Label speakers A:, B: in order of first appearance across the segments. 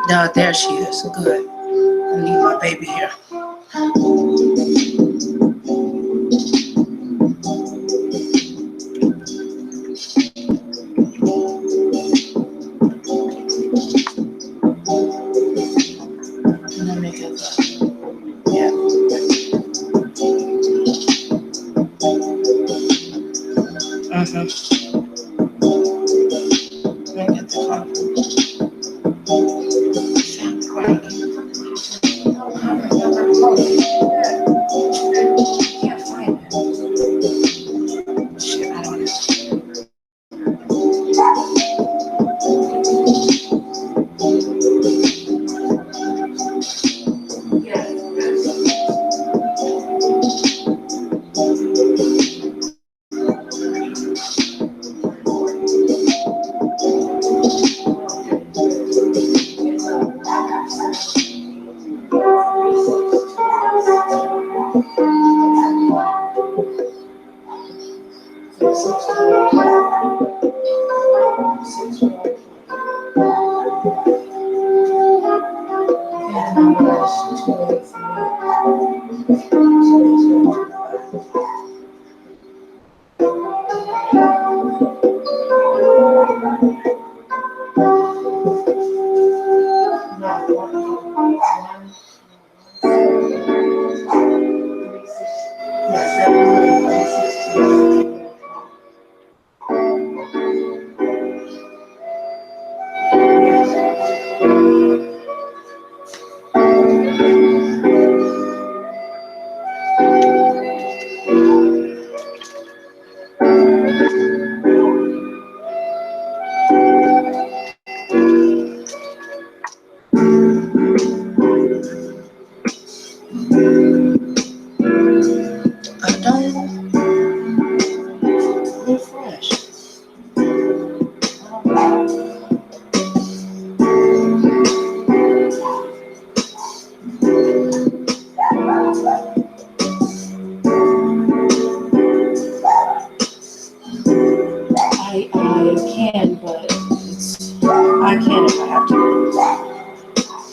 A: No, there she is. Good. I need my baby here. Let me get that. Yeah. Let me get the coffee. Can't find it. Shit, I don't know.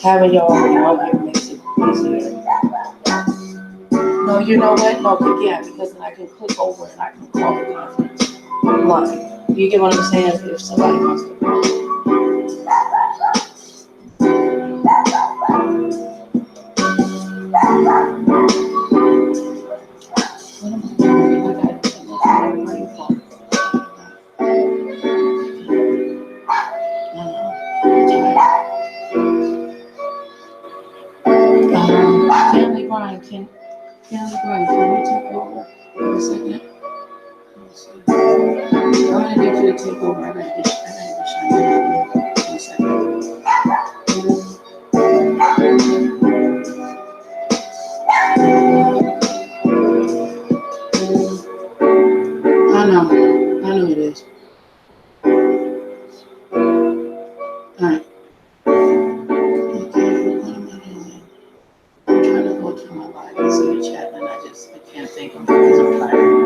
A: Having y'all out here makes it easier. No, you know what? No, again, because then I can click over and I can call the conference line. You get what I'm saying? If somebody wants to call. Can you take over for a second? I'm gonna need you to take over. I gotta get you. 1 second. I know it is. All right. I'm trying to go through my live and see the chat, and I can't think of it because I'm tired.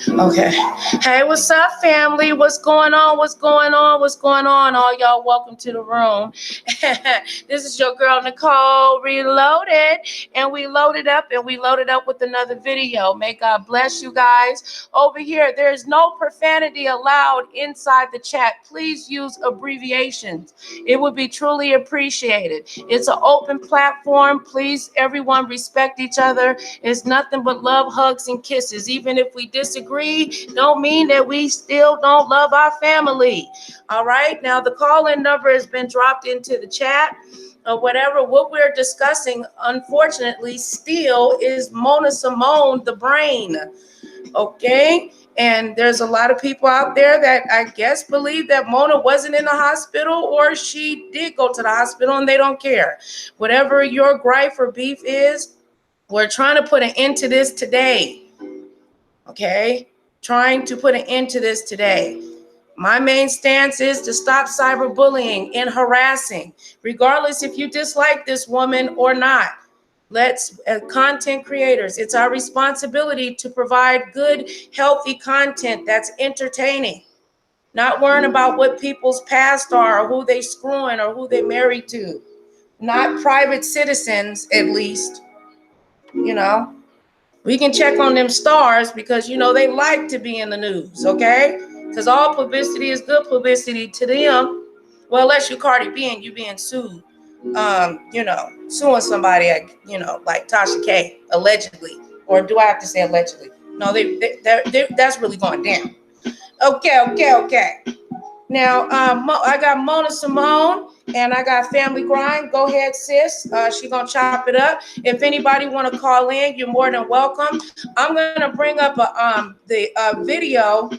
A: Okay. Hey, what's up, family? What's going on? What's going on? What's going on? All y'all, welcome to the room. This is your girl, Nicole Reloaded. And we loaded up with another video. May God bless you guys. Over here, there is no profanity allowed inside the chat. Please use abbreviations. It would be truly appreciated. It's an open platform. Please, everyone, respect each other. It's nothing but love, hugs, and kisses. Even if we disagree, don't mean that we still don't love our family. All right. Now, the call-in number has been dropped into the chat or whatever. What we're discussing, unfortunately, still is Mona Symone, the brain. Okay. And there's a lot of people out there that I guess believe that Mona wasn't in the hospital or she did go to the hospital and they don't care. Whatever your gripe or beef is, we're trying to put an end to this today. Okay? Trying to put an end to this today. My main stance is to stop cyberbullying and harassing, regardless if you dislike this woman or not. Let's, as content creators, it's our responsibility to provide good, healthy content that's entertaining. Not worrying about what people's past are or who they screwing or who they married to. Not private citizens, at least. You know, we can check on them stars because, you know, they like to be in the news, okay? Because all publicity is good publicity to them. Well, unless you're Cardi B and you being sued, you know, suing somebody, you know, like Tasha K, allegedly. Or do I have to say allegedly? No, that's really going down. Okay. Now, I got Mona Symone and I got Family Grind. Go ahead, sis. She's going to chop it up. If anybody want to call in, you're more than welcome. I'm going to bring up the video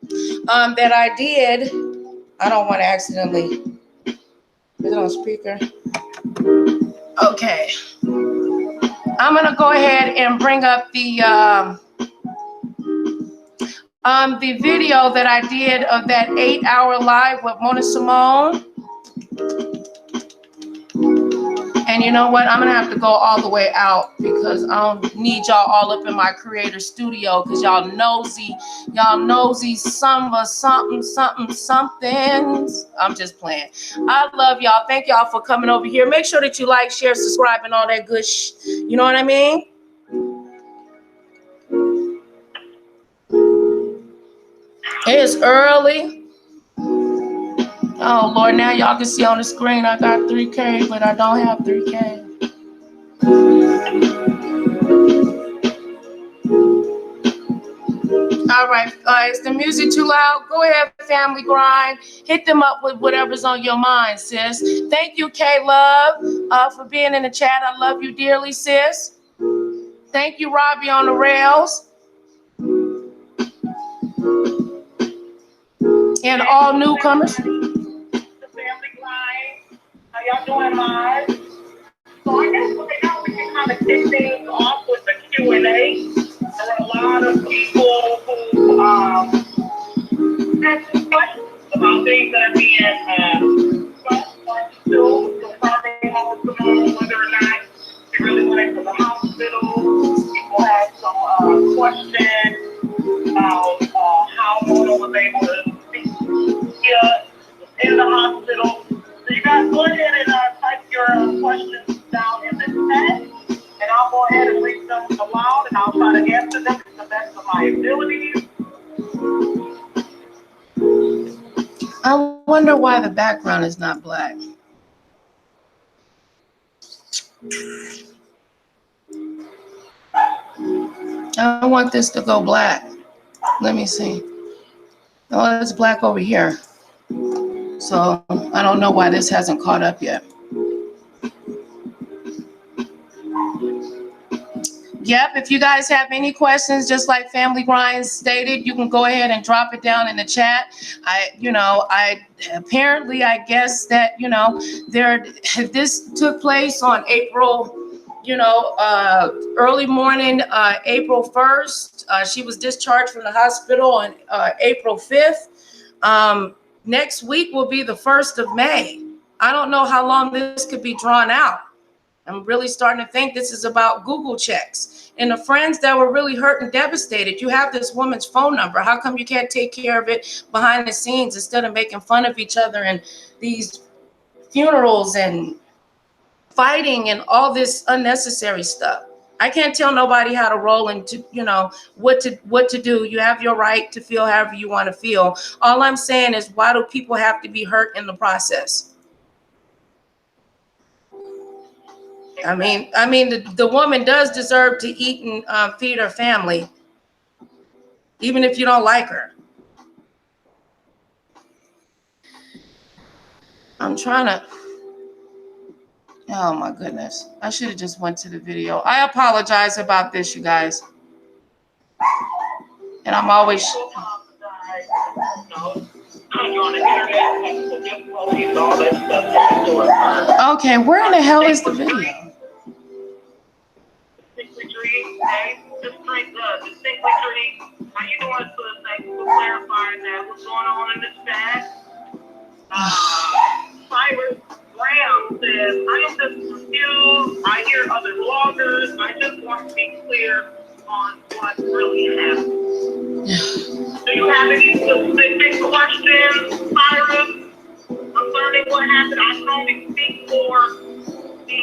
A: that I did. I don't want to accidentally. Is it on speaker? Okay. I'm going to go ahead and bring up the video that I did of that 8-hour live with Mona Symone. And you know what? I'm going to have to go all the way out because I don't need y'all all up in my creator studio because y'all nosy somethings. I'm just playing. I love y'all. Thank y'all for coming over here. Make sure that you like, share, subscribe, and all that good you know what I mean? It's early. Oh, Lord, now y'all can see on the screen I got 3K, but I don't have 3K. All right, is the music too loud? Go ahead, Family Grind. Hit them up with whatever's on your mind, sis. Thank you, K-Love, for being in the chat. I love you dearly, sis. Thank you, Robbie on the rails. And all newcomers.
B: How y'all doing, live? So I guess we can kind of kick things off with the Q&A. There were a lot of people who had some questions about things that are being confirming whether or not they really went to the hospital. People had some questions about how Momo was able to speak here in the hospital. So you guys go ahead and type your questions down in the chat, and I'll go ahead and read them aloud, and I'll try to answer them to the best of my abilities.
A: I wonder why the background is not black. I want this to go black. Let me see. Oh, it's black over here. So I don't know why this hasn't caught up yet. Yep, if you guys have any questions, just like Family Grind stated, you can go ahead and drop it down in the chat. I guess that, this took place on April, early morning, April 1st. She was discharged from the hospital on April 5th. Next week will be the 1st of May. I don't know how long this could be drawn out. I'm really starting to think this is about Google checks. And the friends that were really hurt and devastated, you have this woman's phone number. How come you can't take care of it behind the scenes instead of making fun of each other and these funerals and fighting and all this unnecessary stuff? I can't tell nobody how to roll and to, you know, what to do. You have your right to feel however you want to feel. All I'm saying is, why do people have to be hurt in the process? I mean, the woman does deserve to eat and feed her family, even if you don't like her. I'm trying to. Oh my goodness! I should have just went to the video. I apologize about this, you guys. And I'm always. Okay, where in the hell is the video?
B: How you doing, sis? Thank you for clarifying that. What's going on in this chat? Cyrus Graham says, I am just confused. I hear other bloggers. I just want to be clear on what really happened. Do you have any specific questions, Cyrus, concerning what happened? I can only speak for the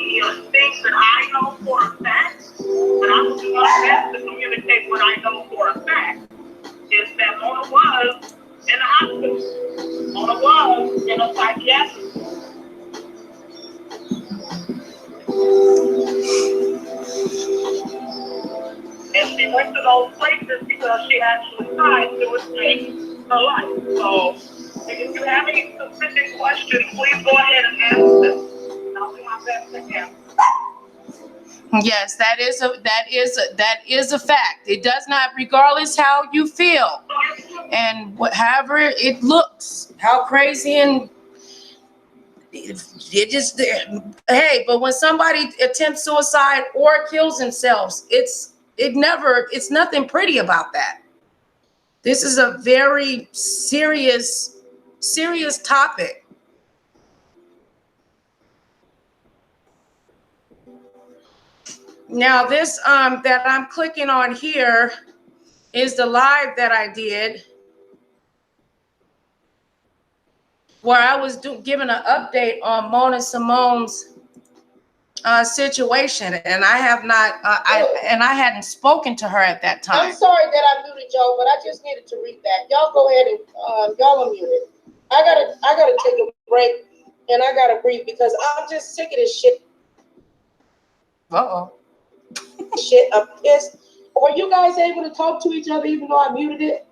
B: things that I know for a fact, but I will do my best to communicate what I know for a fact. Is that Mona was in a hospital. Mona was in a psychiatric. And she went to those places because she actually tried to escape her life. So, if you have any specific questions, please go ahead and ask them. I'll do my best to answer.
A: Yes, that is a fact. It does not, regardless how you feel and however it looks, how crazy and it just, hey, but when somebody attempts suicide or kills themselves, it's nothing pretty about that. This is a very serious topic. Now this that I'm clicking on here is the live that I did, where I was giving an update on Mona Symone's situation, and I have not, I hadn't spoken to her at that time.
C: I'm sorry that I muted y'all, but I just needed to read that. Y'all go ahead and y'all are muted. I gotta take a break and I gotta breathe because I'm just sick of this shit. Shit, I'm pissed. Were you guys able to talk to each other even though I muted it?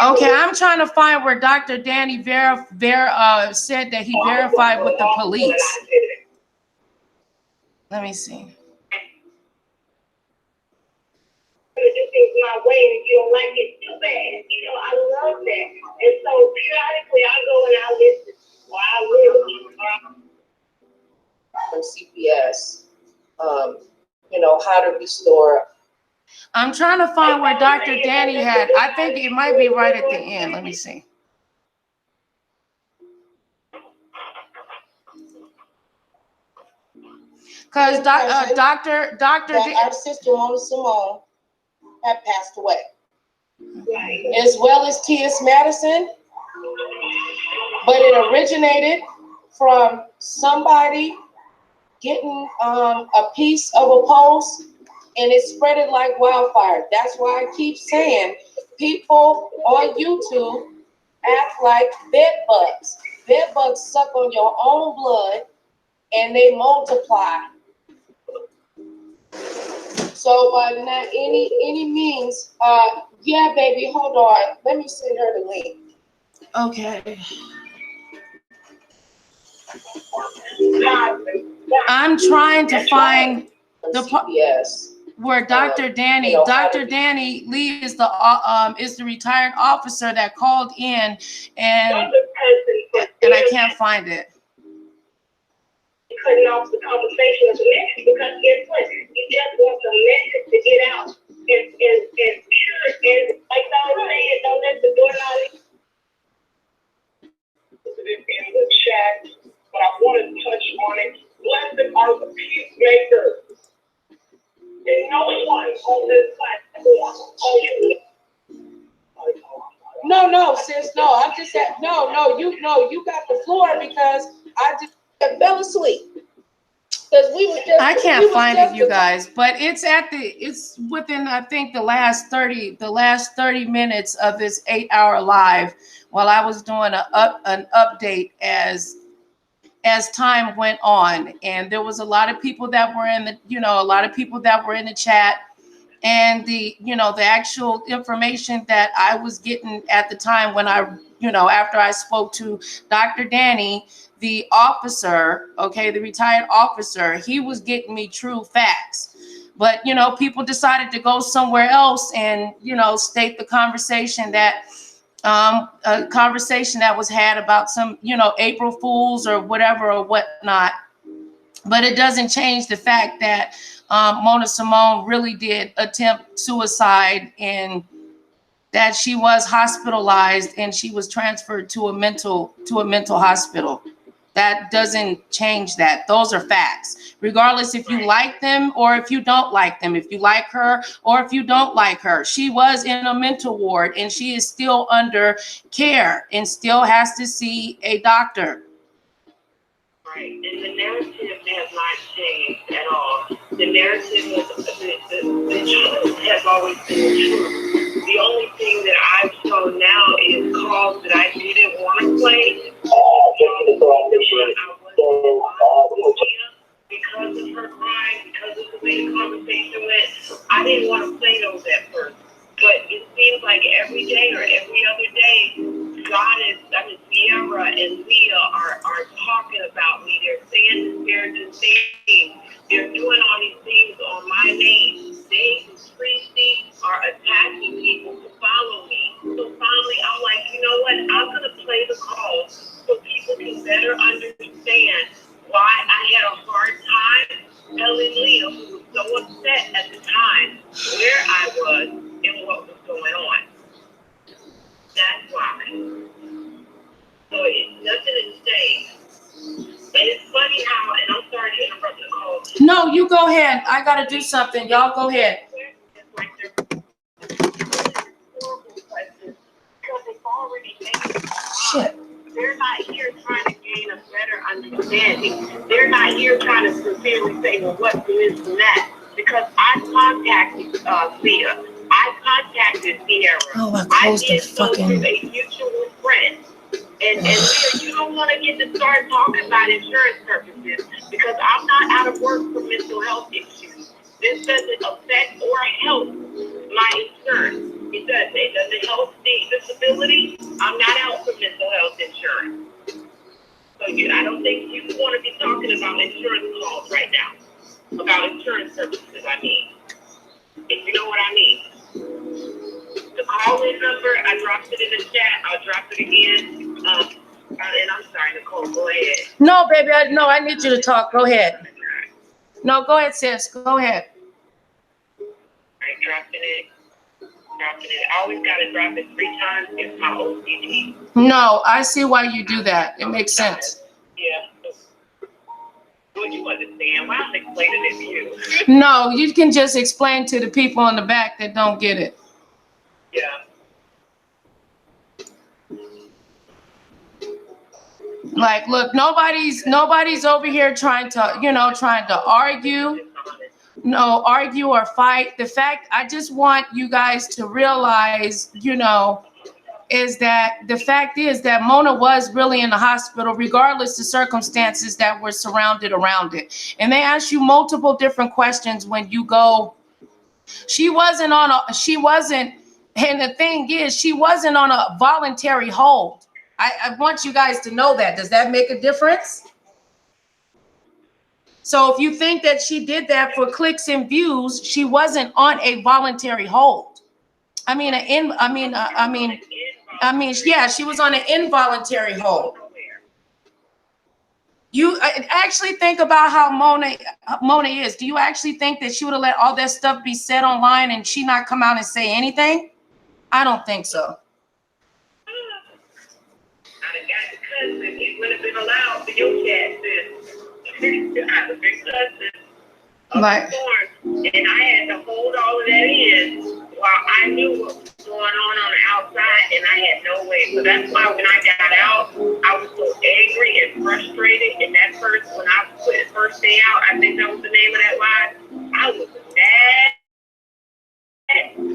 A: Okay, I'm trying to find where Dr. Danny said that he verified with the police. Let me see.
B: My way, and you don't like it too bad. You know, I love that. And so periodically I go and I listen. Or I will.
C: From CPS, you know, how to restore.
A: I'm trying to find where Dr. Danny had. I think it might be right at the end. Let me see. Because Dr.
C: Our sister Mona Symone had passed away, as well as T.S. Madison, but it originated from somebody getting a piece of a post, and it spread it like wildfire. That's why I keep saying people on YouTube act like bed bugs. Bed bugs suck on your own blood and they multiply. So by not any means, yeah, baby, hold on. Let me send her the link.
A: Okay. I'm trying to find the
C: CPS.
A: Where Dr. Danny, Dr. Danny Lee is the retired officer that called in, and I can't find it.
B: Cutting off the conversation as a message, because guess what? You just want the message to get out and pure, and like I was saying, don't let the door knowledge it in the chat, but I want to touch on it. Blessed are the peacemakers. And no one on this platform.
C: No, sis, no. I'm just at you got the floor because I just fell asleep. Because
A: I can't find it, you guys, but it's within, I think, the last 30 minutes of this 8-hour live, while I was doing an update as time went on. And there was a lot of people that were in the chat, and the actual information that I was getting at the time when after I spoke to Dr. Danny, the officer, the retired officer, he was getting me true facts. But, people decided to go somewhere else and, state the conversation that a conversation that was had about some, April Fools or whatever or whatnot. But it doesn't change the fact that Mona Symone really did attempt suicide, and that she was hospitalized and she was transferred to a mental hospital. That doesn't change that. Those are facts. Regardless if you like them or if you don't like them, if you like her or if you don't like her. She was in a mental ward and she is still under care and still has to see a doctor.
B: Right, and the narrative has not changed at all. The narrative of the truth has always been the truth. The only thing that I've shown now is calls that I didn't want to play. Because of her crying, because of the way the conversation went, I didn't want to play those at first. But it seems like every day or every other day, Sierra and Leah are talking about me. They're saying disparaging things. They're doing all these things on my name. They, Tracy, are attacking people to follow me. So finally, I'm like, you know what? I'm going to play the calls so people can better understand why I had a hard time telling Leah, who was so upset at the time, where I was and what was going on. That's why. So it's nothing to say. And it's funny how, and I'm sorry to interrupt Nicole.
A: No, you go ahead. I got to do something. Y'all go ahead.
B: It's like they're horrible questions because it's already made.
A: Shit.
B: They're not here trying to gain a better understanding. They're not here trying to sincerely say, well, what's this and that? Because I contacted Leah. I contacted Sierra.
A: Oh, I closed the fucking...
B: through a mutual friend. And Leah, you don't want to get to start talking about insurance purposes because I'm not out of work for mental health issues. This doesn't affect or help my insurance. It doesn't. It doesn't help the disability. I'm not out for mental health insurance. So I don't think you want to be talking about insurance calls right now. About insurance purposes, I mean. If you know what I mean. The call-in number, I dropped it in the chat. I'll drop it again. And I'm sorry, Nicole, go ahead.
A: No, baby, I need you to talk. Go ahead. No, go ahead, sis. Go ahead.
B: All right, dropping it. I always got to drop it 3 times. It's my OCD.
A: No, I see why you do that. It makes sense.
B: Yeah. What you understand? Why I'm explaining it to you?
A: No, you can just explain to the people in the back that don't get it.
B: Yeah.
A: Like, look, nobody's over here trying to argue or fight. The fact, I just want you guys to realize, is that the fact is that Mona was really in the hospital, regardless of circumstances that were surrounded around it. And they ask you multiple different questions when you go. And the thing is, she wasn't on a voluntary hold. I want you guys to know that. Does that make a difference? So if you think that she did that for clicks and views, she wasn't on a voluntary hold. Yeah, she was on an involuntary hold. You actually think about how Mona is. Do you actually think that she would have let all that stuff be said online and she not come out and say anything? I don't think so.
B: I done got to cousin. It would have been allowed for your cat to have a big cousin of
A: Right.
B: the storm. And I had to hold all of that in while I knew what was going on the outside, and I had no way. So that's why when I got out, I was so angry and frustrated. And that first, when I put it first day out, I think that was the name of that line, I was mad.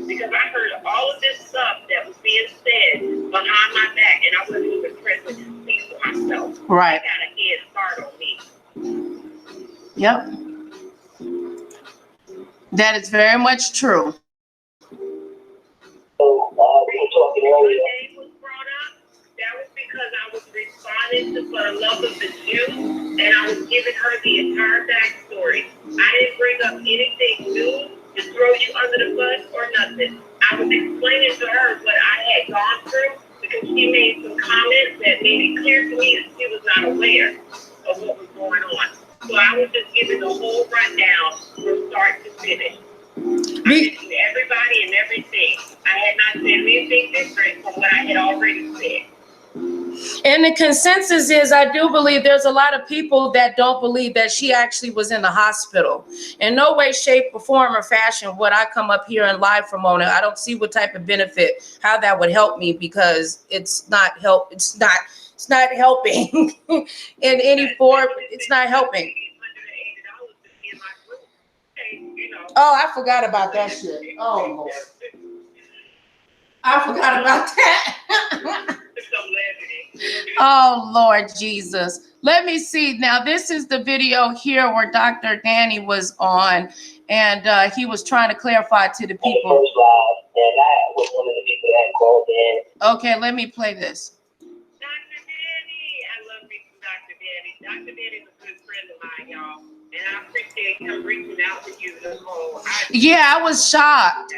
B: Because I heard all of this stuff that was being said behind my back, and I wasn't even present to speak for myself.
A: Right.
B: I got a head start on me.
A: Yep. That is very much true.
B: So, we were talking earlier. When my name was brought up, that was because I was responding to For the Love of the Jew, and I was giving her the entire backstory. I didn't bring up anything new to throw you under the bus or nothing. I was explaining to her what I had gone through because she made some comments that made it clear to me that she was not aware of what was going on. So I was just giving the whole rundown from start to finish. I mentioned everybody and everything. I had not said anything different from what I had already said.
A: And the consensus is, I do believe there's a lot of people that don't believe that she actually was in the hospital. In no way, shape, or form or fashion would I come up here and lie for Mona. I don't see what type of benefit, how that would help me, because it's not helping in any form. It's not helping. Oh, I forgot about that shit. Oh, Lord. I forgot about that. Oh, Lord Jesus. Let me see. Now, this is the video here where Dr. Danny was on, and he was trying to clarify to the people.
B: First live, and I was one of the people that called in.
A: Okay, let me play this.
B: Dr. Danny, I love me some Dr. Danny. Dr. Danny's a good friend of mine, y'all, and I appreciate him reaching out to you, Nicole.
A: Yeah, I was shocked.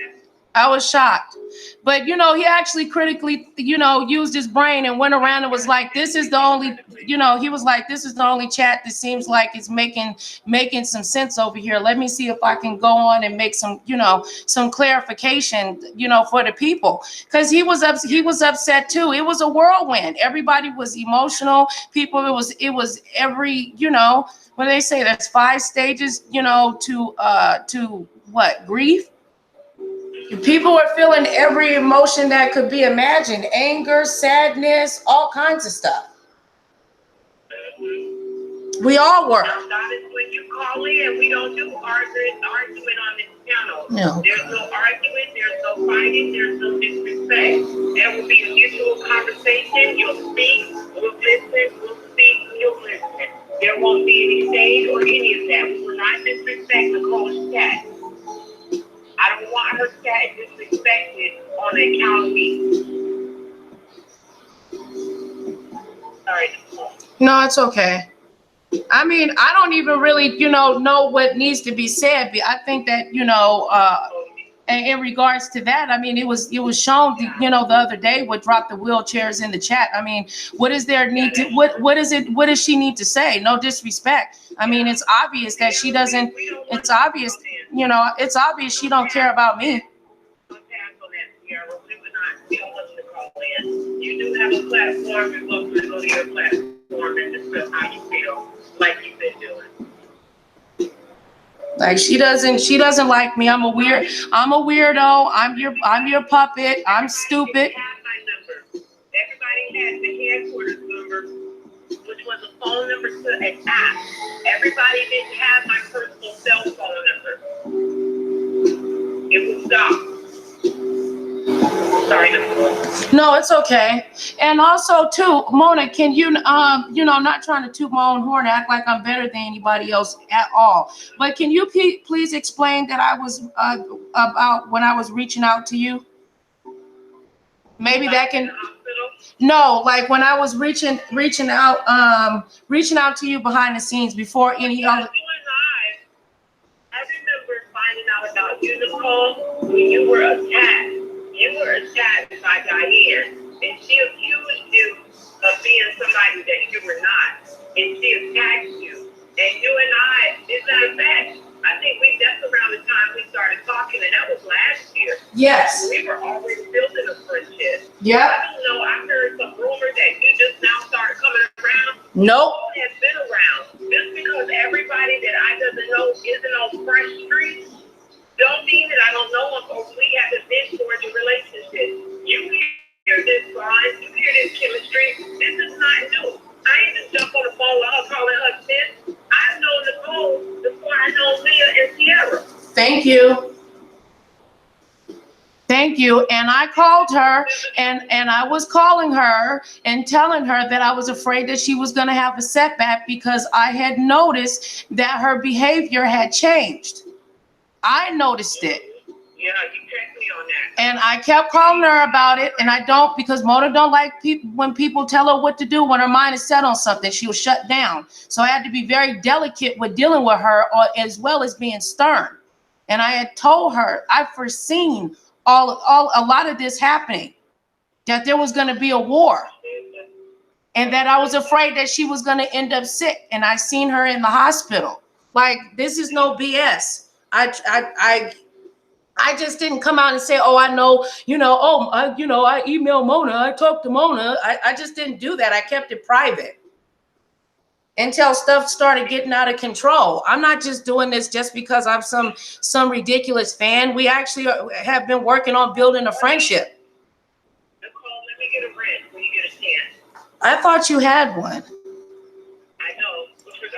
A: But, he actually critically, used his brain and went around and was like, this is the only, he was like, this is the only chat that seems like it's making some sense over here. Let me see if I can go on and make some, some clarification, for the people. Because he was upset too. It was a whirlwind. Everybody was emotional. People, it was every, when they say there's 5 stages, to what? Grief? People were feeling every emotion that could be imagined. Anger, sadness, all kinds of stuff. We all were.
B: That is when you call in. We don't do argument on this channel.
A: No.
B: There's no argument. There's no fighting. There's no disrespect. There will be a mutual conversation. You'll speak. We'll listen. We'll speak. You'll listen. There won't be any shade or any of that. We will not disrespect Nicole's chat. I don't want her chat disrespected on account of me. Sorry, Nicole.
A: No, it's okay. I mean, I don't even really, know what needs to be said. But I think that, in regards to that, I mean, it was shown, the other day what dropped the wheelchairs in the chat. I mean, what is there need to, what does she need to say? No disrespect. I mean, it's obvious that she doesn't, it's obvious, it's obvious she don't care about me.
B: You do have a platform. You're supposed to go to your platform and discuss how you feel, like you've been doing.
A: Like she doesn't like me. I'm a weirdo. I'm your puppet. I'm stupid.
B: Everybody has the headquarters number, which was a phone number to an app. Everybody didn't have my personal cell phone number. It was stopped. Sorry, Nicole.
A: No, it's okay. And also, too, Mona, can you, not trying to toot my own horn, act like I'm better than anybody else at all. But can you please explain that I was about when I was reaching out to you? Maybe that can. No, like when I was reaching out to you behind the scenes before any other.
B: I remember finding out about you, Nicole, when you were attacked. You were attacked by Diane, and she accused you of being somebody that you were not, and she attacked you. And you and I, as a matter of fact, I think that's around the time we started talking, and that was last year.
A: Yes.
B: We were already building a friendship.
A: Yeah.
B: I don't know. I heard some rumors that you just now started coming
A: Nope.
B: Nicole has been around. Just because everybody that I doesn't know isn't on fresh streets, don't mean that I don't know them or we haven't been towards a relationship. You hear this bond, you hear this chemistry. This is not new. I ain't just jump on the phone with her calling her sis. I've known Nicole before I know Leah and Sierra.
A: Thank you. Thank you. And I called her and I was calling her and telling her that I was afraid that she was going to have a setback because I had noticed that her behavior had changed. I noticed it.
B: Yeah, you checked me on that.
A: And I kept calling her about it, and I don't, because Mona don't like people when people tell her what to do. When her mind is set on something, she'll shut down. So I had to be very delicate with dealing with her, as well as being stern. And I had told her I've foreseen a lot of this happening, that there was going to be a war, and that I was afraid that she was going to end up sick. And I seen her in the hospital. Like, this is no BS. I just didn't come out and say, oh, I know, I emailed Mona, I talked to Mona. I just didn't do that. I kept it private until stuff started getting out of control. I'm not just doing this just because I'm some ridiculous fan. We actually have been working on building a friendship.
B: Nicole, let me get a red when you get a chance.
A: I thought you had one.
B: I know.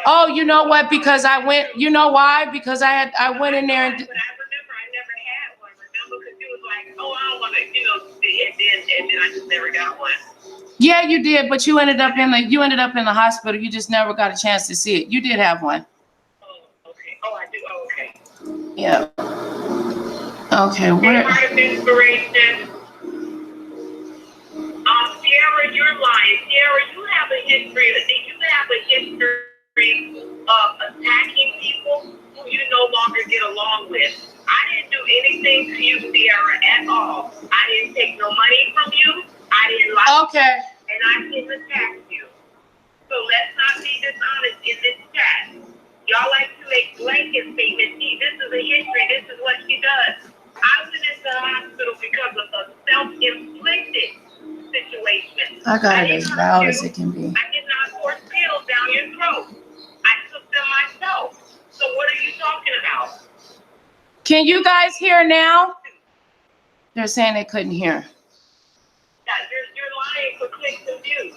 A: Oh, you know what? Because I went, you know why? Because I went in there and.
B: But I remember I never had one. Remember, because you was like, oh, I don't want to, see, and then I just never got one.
A: Yeah, you did, but you ended up in the hospital. You just never got a chance to see it. You did have one.
B: Oh, okay. Oh, I do. Oh, okay.
A: Yeah. Okay. Where?
B: Part of inspiration. Sierra, you're lying. Sierra, you have a history of attacking people who you no longer get along with. I didn't do anything to you, Sierra, at all. I didn't take no money from you. I didn't like you, and I didn't attack you. So let's not be dishonest in this chat. Y'all like to make blanket statements. See, this is a history. This is what she does. I went into the hospital because of a self-inflicted situation.
A: I got it as loud as it can be.
B: I did not force pills down your throat. I took them myself. So what are you talking about?
A: Can you guys hear now? They're saying they couldn't hear.
B: Yeah, you're lying for clicks and views.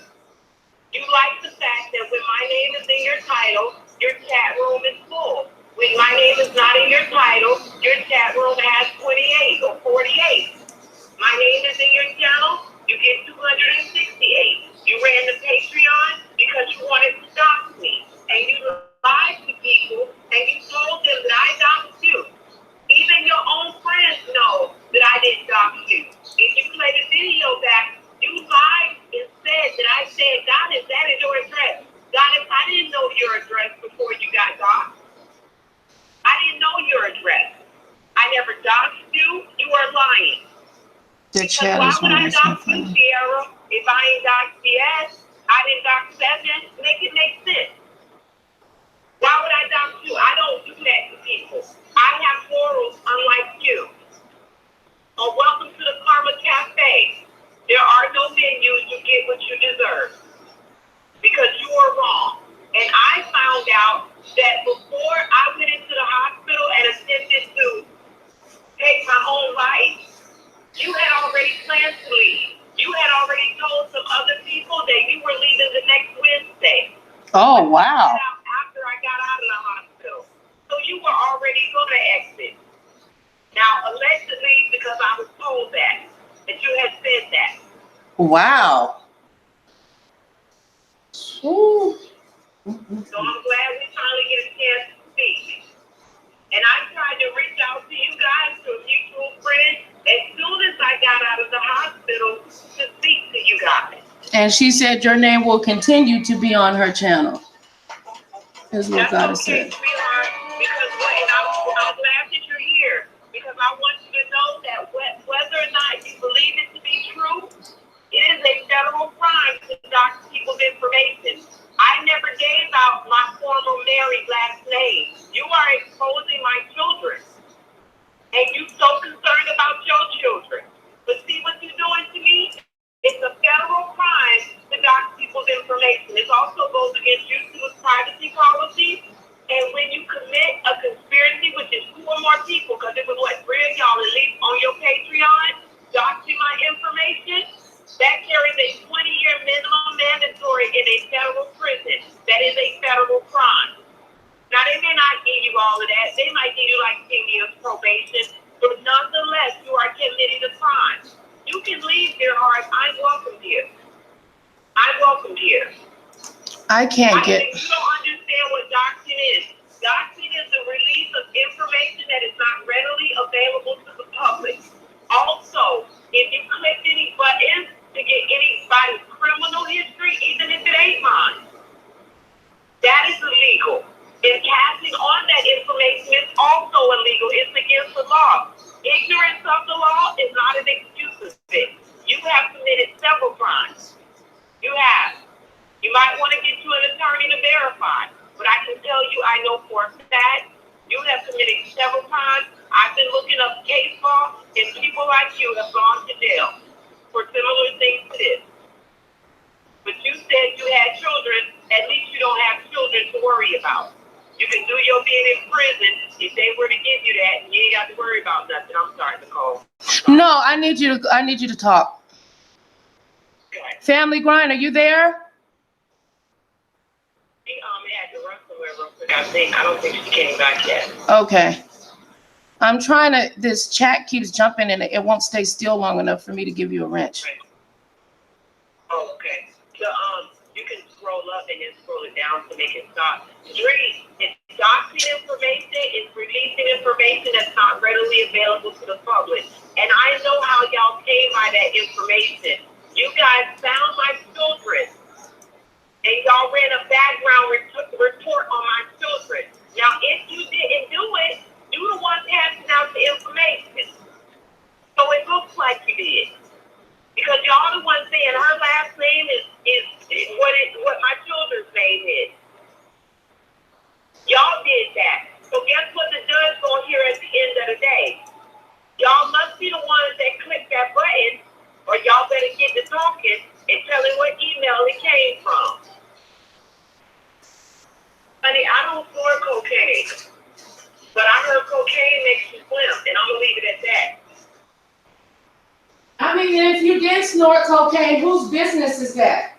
B: You like the fact that when my name is in your title, your chat room is full. When my name is not in your title, your chat room has 28 or 48. My name is in your channel, you get 268. You ran the Patreon because you wanted to dox me. And you lied to people and you told them that I doxed you. Even your own friends know that I didn't dox you. If you play the video back, you lied and said that I said, Goddess, that is your address. Goddess, I didn't know your address before you got doxed. I didn't know your address. I never doxed you. You are lying.
A: The chat is
B: why would I dox you, Sierra? If I ain't doxed CS, I didn't dox 7. Make it make sense. Why would I dox you? I don't do that to people. I have morals unlike you. So welcome to the Karma Cafe. There are no menus. You get what you deserve. Because you are wrong. And I found out that before I went into the hospital and attempted to take my own life, you had already planned to leave. You had already told some other people that you were leaving the next Wednesday.
A: Oh, wow.
B: After I got out of the hospital. So you were already going to exit. Now, allegedly, because I was told that you had said that.
A: Wow. Ooh.
B: So I'm glad we finally get a chance to speak. And I tried to reach out to you guys, to a mutual friend, as soon as I got out of the hospital to speak to you guys.
A: And she said your name will continue to be on her channel. Is what God has said.
B: Sweetheart, because I'm glad that you're here. Because I want you to know that whether or not you believe it to be true, it is a federal crime to dox people's information. I never gave out my former married last name. You are exposing my children. And you're so concerned about your children. But see what you're doing to me? It's a federal crime to dox people's information. It also goes commit a conspiracy, which is 2 or more people, because it was what, 3 of y'all at least on your Patreon, doxing my information, that carries a 20-year minimum mandatory in a federal prison. That is a federal crime. Now, they may not give you all of that. They might give you like 10 years probation, but nonetheless, you are committing a crime. You can leave here, Horace. I'm welcome here. I'm welcome here.
A: I can't get.
B: You don't understand what doxing is. Doxing is the release of information that is not readily available to the public. Also, if you click any buttons to get anybody's criminal history, even if it ain't mine, that is illegal. And passing on that information is also illegal. It's against the law. Ignorance of the law is not an excuse of it. You have committed several crimes. You have. You might want to get you an attorney to verify. But I can tell you, I know for a fact, you have committed several crimes. I've been looking up case law, and people like you have gone to jail for similar things to this. But you said you had children. At least you don't have children to worry about. You can do your being in prison if they were to give you that, and you ain't got to worry about nothing. I'm sorry, Nicole.
A: No, I need you to talk.
B: Okay.
A: Family Grind, are you there?
B: She had to run somewhere real quick. I don't think she came back yet.
A: Okay. I'm trying to. This chat keeps jumping and it won't stay still long enough for me to give you a wrench.
B: Okay. Oh, okay. So you can scroll up and then scroll it down to make it stop. It's doxing information, it's releasing information that's not readily available to the public. And I know how y'all came by that information. You guys found my children, and y'all ran a background report on my children. Now, if you didn't do it, you the one passing out the information. So it looks like you did. Because y'all the one saying her last name is what my children's name is. Y'all did that. So guess what the judge gonna hear at the end of the day? Y'all must be the ones that clicked that button, or y'all better get to talking and tell him what email it came from. Honey, I don't snort cocaine, but I heard cocaine makes you slim, and I'm gonna leave it at that.
A: I mean, if you did snort cocaine, whose business is that?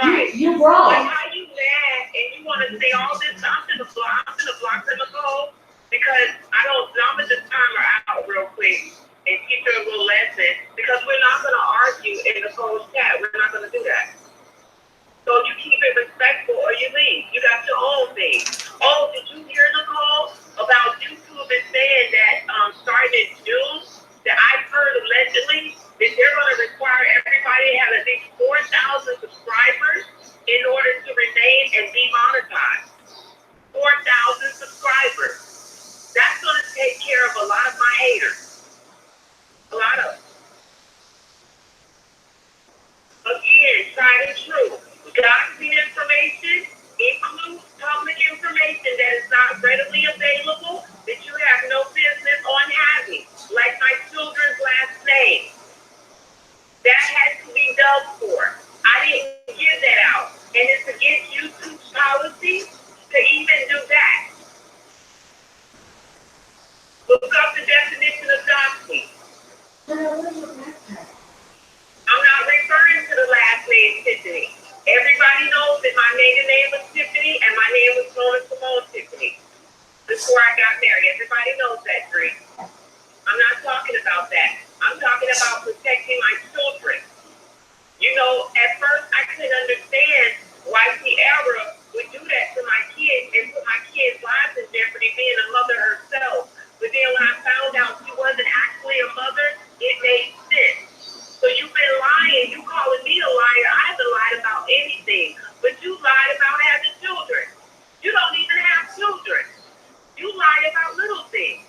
B: Right.
A: You wrong.
B: Like how you mad and you want to say all this? I'm gonna block the Nicole because I'm gonna just time her out real quick and teach her a little lesson because we're not gonna argue in Nicole's chat. We're not gonna do that. So you keep it respectful or you leave. You got your own thing. Oh, did you hear, Nicole, about YouTube is saying that starting in June that I've heard allegedly that they're going to require everybody to have at least 4,000 subscribers in order to remain and be monetized. 4,000 subscribers. That's going to take care of a lot of my haters. A lot of them. Again, tried and true. Doxing information includes public information that is not readily available that you have no business on having, like my children's last name. That had to be done for. I didn't give that out. And it's against YouTube's policy to even do that. Look up the definition of doxing. I'm not referring to the last name Tiffany. Everybody knows that my maiden name was Tiffany and my name was Symone Tiffany. Before I got married. Everybody knows that, Dree. I'm not talking about that. I'm talking about protecting my children. You know, at first I couldn't understand why Sierra would do that to my kids and put my kids' lives in jeopardy being a mother herself. But then when I found out she wasn't actually a mother, it made sense. So you've been lying. You calling me a liar. I haven't lied about anything. But you lied about having children. You don't even have children. You lie about little things.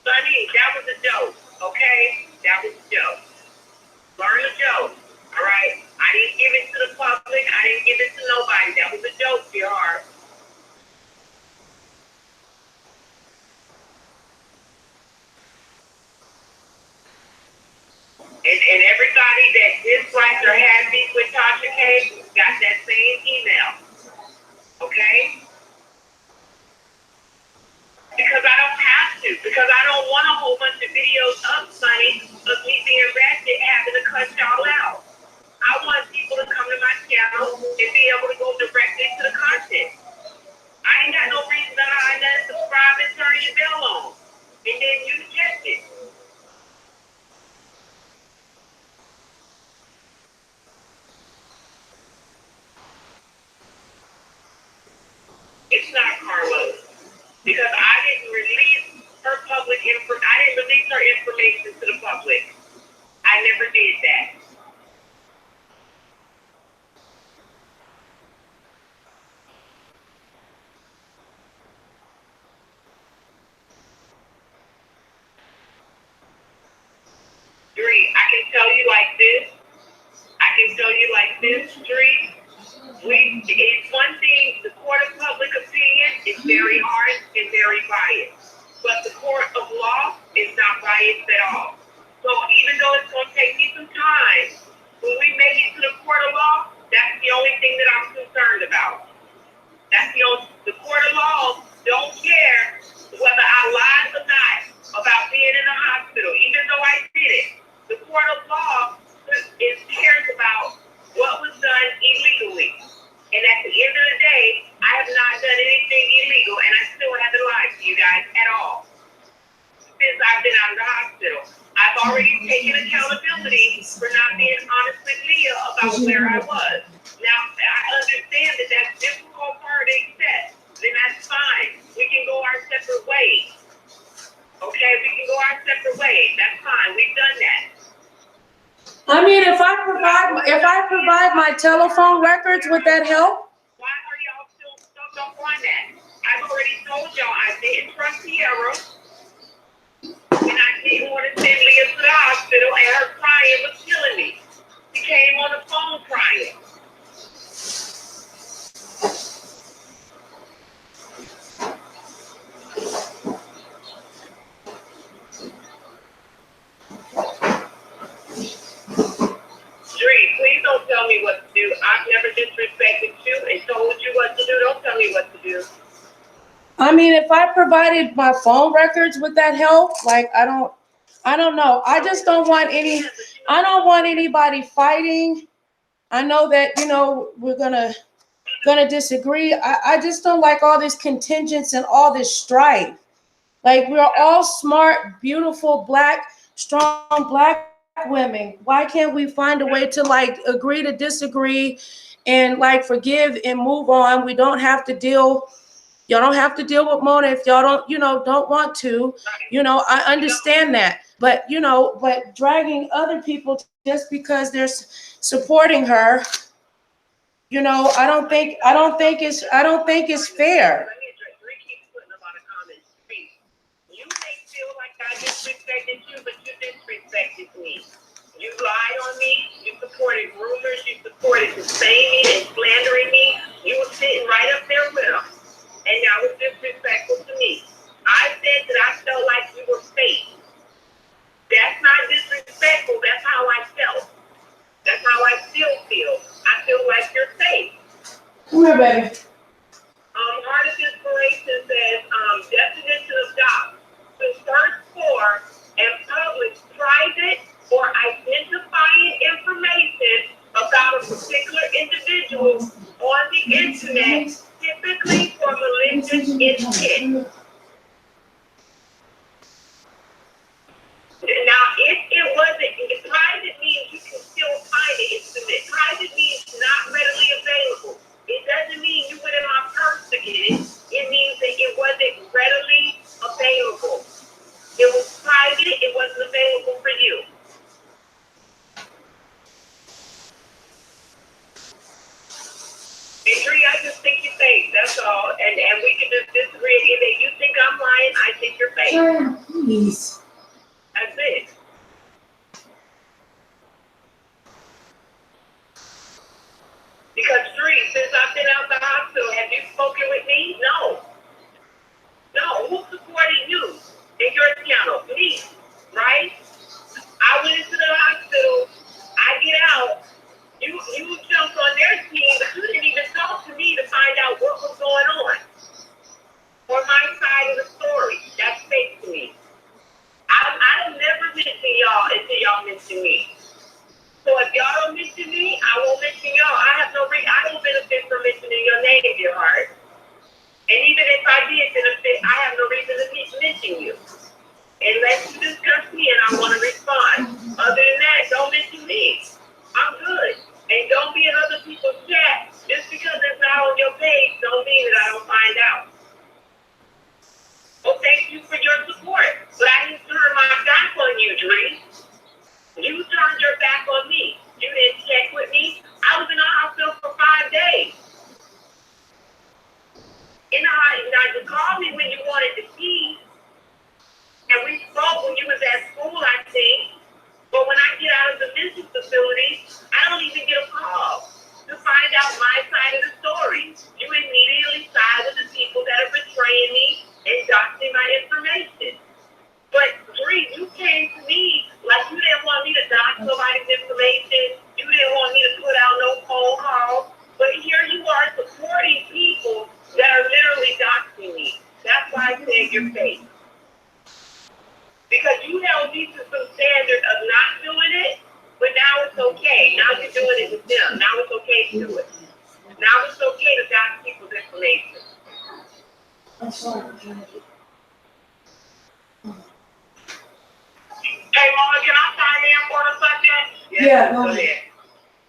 B: Sonny, that was a joke, okay? That was a joke. Learn a joke, all right? I didn't give it to the public. I didn't give it to nobody. That was a joke, dear. And everybody that disliked or had beef with Tasha K, account and be able to go directly to the content. I ain't got no reason to hide that, subscribe and turn your bell on. And then you check it. It's not Carlos. Because I didn't release her information to the public. I never did that. Dree, I can tell you like this, Dree. It's one thing, the court of public opinion is very hard and very biased. But the court of law is not biased at all. So even though it's going to take me some time, when we make it to the court of law, that's the only thing that I'm concerned about. The court of law don't care whether I lied or not about being in the hospital, even though I did it. The court of law cares about what was done illegally. And at the end of the day, I have not done anything illegal, and I still haven't lied to you guys at all. Since I've been out of the hospital, I've already taken accountability for not being honest with Leah about where I was. Now, I understand that that's difficult for her to accept, then that's fine. We can go our separate ways. Okay, we can go our separate ways. That's fine. We've done that.
A: I mean, if I provide my telephone records, would that help?
B: Why are y'all still stuck up on that? I've already told y'all I didn't trust Sierra, and I didn't want to send Leah to the hospital, and her crying was killing me. She came on the phone crying. Dree, please don't tell me what to do. I've never disrespected you and told you what to do. Don't tell me what to do.
A: I mean, if I provided my phone records, would that help? Like, I don't know. I just don't want anybody fighting. I know that, we're gonna disagree. I just don't like all this contingents and all this strife. Like, we're all smart, beautiful, strong black women. Why can't we find a way to like agree to disagree and like forgive and move on? We don't have to deal. Y'all don't have to deal with Mona if y'all don't want to. I understand that. But dragging other people just because they're supporting her, I don't think it's fair.
B: You may feel like I disrespected you, but you disrespected me. You lied on me. You supported rumors. You supported defaming and slandering me. You were sitting right up there with them. And that was disrespectful to me. I said that I felt like you were fake. That's not disrespectful. That's how I felt. That's how I still feel. I feel like you're fake.
A: Come here, baby.
B: Heart of Inspiration says, definition of job. To search for and publish private or identifying information about a particular individual on the internet, typically for malicious intent. Now, if private means you can still find it, private means not readily available. It doesn't mean you went in my purse to get it. It means that it wasn't readily available. It was private, it wasn't available for you. And Dree, I just think you're fake, that's all. And we can just disagree. If you think I'm lying, I think you're fake.
A: Please.
B: That's it. Because Dree, since I've been out the hospital, have you spoken with me? No. No, who supported you in your channel? Me, right? I went into the hospital, I get out, you jumped on their team, but you didn't even talk to me to find out what was going on. On my side of the story, that's fake to me. I don't never mention y'all until y'all mention me. So if y'all don't mention me, I won't mention y'all. I have no reason. I out my side of the story. You immediately side with the people that are betraying me and doxing my information. But Bree, you came to me like you didn't want me to dox somebody's information. You didn't want me to put out no phone calls. But here you are supporting people that are literally doxing me. That's why I said you're fake. Because you held me to some standard of not doing it, but now it's okay. Now you're doing it with them. Now it's okay to do it. Now it's okay to dox people's information. Hey, Mama, can I chime in for a second?
A: Yeah, go
B: ahead.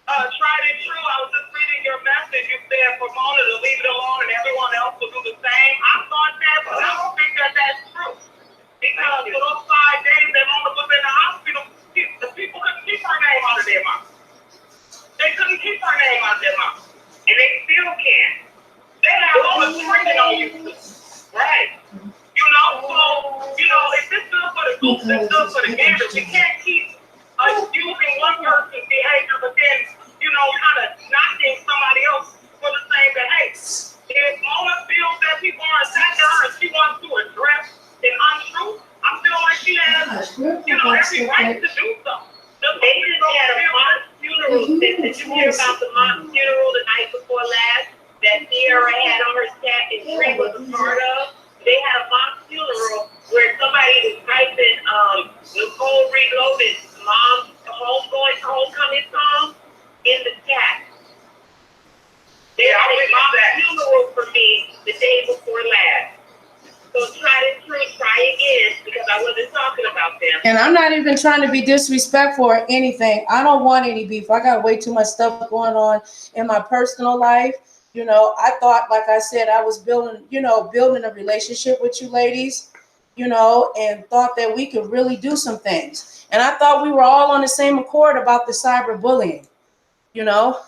B: Tried and true. I was just reading your message. You said for Mona to leave it alone and everyone else will do the same. I thought that, but I don't think that that's true. Because for those 5 days that Mona was in the hospital, the people couldn't keep her name out of their mouth. They couldn't keep her name out of their mouth. And they still can. They have Mona screaming on you. Right. You know, so, you know, if it's good for the goose, it's good for the gander. We can't keep using one person's behavior, but then, you know, kind of knocking somebody else for the same behavior. If Mona feels that people are attacking her and she wants to address an untruth, I feel like she has, you know, every right to do so. They just had a mock funeral. Did you hear about the mock funeral the night before last that Sierra had on her staff and Tree was a part of? They had a mock funeral where somebody was typing NicolesReloaded mom's homecoming song in the chat. They had a mock funeral for me the day before last. So try and try again because I wasn't talking about them.
A: And I'm not even trying to be disrespectful or anything. I don't want any beef. I got way too much stuff going on in my personal life. You know, I thought, like I said, I was building a relationship with you ladies, you know, and thought that we could really do some things. And I thought we were all on the same accord about the cyberbullying, you know,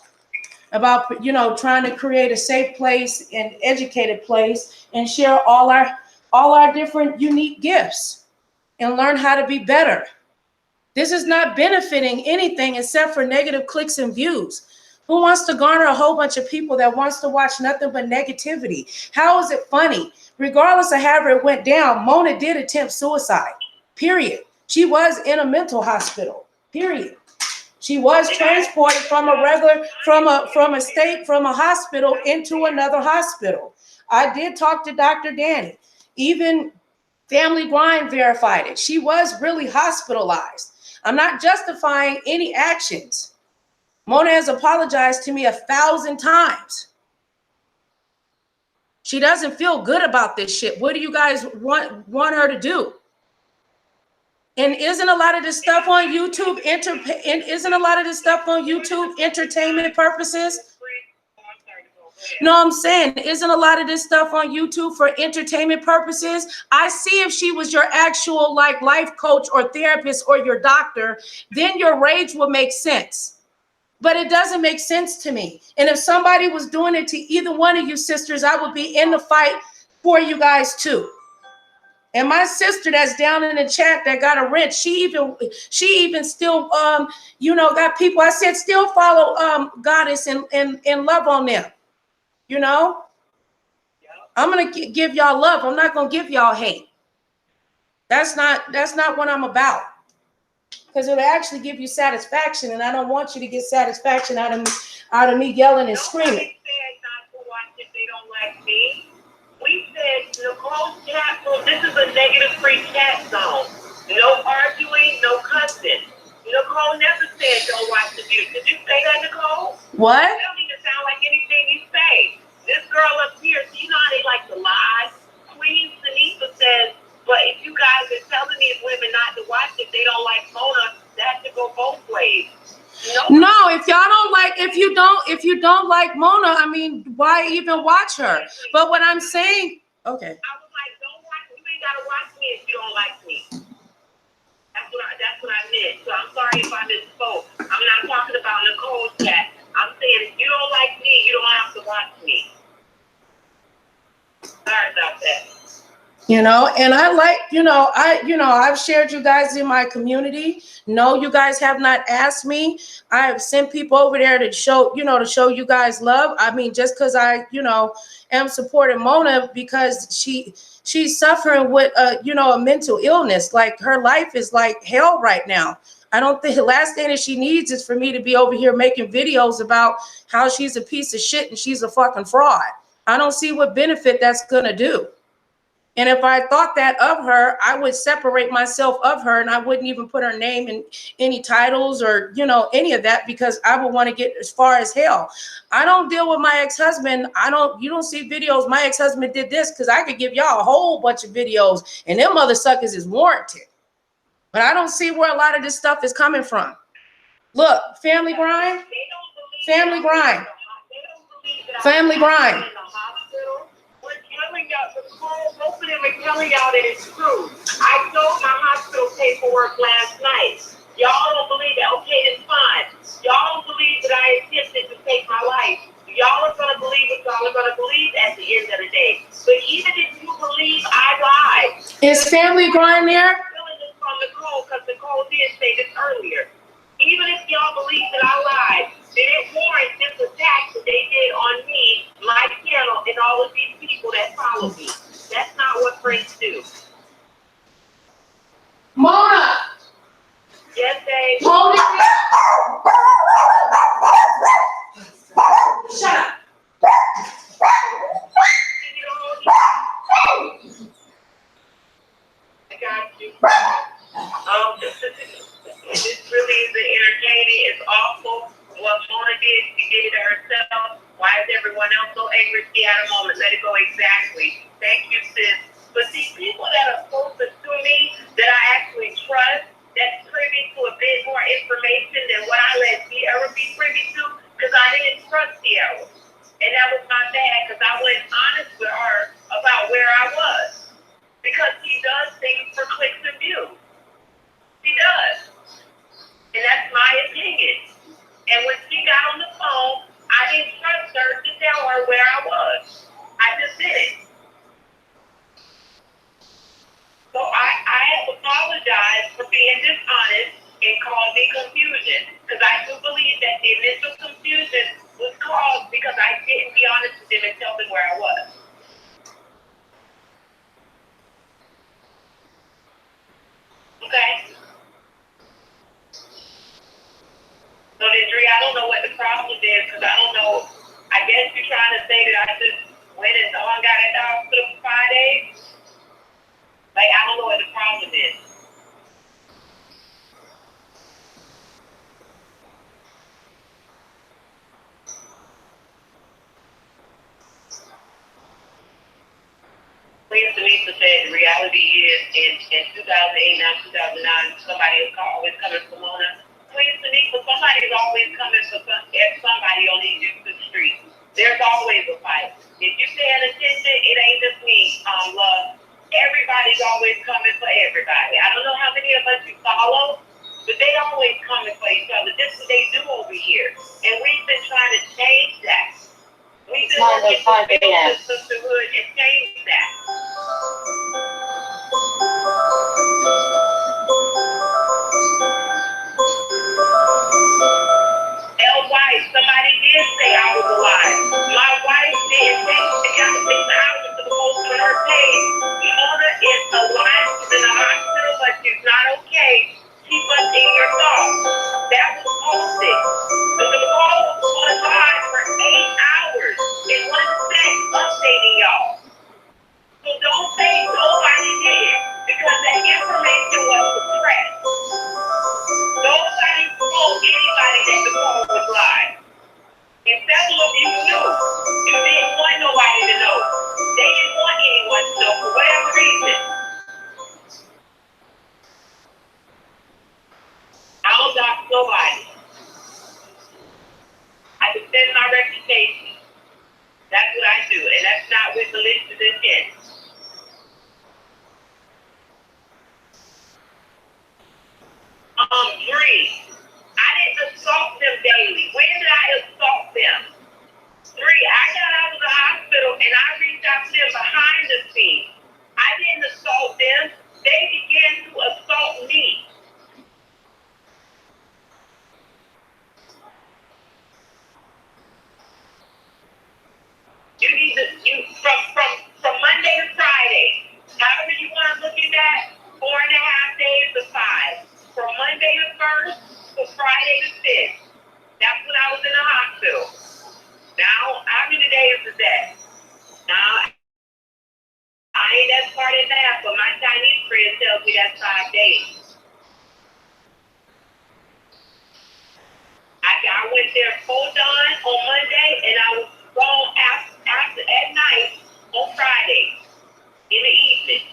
A: about, you know, trying to create a safe place and educated place and share all our different unique gifts and learn how to be better. This is not benefiting anything except for negative clicks and views. Who wants to garner a whole bunch of people that wants to watch nothing but negativity? How is it funny? Regardless of however it went down, Mona did attempt suicide, period. She was in a mental hospital, period. She was transported from a hospital into another hospital. I did talk to Dr. Danny. Even Family Grind verified it. She was really hospitalized. I'm not justifying any actions. Mona has apologized to me 1,000 times. She doesn't feel good about this shit. What do you guys want her to do? And isn't a lot of this stuff on YouTube entertainment purposes? No, I'm saying, isn't a lot of this stuff on YouTube for entertainment purposes? I see if she was your actual like life coach or therapist or your doctor, then your rage would make sense. But it doesn't make sense to me. And if somebody was doing it to either one of you sisters, I would be in the fight for you guys too. And my sister that's down in the chat that got a wrench, she even still got people. I said still follow Goddess and love on them. You know? I'm gonna give y'all love. I'm not gonna give y'all hate. That's not what I'm about. Because it'll actually give you satisfaction, and I don't want you to get satisfaction out of me yelling and screaming.
B: Nobody said not to watch if they don't like me. We said Nicole's chat room, this is a negative-free chat zone. No arguing, no cussing. Nicole never said don't watch the video. Did you say that, Nicole?
A: What?
B: That don't even sound like anything you say. This girl up here, you know how they like to lie? Queen Tanisha says, but if you guys are telling these women not to watch it, they don't like Mona, that should go both ways.
A: No, if you don't like Mona, I mean, why even watch her? But what I'm saying, okay.
B: I was like, don't watch me. You ain't gotta watch me if you don't like me. That's what I meant. So I'm sorry if I misspoke. I'm not talking about Nicole's chat. I'm saying if you don't like me, you don't have to watch me. Sorry about that.
C: You know, and I like, I've shared you guys in my community. No, you guys have not asked me. I have sent people over there to show you guys love. I mean, just because I, am supporting Mona because she's suffering with a mental illness. Like her life is like hell right now. I don't think the last thing that she needs is for me to be over here making videos about how she's a piece of shit and she's a fucking fraud. I don't see what benefit that's gonna do. And if I thought that of her, I would separate myself of her and I wouldn't even put her name in any titles or, any of that, because I would want to get as far as hell. I don't deal with my ex-husband. You don't see videos. My ex-husband did this, because I could give y'all a whole bunch of videos and them mother suckers is warranted. But I don't see where a lot of this stuff is coming from. Look, family grind, family grind, family grind.
B: Both of them are telling y'all that it's true. I showed my hospital paperwork last night. Y'all don't believe that. Okay, it's fine. Y'all don't believe that I attempted to take my life. Y'all are going to believe what y'all are going to believe at the end of the day. But even if you believe I lied.
C: Is family grind there?
B: I'm feeling this from Nicole, because Nicole did say this earlier. Even if y'all believe that I lied, then it warrants this attack that they did on me, my channel, and all of these people that follow me. That's not what friends do.
C: Mona!
B: Yes, babe.
C: Hold it down. Shut up.
B: I got you. This really isn't entertaining. It's awful. What Mona did, she did it to herself. Why is everyone else so angry? She had a moment. Let it go. Exactly. Thank you, sis. But these people that are closer to me, that I actually trust, that's privy to a bit more information than what I let Sierra be privy to, because I didn't trust Sierra. And that was my bad, because I wasn't honest with her about where I was. Because she does things for clicks and views. She does. And that's my opinion. And when she got on the phone, I didn't trust her to tell her where I was. I just didn't. So I have apologized for being dishonest and causing confusion. Because I do believe that the initial confusion was caused because I didn't be honest with them and tell them where I was. Okay? So then, Dre, I don't know what the problem is, because I don't know. I guess you're trying to say that I just went and hung out at the hospital for 5 days? Like, I don't know what the problem is. Please, Denise said the reality is in 2008, now 2009, somebody is always coming for Mona. Please, Denise, somebody is always coming for somebody on these YouTube streets. There's always a fight. If you're paying attention, it ain't just me, love. Everybody's always coming for everybody. I don't know how many of us you follow, but they always coming for each other. This is what they do over here. And we've been trying to change that. We've been working to build the sisterhood and change that. Wife, somebody did say I was alive. My wife did take the hours to post on her page. Mona is alive. She's in the hospital, but she's not okay. Keep us in your thoughts. That was posted. So the call was live for 8 hours in one set, updating y'all. So don't say nobody did, because that information was suppressed. Nobody told anybody that the call was live. And several of you knew. You didn't want nobody to know. They didn't want anyone to know for whatever reason. I don't dox nobody. I defend my reputation. That's what I do, and that's not with malicious intent. Three, I didn't assault them daily. When did I assault them? Three, I got out of the hospital and I reached out to them behind the scenes. I didn't and I was gone after at night on Friday in the evening.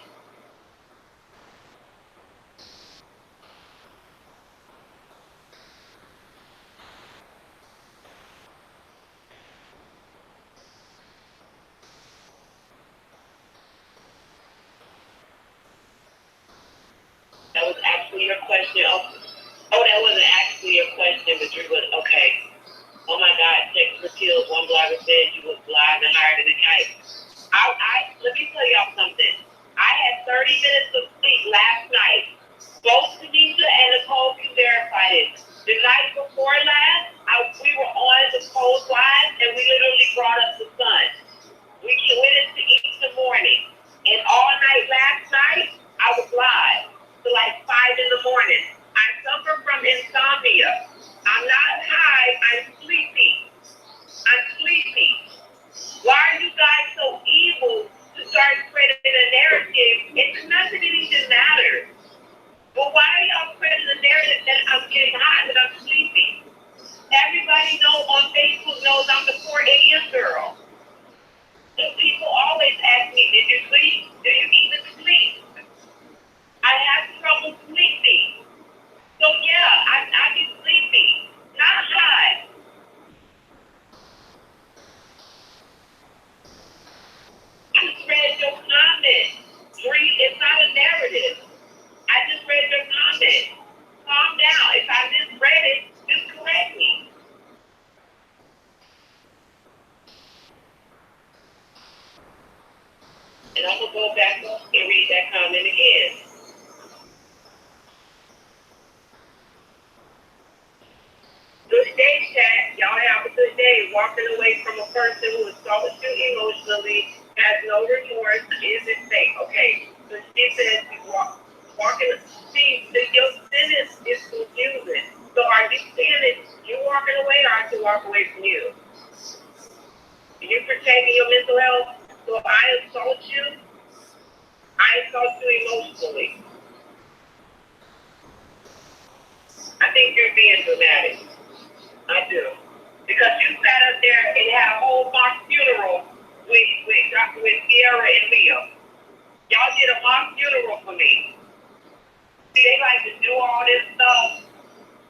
B: That was actually your question. Oh, that wasn't actually your question, but you was okay. Oh my God, sex for kills. One blogger said you was live and higher than a kite. Let me tell y'all something. I had 30 minutes of sleep last night. Both Tanisha and Nicole can verify it. The night before last, we were on the cold slides and we literally brought up the sun. We went into Easter morning. And all night last night, I was live till like 5 in the morning. I suffer from insomnia. I'm not high, I'm sleepy. Why are you guys so evil to start spreading a narrative? It's nothing that even matters. But why are y'all spreading the narrative that I'm getting high, that I'm sleepy? Everybody on Facebook knows I'm the 4 a.m. girl. And people always ask me, did you sleep? Do you even sleep? I have trouble sleeping. So yeah, I be sleepy, not high. I just read your comment. It's not a narrative. I just read your comment. Calm down. If I misread it, just correct me. And I'm going to go back up and read that comment again. Good day, chat. Y'all have a good day. Walking away from a person who assaulted you emotionally, has no remorse, isn't safe. Okay, so she says walking. See, your sentence is confusing. So are you saying that you walking away, or I should walk away from you? Are you protecting your mental health? So if I assault you, I assault you emotionally. I think you're being dramatic. I do. Because you sat up there and had a whole mock funeral with Sierra and Leo. Y'all did a mock funeral for me. See, they like to do all this stuff.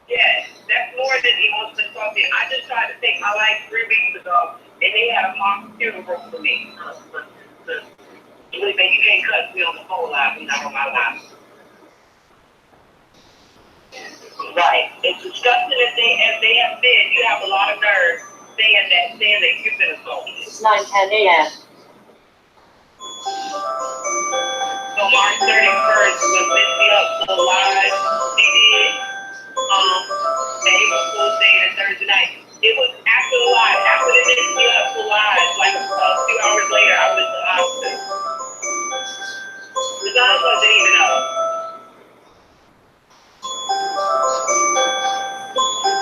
B: Yes, that's more than emotional assault. I just tried to take my life 3 weeks ago, and they had a mock funeral for me. You can't cut me on the whole life, not on my life. Right. It's disgusting as they have said, you have a lot of nerve saying that you've been assaulted.
A: It's 9:10 a.m.
B: So March 31st was Missy Up so live. She did the April Fool's Day and Thursday night. It was after the live, after the Missy Up so live, like a few hours later, I was out there. The guys wasn't even up.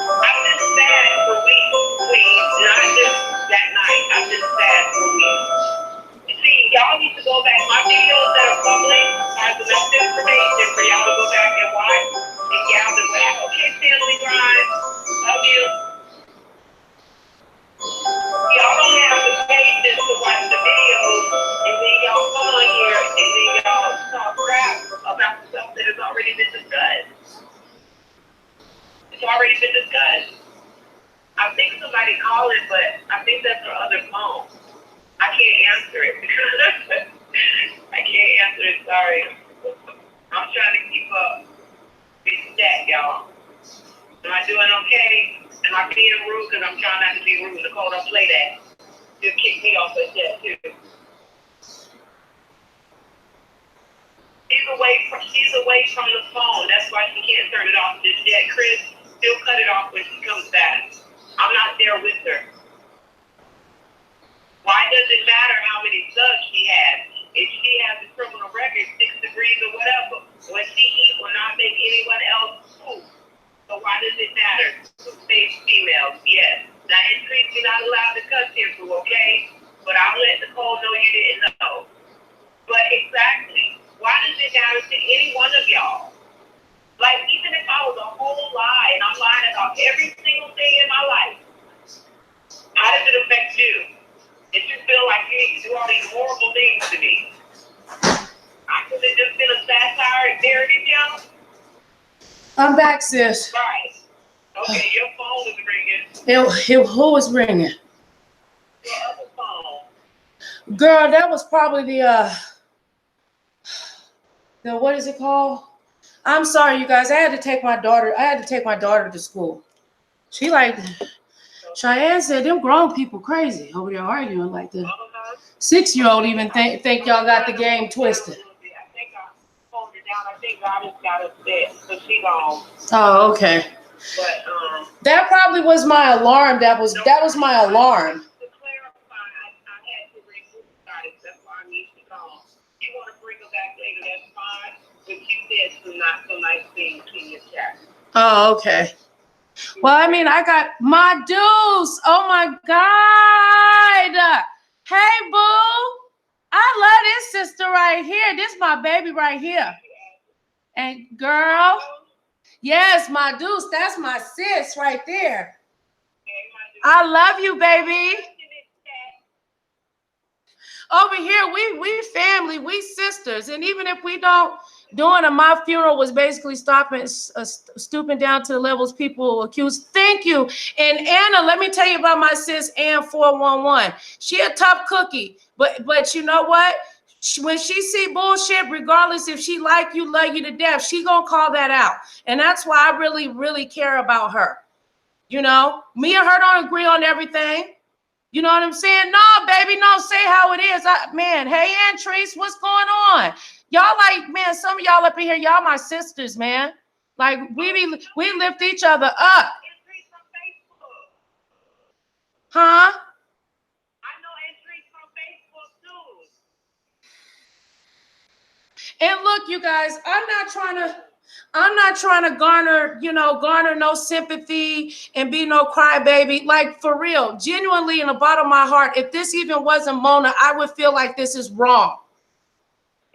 B: I've been sad for weeks, please, not just that night. I've been sad for weeks. You see, y'all need to go back. My videos that are public are enough information for y'all to go back and watch and gather back. Okay, family grind. Love you. Y'all don't have the patience to watch the videos and then y'all come on here and then y'all talk crap about stuff that has already been discussed. It's already been discussed. I think somebody called it, but I think that's her other phone. I can't answer it. I can't answer it, sorry. I'm trying to keep up. Be stat, y'all. Am I doing okay? Am I being rude? Because I'm trying not to be rude. Nicole, don't play that. She'll kick me off the chat, too. She's away from the phone. That's why she can't turn it off just yet. Chris, she'll cut it off when she comes back. I'm not there with her. Why does it matter how many subs she has? If she has a criminal record, 6 degrees or whatever, what she eat will not make anyone else poop. So why does it matter? Safe females, yes. Now, Increase, you're not allowed to cuss here, too, okay? But I'll let Nicole know you didn't know. But exactly, why does it matter to any one of y'all? Like, even if I was a whole lie, and I'm lying about every single thing in my life, how does it affect things to me. I could have just been a satire narrative channel.
A: I'm back, sis.
B: Right. Okay, your phone is ringing.
A: Who was ringing?
B: Your other phone.
A: Girl, that was probably the what is it called? I'm sorry, you guys. I had to take my daughter to school. She like Cheyenne said, them grown people crazy over there arguing like the 6-year-old even think y'all got the game twisted.
B: I think I phoned her down. I think God has got upset, so she gone.
A: Oh, okay.
B: But
A: that probably was my alarm. That was my alarm.
B: To clarify, I had to remove God. That's why I need to go. You want to bring her back later? That's fine. But you said some not so nice things in your chat.
A: Oh, okay. Well, I mean, I got my deuce. Oh my God. Hey, boo. I love this sister right here. This is my baby right here. And girl, yes, my deuce. That's my sis right there. I love you, baby. Over here, we family, we sisters. And even if we don't, my funeral was basically stooping down to the levels people accuse. Thank you. And Anna, let me tell you about my sis, Ann 411. She a tough cookie, but you know what? When she see bullshit, regardless if she like you, love you to death, she gonna call that out. And that's why I really, really care about her. You know, me and her don't agree on everything. You know what I'm saying? No, baby, no, say how it is. Man, hey, Antrice, what's going on? Y'all like, man, some of y'all up in here, y'all my sisters, man. Like, we lift each other up. Huh?
B: I know Antrice from Facebook, too.
A: And look, you guys, I'm not trying to garner no sympathy and be no crybaby. Like, for real, genuinely in the bottom of my heart, if this even wasn't Mona, I would feel like this is wrong.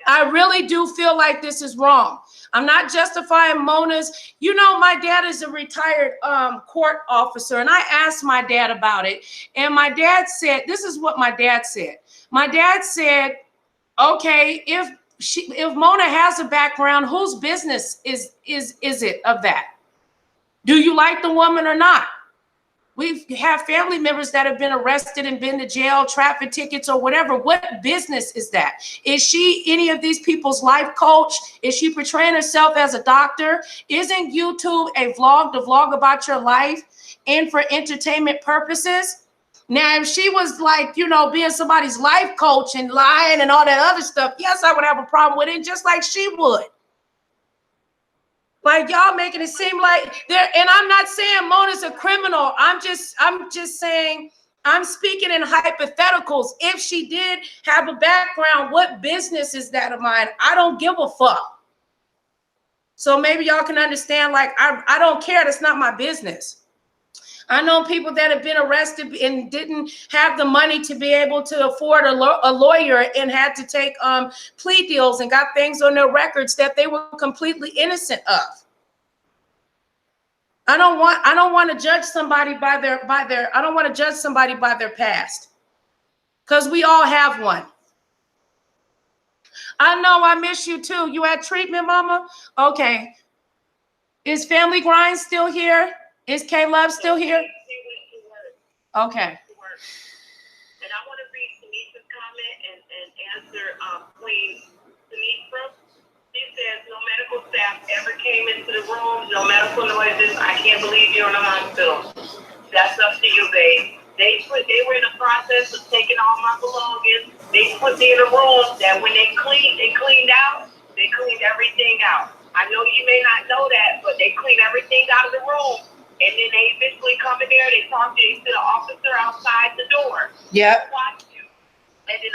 A: I really do feel like this is wrong. I'm not justifying Mona's. You know, my dad is a retired court officer, and I asked my dad about it. And my dad said, this is what my dad said. My dad said, okay, if Mona has a background, whose business is it of that? Do you like the woman or not? We have family members that have been arrested and been to jail, traffic tickets or whatever. What business is that? Is she any of these people's life coach? Is she portraying herself as a doctor? Isn't YouTube a vlog to vlog about your life and for entertainment purposes? Now, if she was like, being somebody's life coach and lying and all that other stuff, yes, I would have a problem with it, just like she would. Like, y'all making it seem like and I'm not saying Mona's a criminal. I'm just saying, I'm speaking in hypotheticals. If she did have a background, what business is that of mine? I don't give a fuck. So maybe y'all can understand, like, I don't care. That's not my business. I know people that have been arrested and didn't have the money to be able to afford a lawyer and had to take plea deals and got things on their records that they were completely innocent of. I don't want to judge somebody by their I don't want to judge somebody by their past, because we all have one. I know, I miss you too. You had treatment, mama? Okay. Is Family Grind still here? Is K-Love still here? Okay.
B: And I want to read Tanisha's comment and answer Queen Tanisha. She says, no medical staff ever came into the room, no medical noises. I can't believe you're in a hospital. That's up to you, babe. They were in the process of taking all my belongings. They put me in a room that when they cleaned everything out. I know you may not know that, but they cleaned everything out of the room. And then they eventually come in there, they talk to the officer outside the door.
A: Yep.
B: Watch you.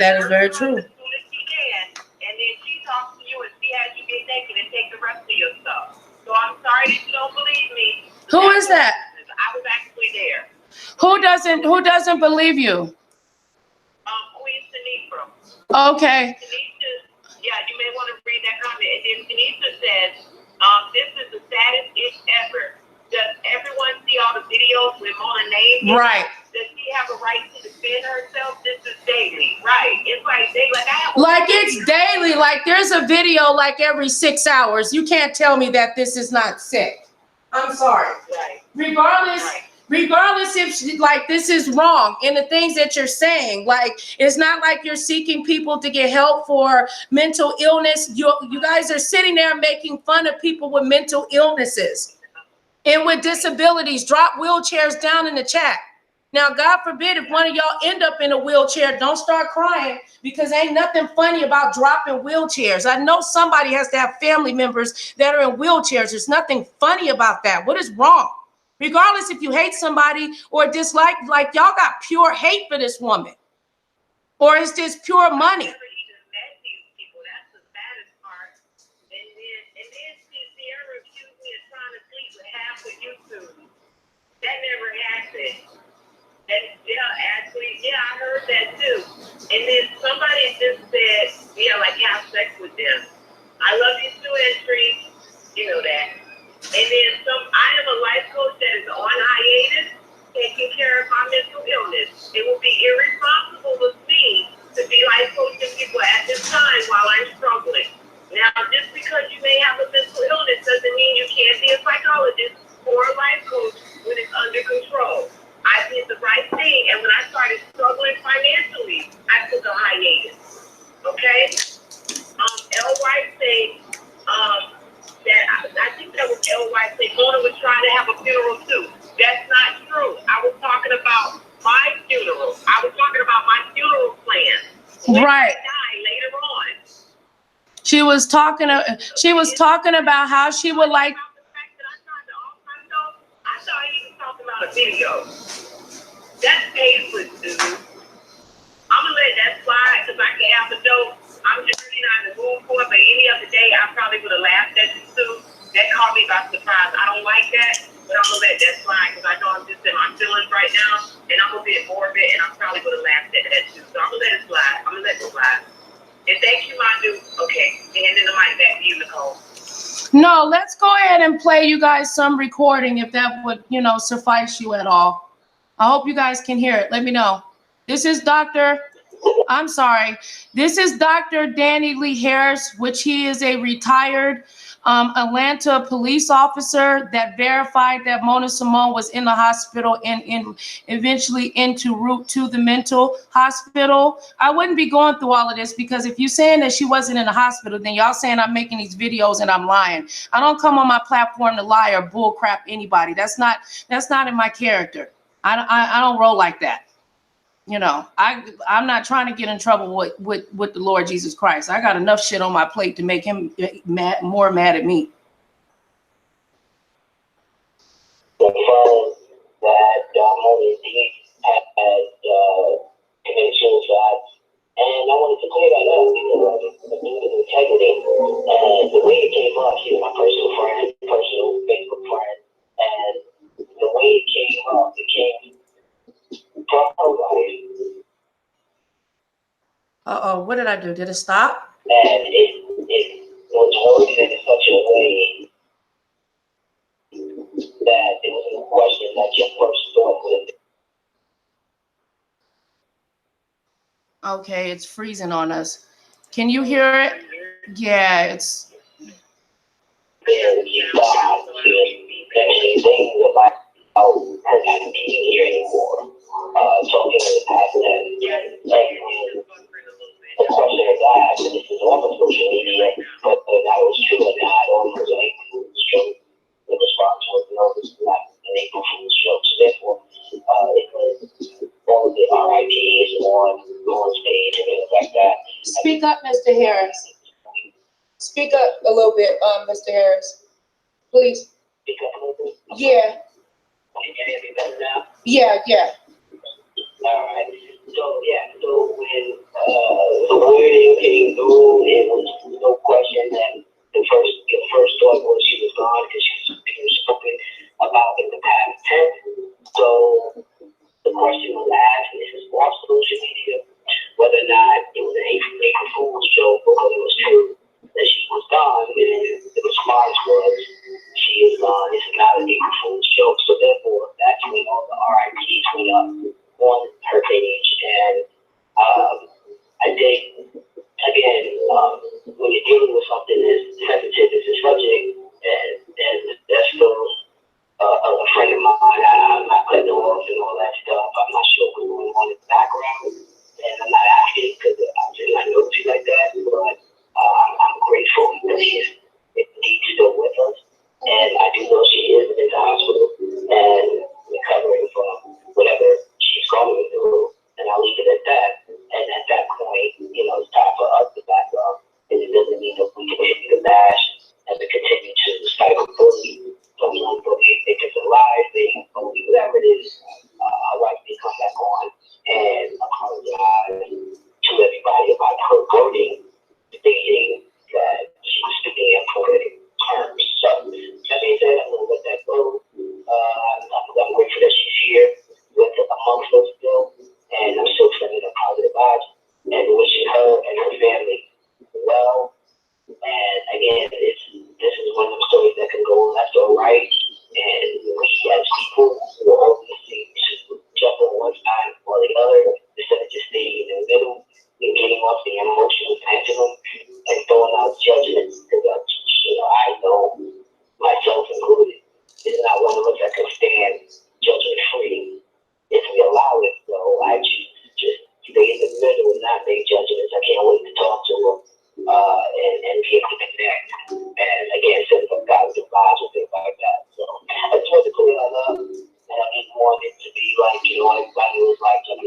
A: That is very true.
B: As soon as she can. And then she talks to you and she has you get naked and take the rest of your stuff. So I'm sorry that you don't believe me.
A: Who is that?
B: I was actually there.
A: Who doesn't believe you?
B: Queen Tanisha.
A: Okay.
B: Tanisha, yeah, you may want to read that comment. And then Tanisha says, this is the saddest itch ever. does everyone see all the videos with Mona names?
A: Right.
B: Does she have a right to defend herself? This is daily, right? It's like daily. Like I have
A: Like it's daily. Like there's a video like every 6 hours. You can't tell me that this is not sick. I'm sorry.
B: Right.
A: Regardless if like this is wrong in the things that you're saying, like it's not like you're seeking people to get help for mental illness. You guys are sitting there making fun of people with mental illnesses and with disabilities. Drop wheelchairs down in the chat. Now, God forbid if one of y'all end up in a wheelchair, don't start crying because ain't nothing funny about dropping wheelchairs. I know somebody has to have family members that are in wheelchairs. There's nothing funny about that. What is wrong? Regardless if you hate somebody or dislike, like y'all got pure hate for this woman. Or it's just pure money.
B: That never happened. And yeah, I heard that too. And then somebody just said, yeah, like have sex with them. I love you too, Entry. You know that. And then I am a life coach that is on hiatus, taking care of my mental illness. It will be irresponsible of me to be life coaching people at this time while I'm struggling. Now, just because you may have a mental illness doesn't mean you can't be a psychologist or a life coach when it's under control. I did the right thing, and when I started struggling financially, I took a hiatus. Okay? L. White said that I think that was L. White said Mona was trying to have a funeral too. That's not true. I was talking about my funeral. I was talking about my funeral plan.
A: Right.
B: I die later on.
A: She was talking about how she would like.
B: I thought he was talking about a video. That's tasteless, dude. I'm gonna let that slide because I can have a joke. I'm just really not in the mood for it, but any other day I probably would have laughed at you too. That caught me by surprise. I don't like that, but I'm gonna let that slide because I know I'm just in my feelings right now, and I'm a bit morbid, and I probably would have laughed at that too. So I'm gonna let it slide. I'm gonna let it slide. And thank you, Manu. Okay, handing the mic back to you, Nicole.
A: No, let's go ahead and play you guys some recording if that would, suffice you at all. I hope you guys can hear it. Let me know. This is Dr. Danny Lee Harris, which he is a retired Atlanta police officer that verified that Mona Symone was in the hospital and eventually en route to the mental hospital. I wouldn't be going through all of this because if you're saying that she wasn't in the hospital, then y'all saying I'm making these videos and I'm lying. I don't come on my platform to lie or bull crap anybody. That's not in my character. I don't roll like that. I'm not trying to get in trouble with the Lord Jesus Christ. I got enough shit on my plate to make him more mad at me.
D: Confirmed that Mona had committed suicide, and I wanted to clear that up because I believe in integrity. And the way it came up, she's my personal friend, personal Facebook friend, and the way it came up, it came from her life.
A: What did I do? Did it stop?
D: And it was worded in such a way that it was a question that your first thought was.
A: Okay, it's freezing on us. Can you hear it? Yeah, it's.
D: Her not being here anymore. Talking in the past tense. The question is asked, and this is off of social media, but that was true or not, or it was an April Fool's joke. The response was, no, this is not an April Fool's joke. So therefore, it was all of the RIPs on Lauren's page and things like that.
C: Speak up, Mr. Harris. Speak up a little bit, Mr. Harris. Please.
D: Speak up a little bit.
C: Yeah.
D: Can you hear me better now?
C: Yeah.
D: All right. So when the wording came through, it was no question that the first thought was she was gone because she was being spoken about in the past tense. So the question was asked, and this is off social media, whether or not it was an April Fool's joke or whether it was true that she was gone. And the response was, she is gone. It's not an April Fool's it's time for us to back up. And it doesn't mean that we continue to bash and to continue to cycle bully. Someone bully, they can lie, they bully, whatever it is. I like to come back on and apologize to everybody about her voting, stating that she was speaking in poetic terms. So, that being said, I'm going to let that go. I'm grateful that she's here with amongst us still, and I'm still sending her positive vibes and wishing her and her family well. And again, this is one of the stories that can go left or right, and we as people will always seem to jump on one side or the other instead of just staying in the middle and getting off the emotional pendulum and throwing out judgments. Because I know myself included, is not one of us that can stand judgment free if we allow it. So I choose to just stay in the middle and not make judgments. I can't wait to talk to them and be able to connect. And again, send some positive vibes and things like that. So I just want to clear that up. And I just want it to be like, everybody was like, it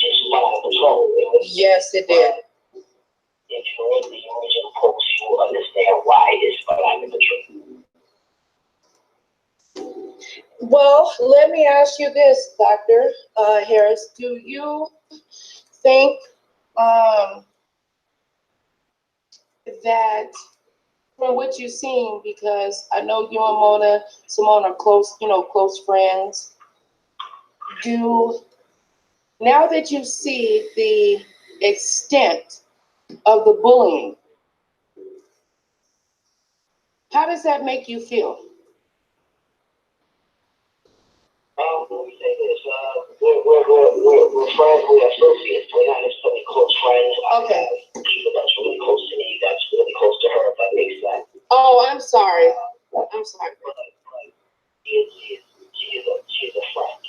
D: just went out of control.
C: Yes, it did.
D: If you're in the original post, you will understand why it's behind the truth.
C: Well, let me ask you this, Dr. Harris. Do you think that from what you've seen, because I know you and Symone are close, close friends, now that you see the extent of the bullying, how does that make you feel?
D: Let me say this. We're friends, we're associates. We're not necessarily close friends.
C: Okay.
D: I have people that's really close to me, that's really close to her, if that makes sense.
C: Oh, I'm sorry. I'm sorry.
D: But she is a friend.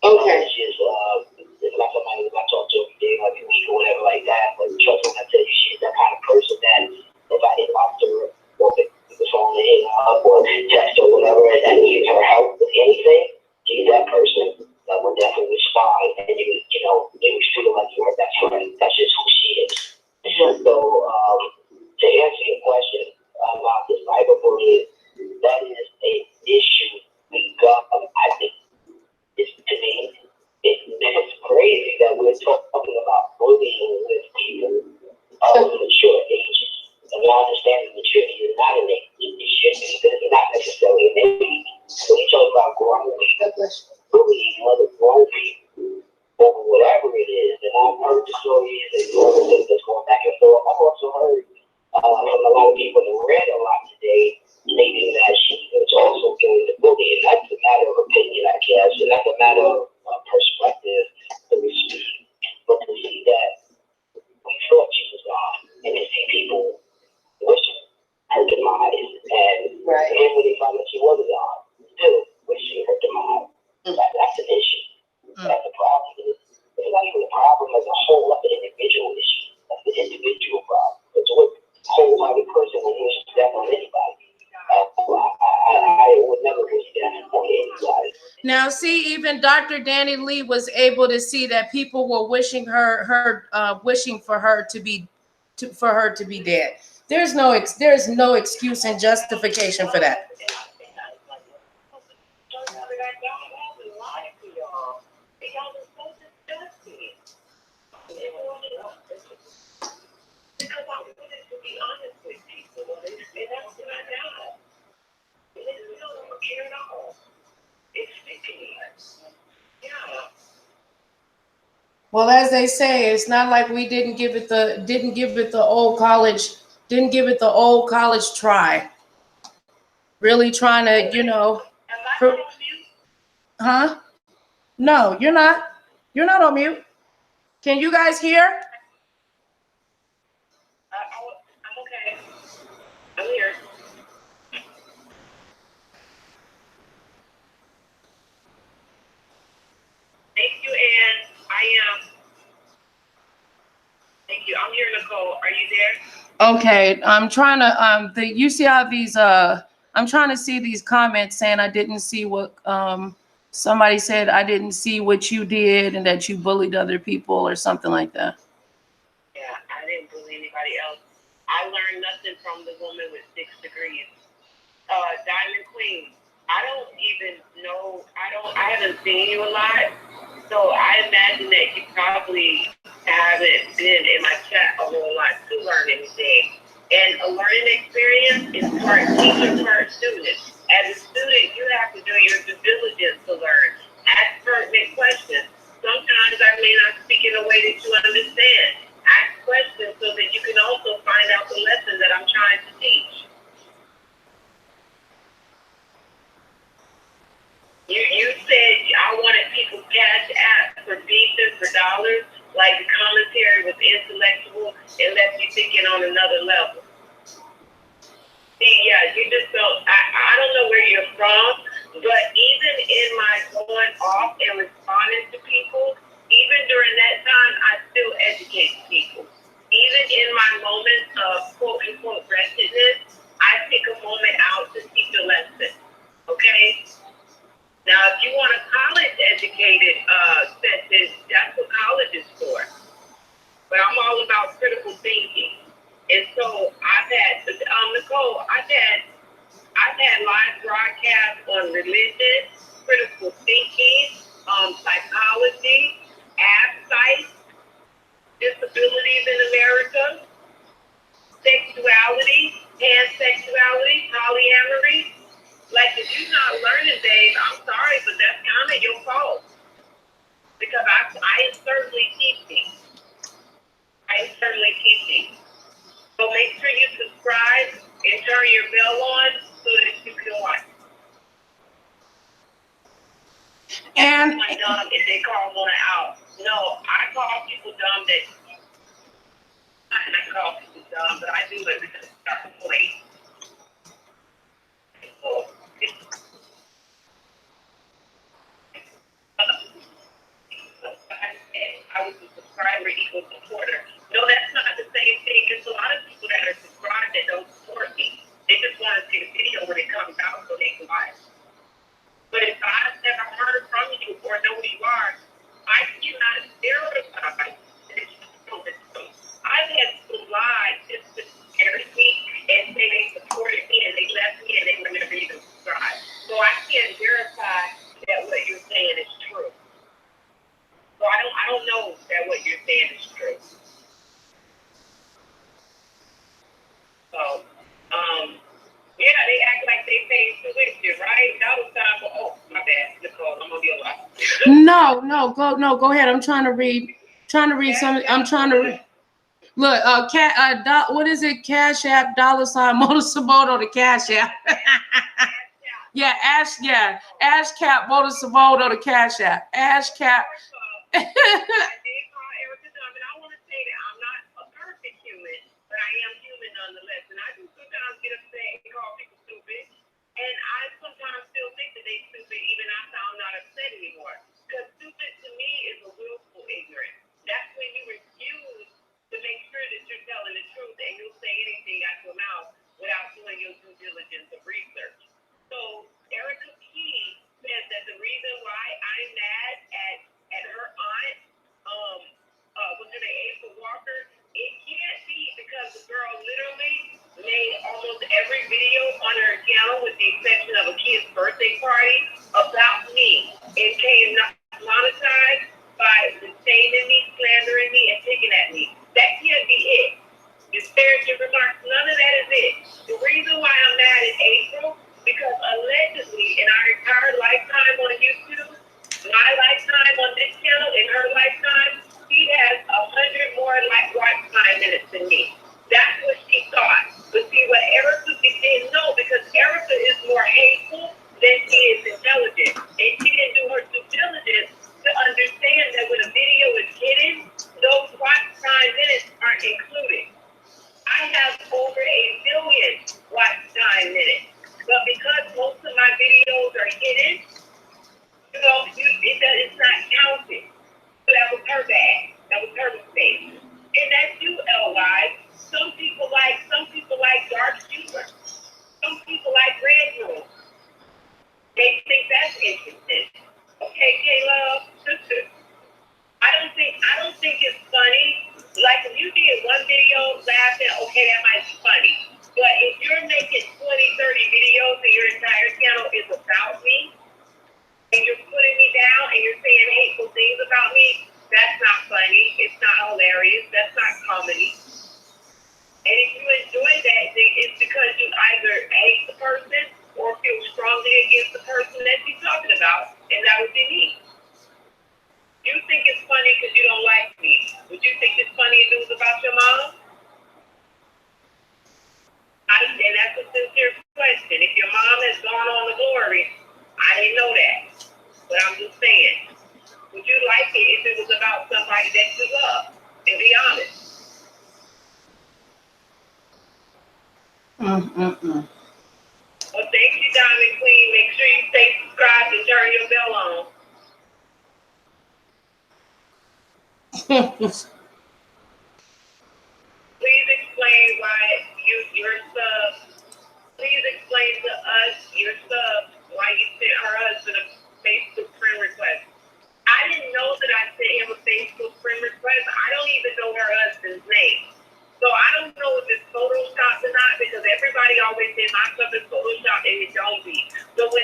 C: Okay.
D: She is not somebody that I talk to every day, like a week or whatever like that. But trust me, I tell you, she's that kind of person that if I inbox her or pick the phone and hit her up or text or whatever and I need her help with anything, she's that person that will definitely respond, and you would feel like you're her best friend. That's just who she is. So, to answer your question about this cyberbullying, that is an issue we got. I think it's crazy that we're talking about bullying with people of mature ages. And I understand that maturity is not an age. It should be, but it's not necessarily an age. So we talk about grown people, bullying other grown people over whatever it is. And I've heard the stories and all the things that's going back and forth. I've also heard from a lot of people that read a lot today stating that she was also doing the bullying. That's a matter of opinion, I guess, and that's a matter of perspective, to receive. But to see that we thought she was gone, and to see people wishing her demise, and then when they found that she wasn't gone, still wishing her demise, that's an issue. That's a problem. It's not even a problem as a whole, that's an individual issue. That's an individual problem. It's what whole-hearted person will wish death on anybody. I would never wish death on anybody.
A: Now, see, even Dr. Danny Lee was able to see that people were wishing wishing for her to be dead. There's no excuse and justification for that. Well, as they say, it's not like we didn't give it the old college try. Really trying to, huh? No, you're not. You're not on mute. Can you guys hear?
B: I'm okay. I'm here. Thank you, Ann. I am. Thank you. I'm here, Nicole. Are you there?
A: Okay, I'm trying to you see how these I'm trying to see these comments saying I didn't see what Somebody said I didn't see what you did and that you bullied other people or something like that.
B: Yeah, I didn't bully anybody else. I learned nothing from the woman with 6 degrees. Diamond Queen, I don't even know, I haven't seen you a lot, so I imagine that you probably haven't been in my chat a whole lot to learn anything. And a learning experience is part teacher, part student. As a student, you have to do your due diligence to learn. Ask pertinent questions. Sometimes I may not speak in a way that you understand. Ask questions so that you can also find out the lesson that I'm trying to teach. You said I wanted people's cash app for beefing for dollars, like the commentary was intellectual and left you thinking on another level. See, yeah, you just don't, I don't know where you're from, but even in my going off and responding to people, even during that time, I still educate people. Even in my moments of quote unquote wretchedness, I take a moment out to teach a lesson, okay? Now, if you want a college-educated sentence, that's what college is for. But I'm all about critical thinking, and so I've had Nicole. I've had live broadcasts on religion, critical thinking, psychology, absight, disabilities in America, sexuality, pansexuality, polyamory. Like, if you're not learning, babe, I'm sorry, but that's kind of your fault. Because I am certainly teaching. So make sure you subscribe and turn your bell on so that you can watch.
A: And
B: my dumb if they call one out. No, I call people dumb that I call people dumb, but I do it because it's a point. So, I was a subscriber equals supporter. No, that's not the same thing. There's a lot of people that are subscribed that don't support me. They just want to see the video when it comes out so they can watch. But if I've never heard from you or know who you are, I cannot verify that you know the truth. I've had people lie just to embarrass me and say they supported me and they left me and they were never even subscribed. So I can't verify that what you're saying is true. So I don't know that what you're saying is true. So, yeah, they act like they paid tuition, right? That was time for, oh, my bad, Nicole, I'm gonna be a lot.
A: Go ahead. I'm trying to read some. I'm trying to read. Look, what is it? Cash App, $ Moto Symone, the Cash App. Yeah, Ash Cap, Moto Symone, the Cash App. Ash Cap.
B: I am human nonetheless, and I do sometimes get upset and call people stupid, and I sometimes still think that they stupid even after I'm not upset anymore. Because stupid to me is a willful ignorance. That's when you refuse to make sure that you're telling the truth and you'll say anything out your mouth without doing your due diligence of research. So Erica Key says that the reason why I'm mad at her aunt, was it Asa Walker? It can't be because the girl literally made almost every video on her channel, with the exception of a kid's birthday party, about me, and came monetized by disdaining me, slandering me, and picking at me. That can't be it. Disparaging remarks, none of that is it. The reason why I'm mad at April, because allegedly in our entire lifetime on YouTube, my lifetime on this channel, in her lifetime, she has 100 more watch time minutes than me. That's what she thought. But see, what Erica didn't know, because Erica is more hateful than like me. Would you think it's funny news about your mom? And that's a sincere question. If your mom has gone on to glory, I didn't know that. But I'm just saying, would you like it if it was about somebody that you love? And be honest. Well, thank you, Diamond Queen. Make sure you stay subscribed and turn your bell on. Please explain why your sub. Please explain to us, your sub, why you sent her husband a Facebook friend request. I didn't know that I sent him a Facebook friend request. I don't even know her husband's name. So I don't know if it's Photoshopped or not, because everybody always says my stuff is Photoshopped and it don't be. So when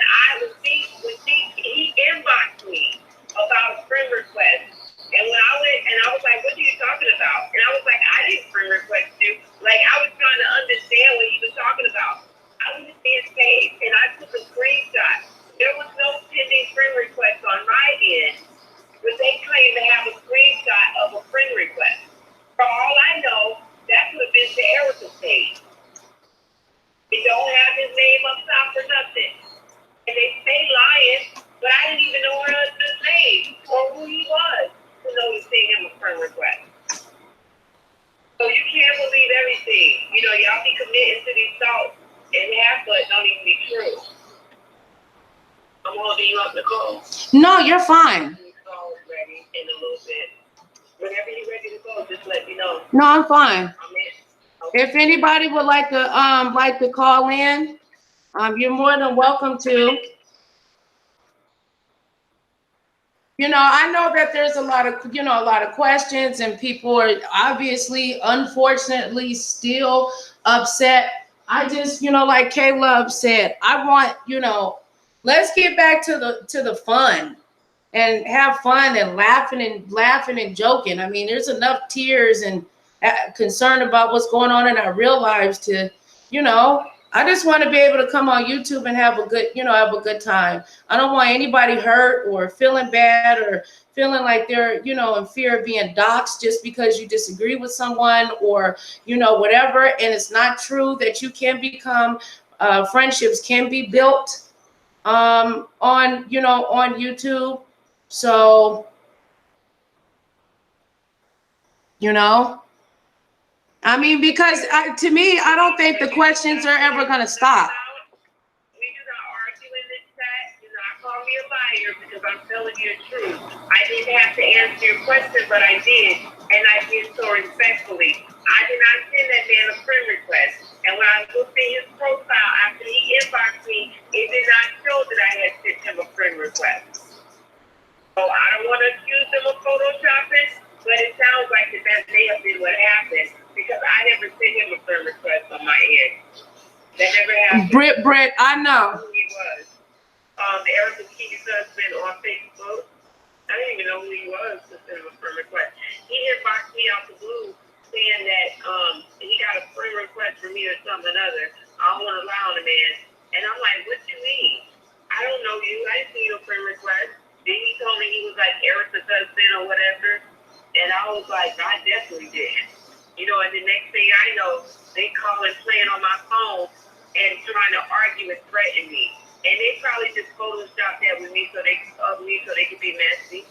B: he inboxed me about a friend request, and when I went and I was like, what are you talking about? And I was like, I didn't friend request you. Like, I was trying to understand what he was talking about. I was just being paid, and I took a screenshot. There was no pending friend request on my end, but they claim to have a screenshot of a friend request. For all I know, that could have been to Erica's page. They don't have his name up top for nothing. And they say lying, but I didn't even know her husband's name or who he was to know he sent him a friend request. So you can't believe everything. You know, y'all be committing to these thoughts, and half of it don't even be true. I'm holding you up, Nicole.
A: No, you're fine.
B: Nicole's ready in a little bit. Whenever you're ready to go, just let me know.
A: No, I'm fine.
B: Okay.
A: If anybody would like to call in, you're more than welcome to. You know, I know that there's a lot of questions, and people are obviously, unfortunately, still upset. I just, like K-Love said, I want, let's get back to the fun and have fun and laughing and joking. I mean, there's enough tears and concern about what's going on in our real lives to, I just want to be able to come on YouTube and have a good time. I don't want anybody hurt or feeling bad or feeling like they're, in fear of being doxxed just because you disagree with someone or, whatever. And it's not true that you can become, friendships can be built on YouTube. So, I mean, because to me, I don't think the questions are ever going to stop.
B: We do not argue in this chat. Do not call me a liar because I'm telling you the truth. I didn't have to answer your question, but I did, and I did so respectfully. I did not send that man a friend request, and when I looked at his profile after he inboxed me, it did not show that I had sent him a friend request. So I don't want to accuse him of photoshopping, but it sounds like that may have been what happened because I never sent him a friend request on my end. That never happened.
A: Britt, I know.
B: Who he was. Erica Key's husband on Facebook. I didn't even know who he was to send him a friend request. He inboxed me out the blue saying that he got a friend request from me or something or other. I don't want to lie on a man. And I'm like, what you mean? I don't know you. I didn't see your friend request. Then he told me he was like Erica's husband or whatever. And I was like, I definitely did. And the next thing I know, they calling, playing on my phone and trying to argue and threaten me. And they probably just photoshopped that with me so they could be messy.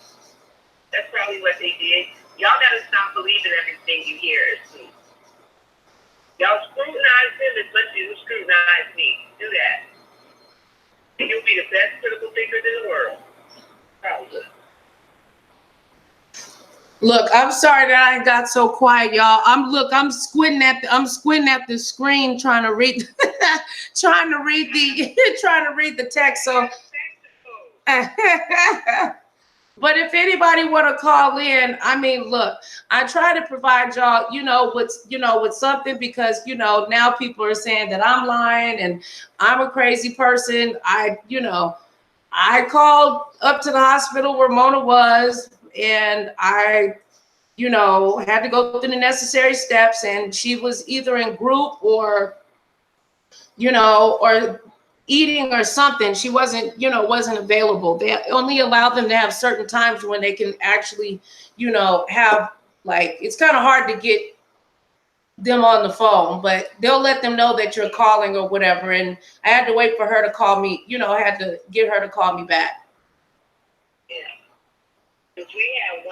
B: That's probably what they did. Y'all gotta stop believing everything you hear. Y'all scrutinize him as much as you scrutinize me. Do that. And you'll be the best critical thinkers in the world. Probably.
A: Look, I'm sorry that I got so quiet, y'all. I'm squinting at the screen trying to read the text. So, but if anybody want to call in, I mean, look, I try to provide y'all, with something because now people are saying that I'm lying and I'm a crazy person. I called up to the hospital where Mona was. And I, had to go through the necessary steps, and she was either in group or eating or something. She wasn't, wasn't available. They only allow them to have certain times when they can actually, have, like, it's kind of hard to get them on the phone, but they'll let them know that you're calling or whatever. And I had to wait for her to call me, I had to get her to call me back.
B: Yeah. Because we had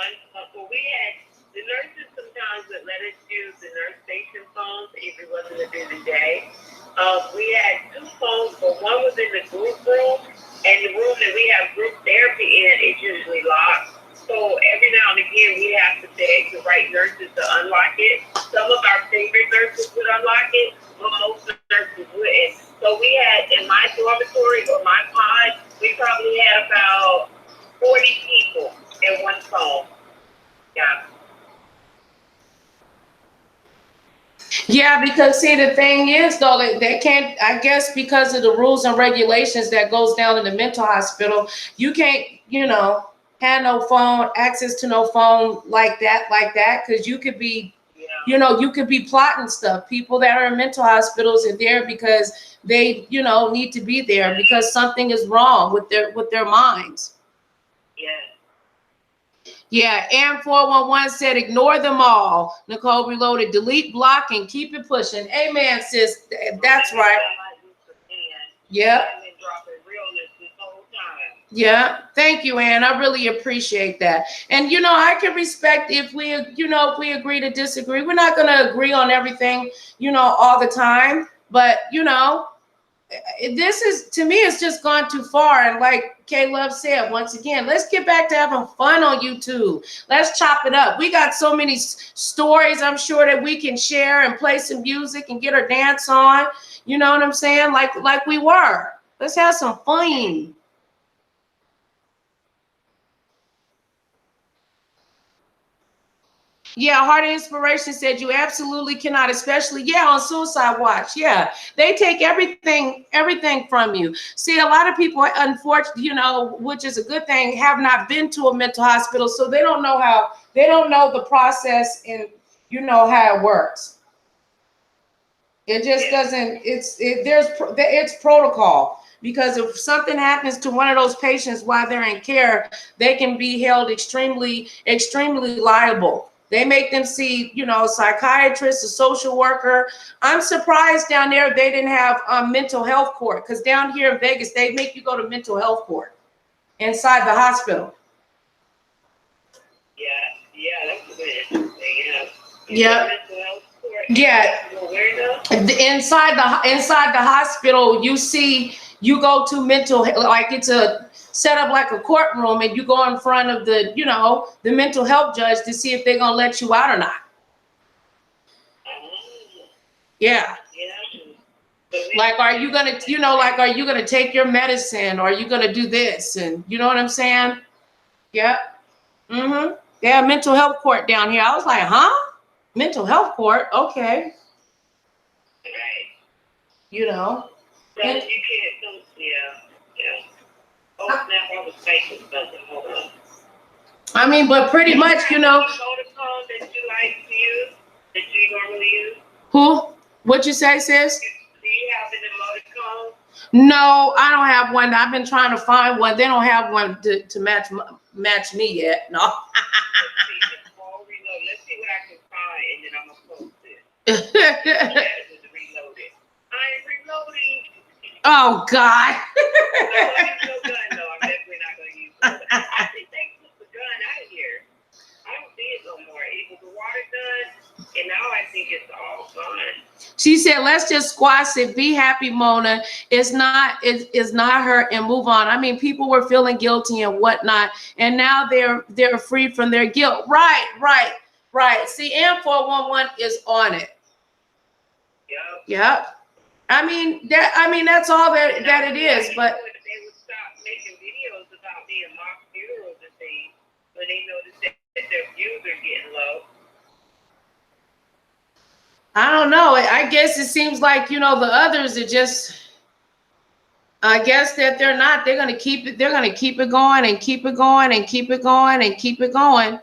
B: the nurses sometimes would let us use the nurse station phones if it wasn't a busy day. We had 2 phones, but one was in the group room, and the room that we have group therapy in is usually locked. So every now and again, we have to beg the right nurses to unlock it. Some of our favorite nurses would unlock it, but most nurses wouldn't. So we had, in my dormitory or my pod, we probably had about 40 people in one phone. Yeah.
A: Yeah, because see, the thing is though, they can't, I guess because of the rules and regulations that goes down in the mental hospital, you can't, have no phone, access to no phone like that, because you could be, you could be plotting stuff. People that are in mental hospitals are there because they, need to be there because something is wrong with their minds.
B: Yeah.
A: Yeah, and 411 said, ignore them all. Nicole Reloaded, delete, block, and keep it pushing. Amen, sis. That's right. Yep. Yeah. Thank you, Ann. I really appreciate that. And, I can respect if we agree to disagree. We're not going to agree on everything, all the time. But, this is, to me, it's just gone too far. And like K-Love said, once again, let's get back to having fun on YouTube. Let's chop it up. We got so many stories, I'm sure, that we can share and play some music and get our dance on. You know what I'm saying? Like we were. Let's have some fun. Yeah, Heart of Inspiration said you absolutely cannot, especially, on Suicide Watch. Yeah, they take everything from you. See, a lot of people, unfortunately, which is a good thing, have not been to a mental hospital, so they don't know the process and, how it works. It just doesn't, it's protocol. Because if something happens to one of those patients while they're in care, they can be held extremely, extremely liable. They make them see, a psychiatrist, a social worker. I'm surprised down there they didn't have mental health court, because down here in Vegas, they make you go to mental health court inside the hospital.
B: Yeah, that's a bit interesting.
A: Yeah. Yeah. Inside the hospital, you go to mental, like it's a set up like a courtroom, and you go in front of the, the mental health judge to see if they're gonna let you out or not. Yeah. Like, are you gonna take your medicine? Or are you gonna do this? And you know what I'm saying? Yeah. Mm-hmm. Yeah, mental health court down here. I was like, huh? Mental health court? Okay.
B: Right. So you can't, yeah. Oh, snap, I was faking something. Hold on.
A: I mean, but pretty much,
B: protocol that you like to use, that you normally use?
A: Who? What'd you say, sis?
B: Do you have an emoticon?
A: No, I don't have one. I've been trying to find one. They don't have one to match me yet. No.
B: Let's see what I can find, and then I'm gonna post it. Reloaded. I'm reloading.
A: Oh God.
B: No gun, though. I'm definitely not gonna use it. I think they took the gun out of here. I don't see it no more. It was a water gun, and now I think it's all gone.
A: She said, let's just squash it. Be happy, Mona. It's not her, and move on. I mean, people were feeling guilty and whatnot, and now they're free from their guilt. Right. See, M411 is on it. Yep. I mean, that's all that it is. But
B: they would stop making videos about being mock funerals and things when they notice that their views are getting low.
A: I don't know. I guess it seems like, the others are just, I guess that they're not. They're going to keep it. They're going to keep it going and keep it going and keep it going and keep it going.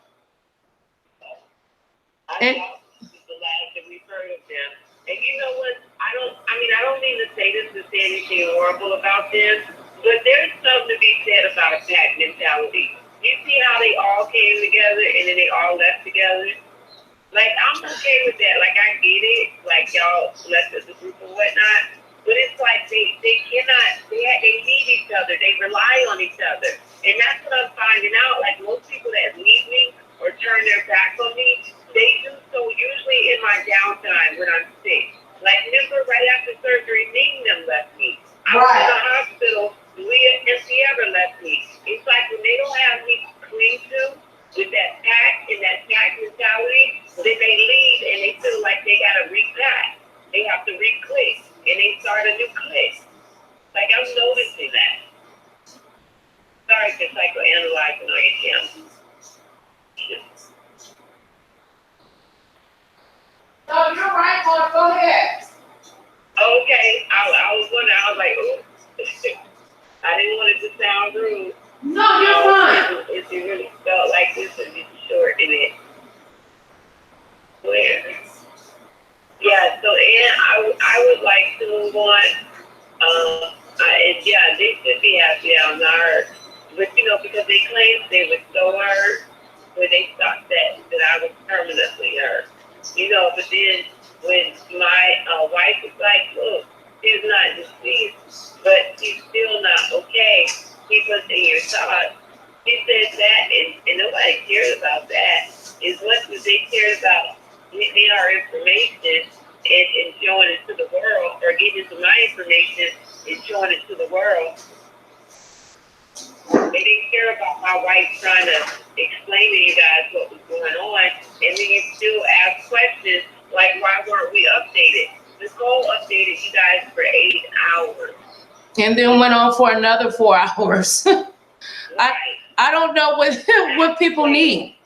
B: I thought this is the last that we've heard of them. And you know what? I I don't mean to say this to say anything horrible about this, but there's something to be said about a pack mentality. You see how they all came together and then they all left together? Like, I'm okay with that. Like, I get it. Like, y'all left as a group and whatnot. But it's like they cannot, they need each other. They rely on each other. And that's what I'm finding out. Like, most people that leave me or turn their back on me, they do so usually in my downtime when I'm sick. Like, remember right after surgery, Ning them left me. I was in the hospital. Leah and Sierra left me. It's like when they don't have me to cling to with that pack and that pack mentality, then they leave and they feel like they got to repack. They have to re-click and they start a new click. Like, I'm noticing that. Sorry for psychoanalyzing on your channel.
C: No, you're right, Mark. Go ahead.
B: Okay, I was wondering, I was like, ooh. I didn't want it to sound rude.
C: No, you're fine.
B: If you really felt like this would be short in it. Where? Yeah, so and I would like to move on. And yeah, they should be happy on our, but you know, because they claimed they were so hurt when they thought that I was permanently hurt. You know, but then when my wife was like, look, he's not deceased, but he's still not okay. Keep us in your thoughts. He said that, and nobody cared about that. As much as they cared about getting our information and showing it to the world, or giving to my information and showing it to the world. They didn't care about my wife trying to explain to you guys what was going on, and then you still ask questions like, why weren't we updated? Nicole updated you guys for 8 hours.
A: And then went on for another 4 hours.
B: Right.
A: I don't know what people need.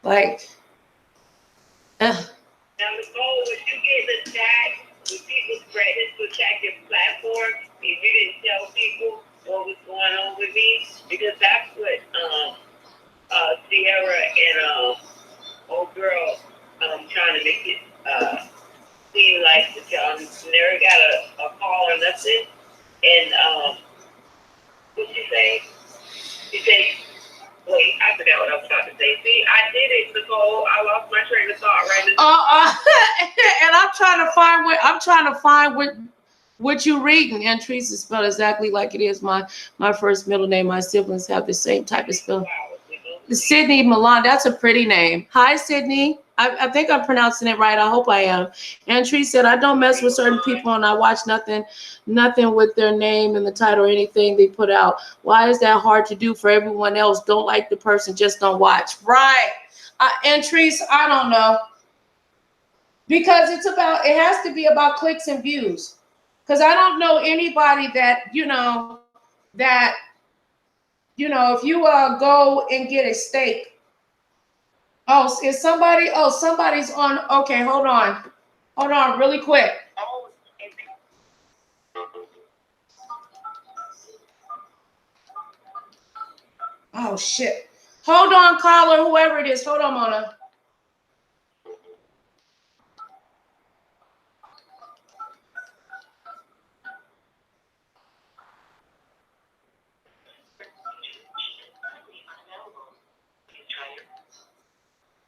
A: Like,
B: Now, Nicole, when you get attacked, when people threaten to attack your platform, if you didn't tell people what was going on with me, because that's what Sierra and old girl trying to make it seem like y'all never got a call or nothing. And what'd she say? She said, wait, I forgot what I was about to say. See, I did it, Nicole. I lost my train of thought right now.
A: and I'm trying to find what you reading. And Teresa is spelled exactly like it is my first middle name. My siblings have the same type of spelling. Sydney Milan, that's a pretty name. Hi, Sydney. I think I'm pronouncing it right. I hope I am. And Tree said, I don't mess with certain people and I watch nothing with their name and the title or anything they put out. Why is that hard to do for everyone else? Don't like the person, just don't watch. Right. And Trees, I don't know. Because it has to be about clicks and views. Because I don't know anybody that, if you go and get a steak. Oh, is somebody? Oh, somebody's on. Okay, hold on really quick. Oh, shit. Hold on, caller, whoever it is. Hold on, Mona.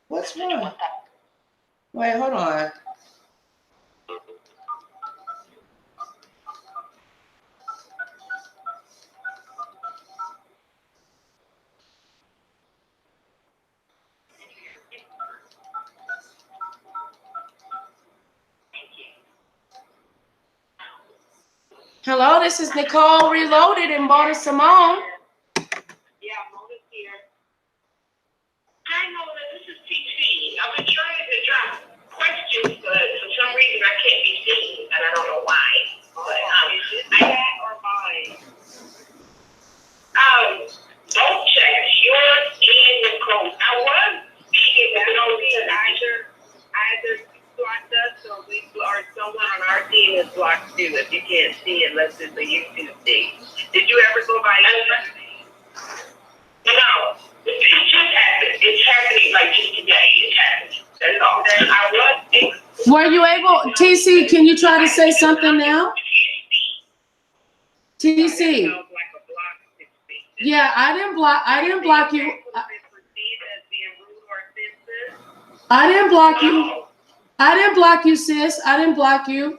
A: What's wrong? Wait, hold on. Hello, this is Nicole Reloaded and Mona Symone.
B: Yeah, Mona's here. Hi, Mona. This is TT. I've been trying to drop questions, but for some reason I can't be seen, and I don't know why. But is this that or mine? Both checks. Yours and Nicole's. I was seeing that. I don't see either blocked us or someone on our team is blocked too. If you can't see unless it's a YouTube thing. Did you ever go by that? No. It just happened. It's happening like just today. It happened. That's all. Then I was
A: Were you able, TC, can you try to say something now? TC. Yeah, I didn't block you. I didn't block you. I didn't block you, sis. I didn't block you.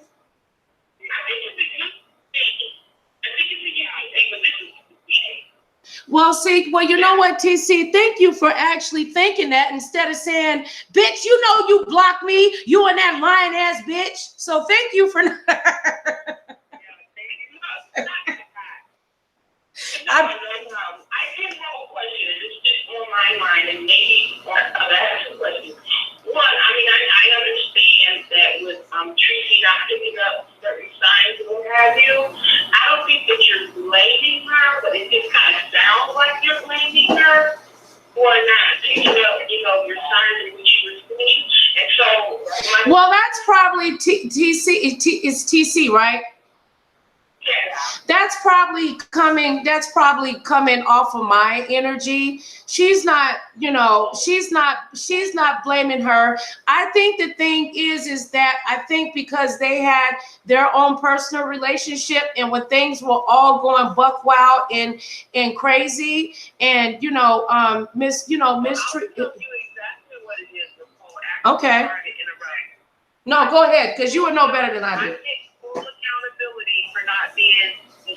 A: Well, see, well, you know what, TC? Thank you for actually thinking that instead of saying, bitch, you know you blocked me, you and that lying ass bitch. So thank you for not.
B: I did have a question. It's just on my mind, and maybe I have two questions. One, I mean, I understand that with Tracy not picking up certain signs and what have you, I don't think that you're blaming her, but it just kind of sounds like you're blaming her for not picking up, you know, your signs and what she was doing. And so,
A: well, that's probably TC. It's TC, right?
B: yeah.
A: That's probably coming off of my energy. She's not, you know, she's not blaming her. I think the thing is that I think because they had their own personal relationship, and when things were all going buck wild and crazy, and Miss Okay. No, go ahead, because you would know better than I do.
B: Accountability for not being a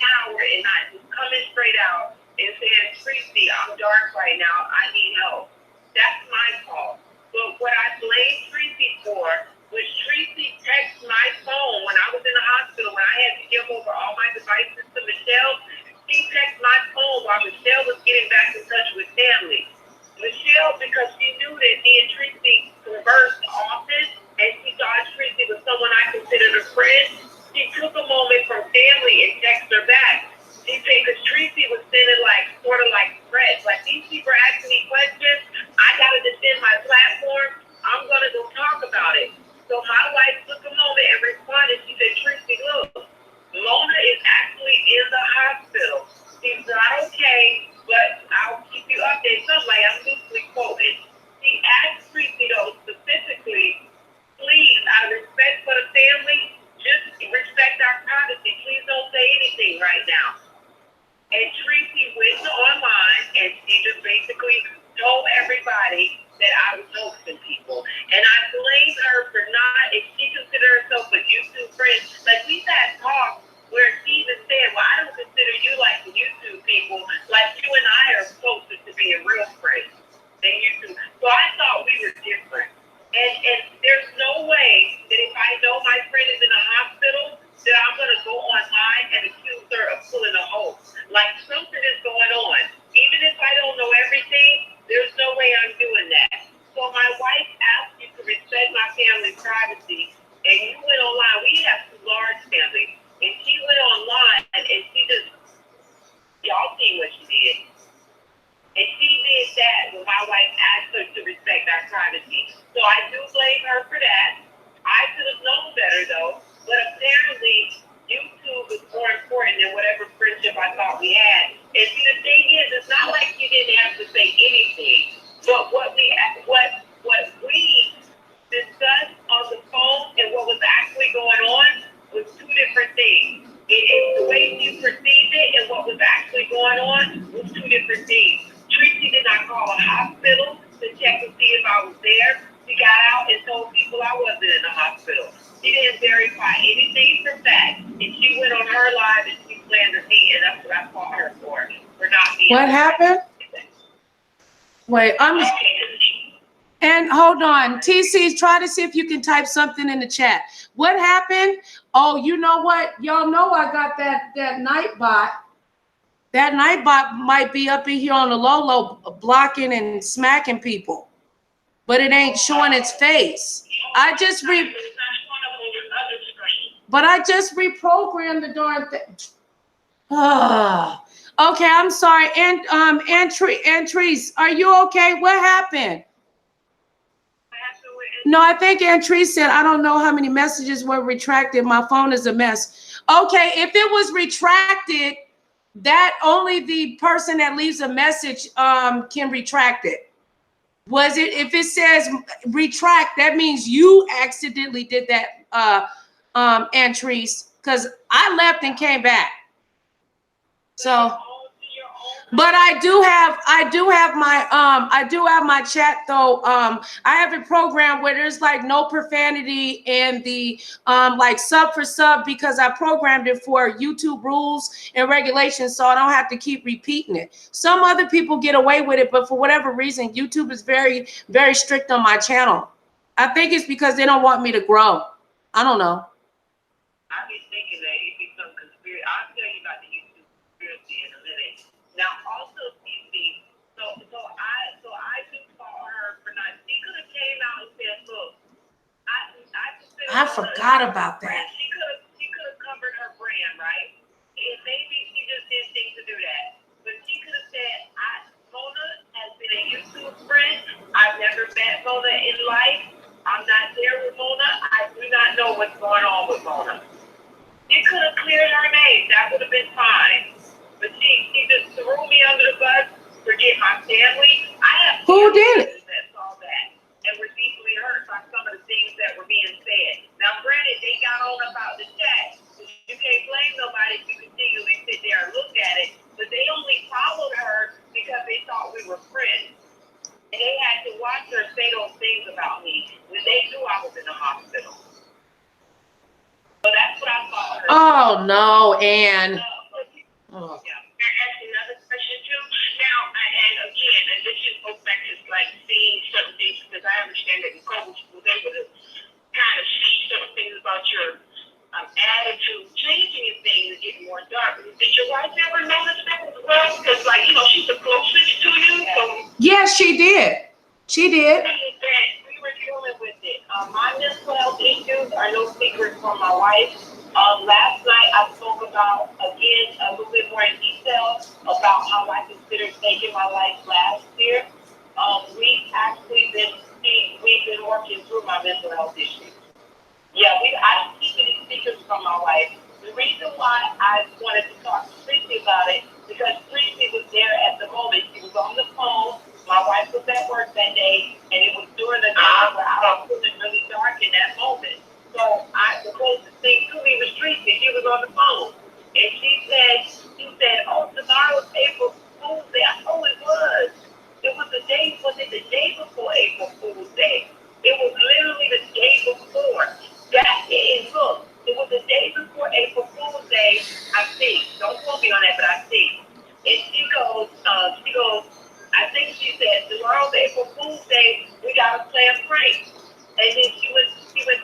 B: coward and not just coming straight out and saying, Tracy, I'm dark right now, I need help. That's my fault. But what I blamed Tracy for was Tracy texted my phone when I was in the hospital, when I had to give over all my devices to Michelle. She texted my phone while Michelle was getting back in touch with family. Michelle, because she knew that me and Tracy conversed often, and she thought Tracy was someone I considered a friend, she took a moment from family and texted her back. She said, because Tracy was sending sort of threats, like these people are asking me questions, I gotta defend my platform, I'm gonna go talk about it. So my wife took a moment and responded. She said, Tracy, look, Mona is actually in the hospital. She's not okay, but I'll keep you updated. Something like I'm loosely quoted. She asked Tracy, though, specifically, please, out of respect for the family, just respect our privacy. Please don't say anything right now. And Tracy went online and she just basically told everybody that I was hoaxing people. And I blame her for not, if she considered herself a YouTube friend, like we've had talks where she even said, well, I don't consider you like the YouTube people, like you and I are closer to being real friends than YouTube. So I thought we were different. And there's no way that if I know my friend is in the hospital, that I'm going to go online and accuse her of pulling a hoax. Like something is going on. Even if I don't know everything, there's no way I'm doing that. So my wife asked you to respect my family's privacy, and you went online. We have two large families. And she went online and she just, y'all seen what she did. And she did that when my wife asked her to respect our privacy. So I do blame her for that. I should have known better though. But apparently YouTube is more important than whatever friendship I thought we had. And see, the thing is, it's not like you didn't have to say anything. But what we discussed on the phone and what was actually going on was two different things. The way you perceived it and what was actually going on was two different things. Tracy did not call a hospital to check to see if I was there. She got out and told people I wasn't in the hospital. She didn't verify anything for fact, and she went on her live and she slandered me, and that's what I fought her for not being.
A: What happened? Wait, and hold on, TC, try to see if you can type something in the chat. What happened? Oh, you know what? Y'all know I got that night bot. That night bot might be up in here on the low blocking and smacking people, but it ain't showing its face. I just reprogrammed the darn thing. Okay, I'm sorry. And Antrice, are you okay? What happened? No, I think Antrice said, I don't know how many messages were retracted. My phone is a mess. Okay, if it was retracted, that only the person that leaves a message can retract it. Was it, if it says retract, that means you accidentally did that, Antrice, because I left and came back. So, but I do have my chat though. I have it programmed where there's like no profanity and the like sub for sub, because I programmed it for YouTube rules and regulations, so I don't have to keep repeating it. Some other people get away with it, but for whatever reason, YouTube is very, very strict on my channel. I think it's because they don't want me to grow. I don't know.
B: I be thinking that it be some conspiracy. I'll tell you about the YouTube conspiracy in a minute. Now, also, CC, so I just saw her for not. She could have came out and said, "Look,
A: I forgot about that."
B: She could have covered her brand, right? And maybe she just didn't think to do that, but she could have said, Mona has been a YouTube friend. I've never met Mona in life. I'm not there with Mona. I do not know what's going on with Mona." She could have cleared her name. That would have been fine. But she just threw me under the bus, forget my family. I have
A: Who did it?
B: that saw that and were deeply hurt by some of the things that were being said. Now, granted, they got on about the chat. You can't blame nobody if you continually sit there and look at it. But they only followed her because they thought we were friends. And they had to watch her say those things about me when they knew I was in the hospital. So that's what I thought.
A: Oh no, Ann.
B: Oh. Yeah. And ask another question too. Now, and again, and this just goes back to like seeing certain things, because I understand that Nicole was able to kind of see certain things about your attitude changing and things getting more dark. Did your wife ever notice that as well? Because, like, you know, she's the closest to you. So
A: yes, she did. She did.
B: We were dealing with it. My mental health issues are no secret from my wife. Last night I spoke about, again, a little bit more in detail about how I considered taking my life last year. We've been working through my mental health issues. Yeah, I didn't keep any secrets from my wife. The reason why I wanted to talk to Tracy about it, because Tracy was there at the moment. She was on the phone. My wife was at work that day, and it was during the time where I was feeling really dark in that moment. So the closest thing to me was Tracy. She was on the phone. And she said, "Oh, tomorrow's April Fool's Day." I know it was. Was it the day before April Fool's Day? It was literally the day before. Look, it was the day before April Fool's Day, I think. Don't quote me on that, but I think. And she goes, I think she said, "Tomorrow's April Fool's Day, we gotta play a prank." And then she was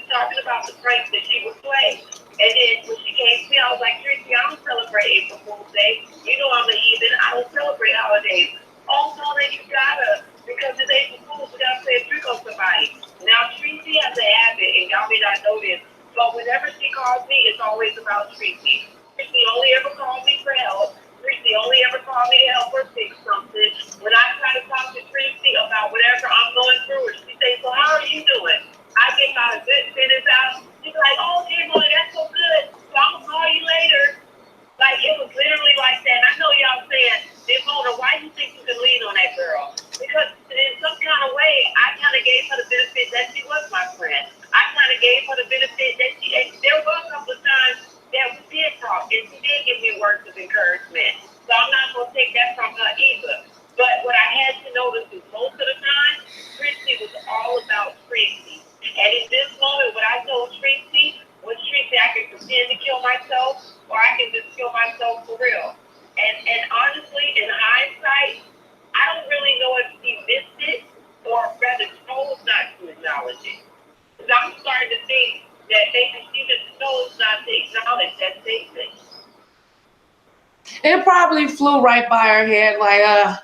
B: talking about the pranks that she would play. And then when she came to me, I was like, "Tracy, I don't celebrate April Fool's Day. You know I'm a heathen. I don't celebrate holidays." "Oh, no, then you gotta, because it's April Fool's, we gotta play a trick on somebody." Now, Tracy has a habit, and y'all may not know this, but whenever she calls me, it's always about Tracy. Tracy only ever calls me for help. Tracy only ever called me to help her fix something. When I try to talk to Tracy about whatever I'm going through, she says, "So how are you doing?" I get my good sentence out. She's like, "Oh, okay, Molly, that's so good. So I'm gonna call you later." Like, it was literally like that. And I know y'all saying, "Mona, why do you think you can lean on that girl?" Because in some kind of way, I kind of gave her the benefit that she was my friend. I kind of gave her the benefit that there were a couple of times that we did talk, and she did give me words of encouragement. So I'm not going to take that from her either. But what I had to notice is most of the time, Tracy was all about Tracy. And in this moment, what I told Tracy was, "Tracy, I can pretend to kill myself, or I can just kill myself for real." And honestly, in hindsight, I don't really know if she missed it, or rather chose not to acknowledge it. Because I'm starting to think that maybe she just chose not to acknowledge that statement.
A: It probably flew right by her head, like,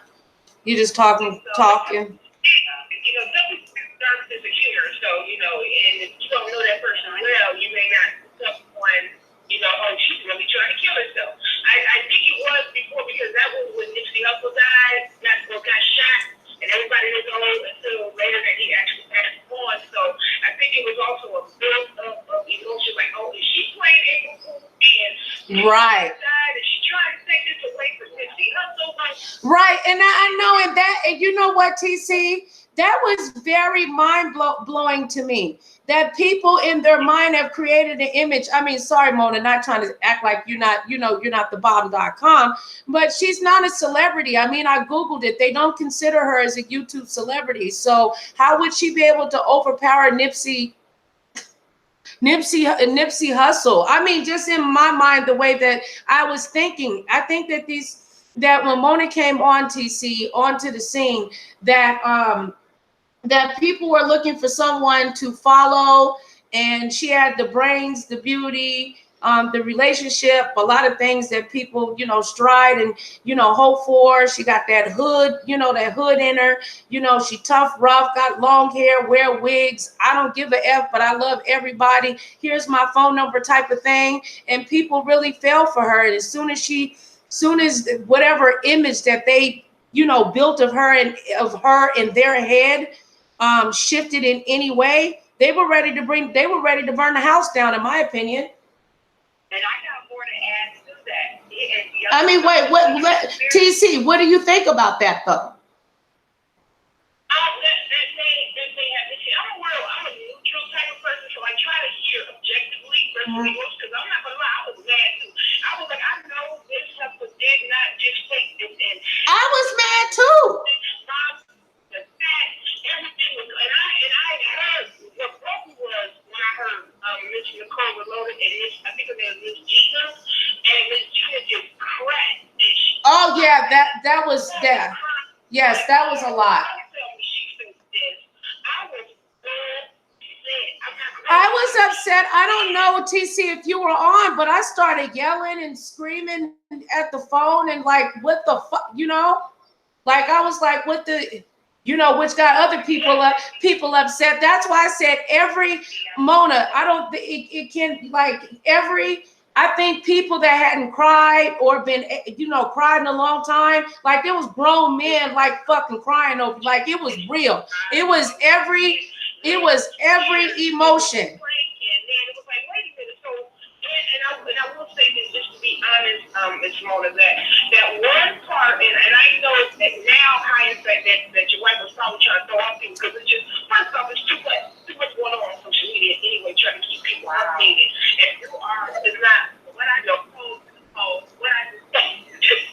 A: you just talking.
B: You know, double service is a cure, so, you know, and if you don't know that person well, you may not pick up on, you know, "Oh, she's really trying to kill herself." I think it was before, because that was when Nipsey Hussle died, got shot, and everybody didn't know until later that he actually passed on. So I think it was also a build of emotion, like, "Oh, is she playing April Fool?" And
A: Right.
B: died, and she tried to take this away from Nipsey Hussle.
A: Right, and I know, and you know what, TC, That was very blowing to me, that people in their mind have created an image. I mean, sorry, Mona, not trying to act like you're not, you're not the bomb.com, but she's not a celebrity. I mean, I Googled it. They don't consider her as a YouTube celebrity. So how would she be able to overpower Nipsey Hussle? I mean, just in my mind, the way that I was thinking, I think that when Mona came on onto the scene, that people were looking for someone to follow, and she had the brains, the beauty, the relationship, a lot of things that people, stride and, hope for. She got that hood, that hood in her, she tough, rough, got long hair, wear wigs. I don't give a F, but I love everybody. Here's my phone number type of thing. And people really fell for her. And as soon as whatever image that they, built of her in their head, shifted in any way, they were ready to burn the house down, in my opinion.
B: And I got more to add to that.
A: I mean, wait, TC, what do you think about that though?
B: I'm a neutral type of person, so I try to hear objectively versus because I'm not gonna lie, I was mad too. I was like, I know this stuff did not just take this in.
A: I was mad too.
B: The fact, everything was, and I heard what broke me was when I heard Miss NicolesReloaded and I think her name was Miss Gina, and Miss Gina just cracked.
A: Oh yeah, that was that. Yes, that was a lot. I was upset. I don't know, TC, if you were on, but I started yelling and screaming at the phone and like, what the fuck, Like I was like, what the, which got other people upset. That's why I said every Mona, I don't, it can like I think people that hadn't cried or been, cried in a long time, like there was grown men like fucking crying over, like it was real. It was every emotion.
B: And I will say this, just to be honest, Ms. Mona, that one part, and I know that now hindsight that your wife was probably trying to throw off people because it's just, first off, it's too much going on social media anyway, trying to keep people updated. And you are, it's not, what I know, what I just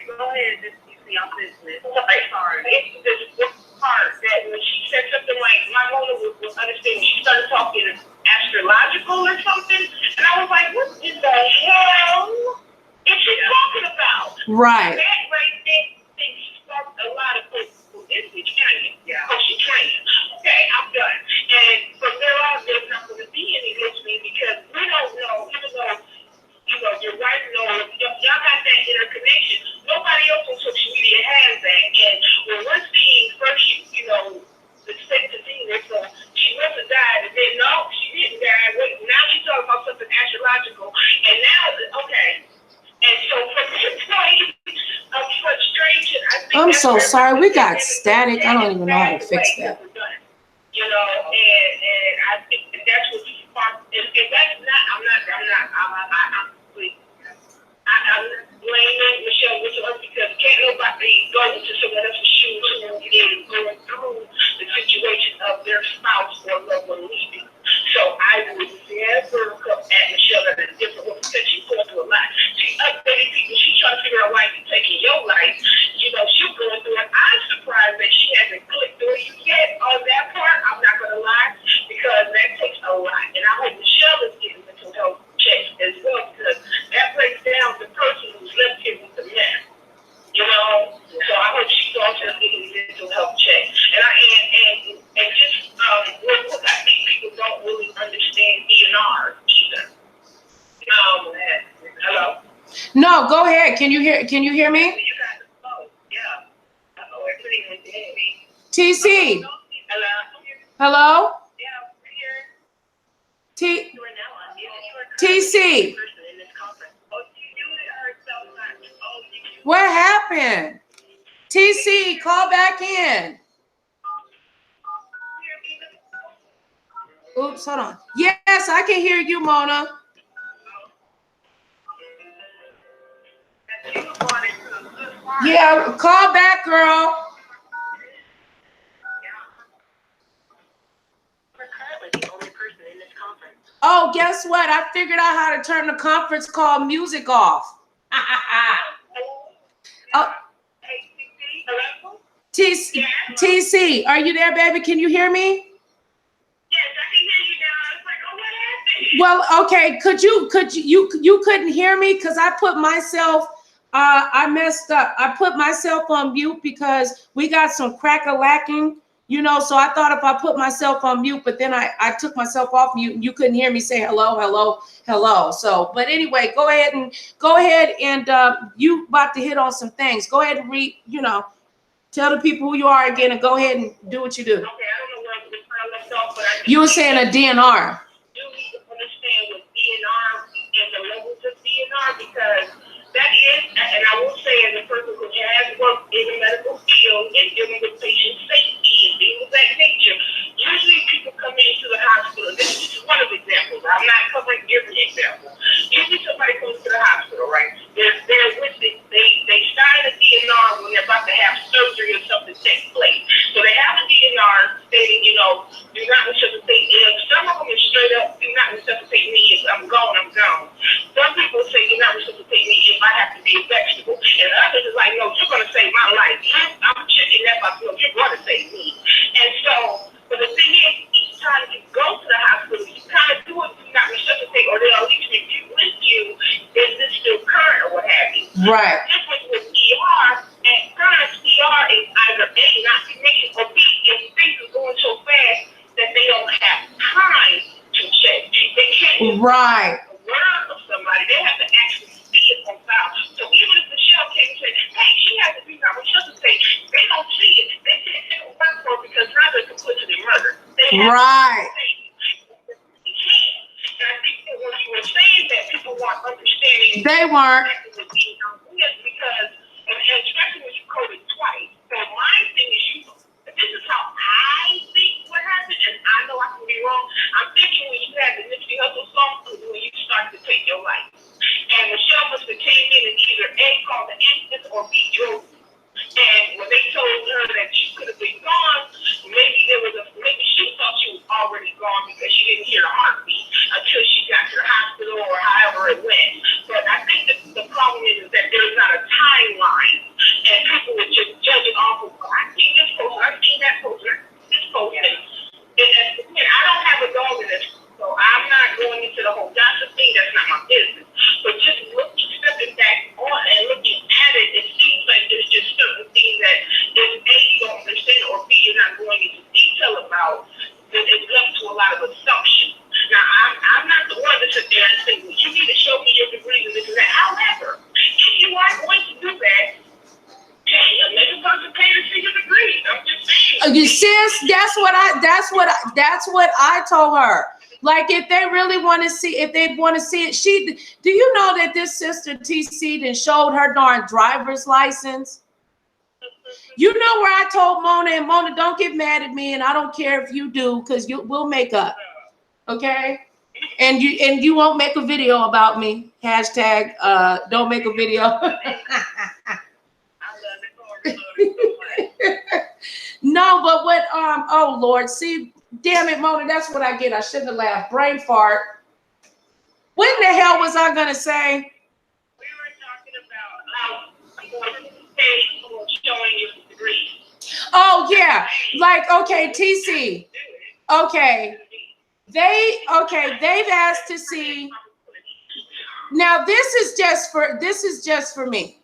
B: go ahead, just see our business. Sorry. It's this part that when she said something like, my Mona was understanding, she started talking astrological or something, and I was like, what in the hell is she talking about?
A: Right.
B: That right there, she sparked a lot of people into training. Yeah. Oh, she's training. Okay, I'm done. And from there on, there's not going to be any listening because we don't know, even though, your wife knows, y'all got that interconnection. Nobody else on social media has that. And when we're seeing first, the state to see this, so she must have died, and then no, she didn't die. Wait, now she's talking about something astrological, and now, okay. And so from this point of frustration, I think
A: I'm so sorry, we got static. I don't even know how to fix that.
B: And I think that's what sparked. And that's not. I'm blaming Michelle Whittle because can't nobody go into someone else's shoes who is going through the situation of their spouse or loved one leaving. So I would never come at Michelle at a different way because she's going through a lot. She's updating people. She's trying to figure out why she's taking your life. She's going through it. I'm surprised that she hasn't clicked through you yet on that part. I'm not going to lie because that takes a lot. And I hope Michelle is getting mental health checks as well because that breaks down the person who's left here with the mess. So I hope she's also getting mental health checks. And just look, I think people don't really understand DNR either. Hello.
A: No, go ahead. Can you hear me?
B: You got the phone. Yeah. Everything was me.
A: TC.
B: Hello.
A: Hello.
B: Yeah, we're here.
A: TC. What happened? TC, call back in. Oops, hold on. Yes, I can hear you, Mona.
B: You wanted to
A: Yeah, call back, girl. Oh, guess what? I figured out how to turn the conference call music off. Oh, TC, are you there, baby? Can you hear me?
B: Yes, I can hear you now. It's like, oh, what happened?
A: Well, okay. You couldn't hear me because I put myself. I messed up. I put myself on mute because we got some crack-a-lacking, you know. So I thought if I put myself on mute, but then I took myself off mute, and you couldn't hear me say hello, hello, hello. So, but anyway, go ahead and you about to hit on some things. Go ahead and tell the people who you are again, and go ahead and do what you do.
B: Okay, I don't know where I left off, but
A: You were saying a DNR.
B: Do need to understand what DNR and the levels of DNR, because that is, and I will say as a person who has worked in the medical field and dealing with patient safety and things of that nature, usually people come into the hospital. This is one of the examples. I'm not covering every example. Usually somebody comes to the hospital, right? They're with it. They sign a DNR when they're about to have surgery or something take place. So they have a DNR stating, do not resuscitate me. Some of them is straight up, do not resuscitate me. If I'm gone, I'm gone. Some people say, do not resuscitate me if I have to be a vegetable. And others is like, no, you're going to save my life. I'm checking that box. No, you're going to save me. And so, but the thing is, each time you go to the hospital, you kind of do it, do not resuscitate, or they'll at least review with you, is this still current or what have you.
A: Right.
B: The difference with ER, at current ER is either A, not cremation, or B, if things are going so fast that they don't have time to check. They can't
A: right.
B: a word of somebody. They have to actually see it on file. So even if the shell came and said, hey, she has to be not resuscitate, they don't see it. They can't take a word for it because now they're complicit in murder.
A: Right.
B: And I think that when you were saying that, people weren't understanding.
A: They weren't.
B: Because, and especially when you code it twice. So my thing is, this is how I think what happened, and I know I can be wrong. I'm thinking when you had the Nipsey Hussle song, when you started to take your life. And Michelle must have came in and either A, called the ambulance, or B, drove. And when they told her that she could have been gone, maybe she thought she was already gone because she didn't hear the heartbeat until she got to the hospital or however it went. But I think that the problem is that there's not a timeline, and people would just judge it off of, I've seen this post, I've seen that post, this post. And I don't have a dog in this, so I'm not going into the whole gossip thing. That's not my business. But just stepping back on and looking at it, it seems like there's just certain things that if A, you don't understand, or B, you're not going into detail about, then it's left to a lot of assumptions. Now, I'm not the one to sit there and say, well, you need to show me your degrees and this and that. However, if you are going to do that, hey, make a person pay to see your degrees. I'm just saying.
A: You sis, that's what I told her. Like, if they really want to see, if they want to see it, do you know that this sister TC then showed her darn driver's license? You know where I told Mona, and Mona, don't get mad at me, and I don't care if you do, because we'll make up. Okay? And you won't make a video about me. Hashtag don't make a video. No, but what oh Lord, see, damn it, Mona, that's what I get. I shouldn't have laughed. Brain fart. What the hell was I gonna say?
B: We were talking about showing your degrees.
A: Oh yeah, like okay, TC. Okay. They've asked to see. Now this is just for me.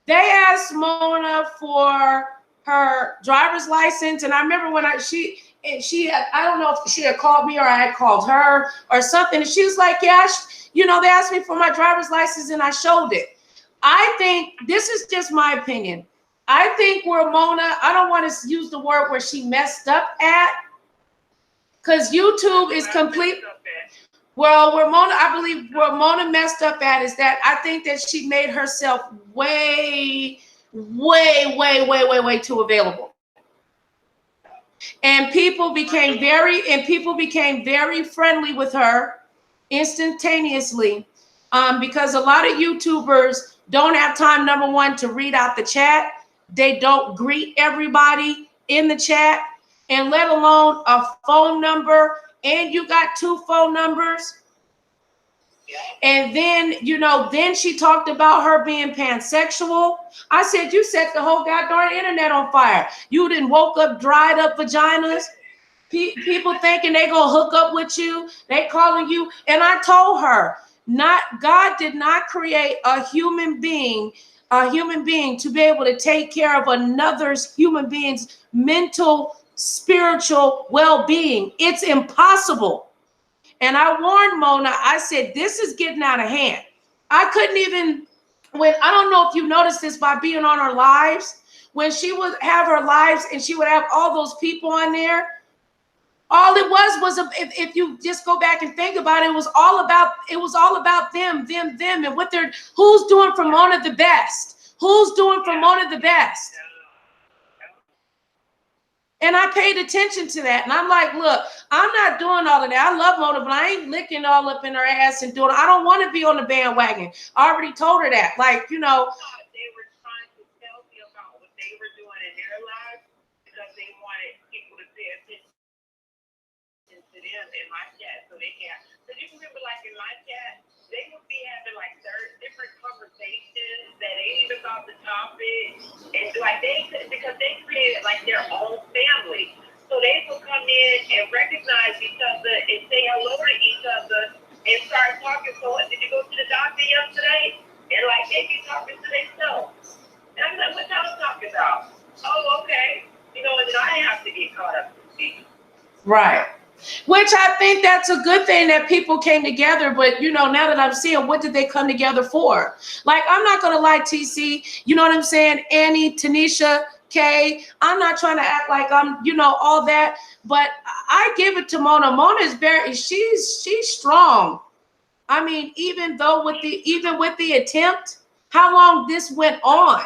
A: They asked Mona for her driver's license, and I remember when I don't know if she had called me or I had called her or something, and she was like, yeah, they asked me for my driver's license and I showed it. I think this is just my opinion. I think where Mona, I don't want to use the word where she messed up at, because YouTube is complete. Well, I believe where Mona messed up at is that I think that she made herself way too available. And people became very friendly with her instantaneously. because a lot of YouTubers don't have time, number one, to read out the chat. They don't greet everybody in the chat, and let alone a phone number, and you got 2 phone numbers. And then, you know, then she talked about her being pansexual. I said, you set the whole goddamn internet on fire. You didn't woke up, dried up vaginas. People thinking they gonna hook up with you. They calling you. And I told her, God did not create a human being to be able to take care of another's human being's mental, spiritual well-being. It's impossible. And I warned Mona, I said, this is getting out of hand. I couldn't even, I don't know if you noticed this by being on her lives, when she would have her lives and she would have all those people on there, all it was if you just go back and think about it, it was all about them, and what who's doing for Mona the best? Who's doing for Mona the best? And I paid attention to that. And I'm like, look, I'm not doing all of that. I love Mona, but I ain't licking all up in her ass and doing it. I don't want to be on the bandwagon. I already told her that. Like, you know.
B: They were trying to tell me about what they were doing in their lives because they wanted people to pay attention to them in my chat. So they can. Because you remember, like, in my chat, they would be having, like, different conversations that ain't even about the topic. And, like, because they created, like, their own family. So they would come in and recognize each other and say hello to each other and start talking. So, did you go to the doctor yesterday? And, like, they be talking to themselves. And I'm like, what y'all talking about? Oh, okay. You know, and then I have to get caught up to speak.
A: Right. Which I think that's a good thing that people came together. But, you know, now that I'm seeing, what did they come together for? Like, I'm not going to lie, TC, you know what I'm saying? Annie, Tanisha, Kay, I'm not trying to act like I'm, you know, all that. But I give it to Mona. Mona is she's strong. I mean, even with the attempt, how long this went on.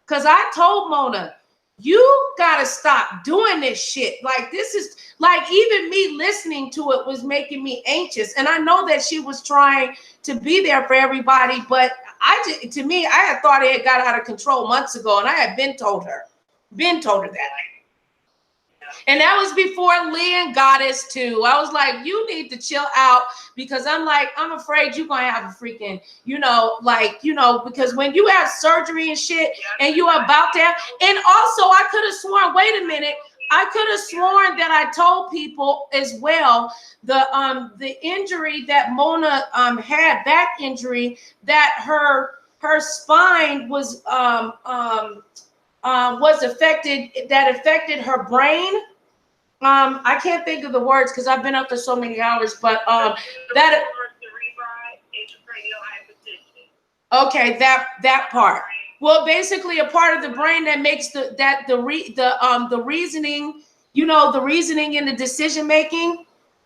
A: Because I told Mona, you gotta stop doing this shit. Like, this is like, even me listening to it was making me anxious. And I know that she was trying to be there for everybody, but I had thought it had got out of control months ago, and I had told her that. And that was before Lee and Goddess too. I was like, you need to chill out, because I'm afraid you're gonna have a freaking, you know, like, you know, because when you have surgery and shit and you are about to have, and also I could have sworn, wait a minute, I could have sworn that I told people as well, the injury that Mona had, back injury, that her spine was affected, that affected her brain. I can't think of the words because I've been up for so many hours, but that. Okay, that part. Well, basically a part of the brain that makes the reasoning, you know, the reasoning in the decision making.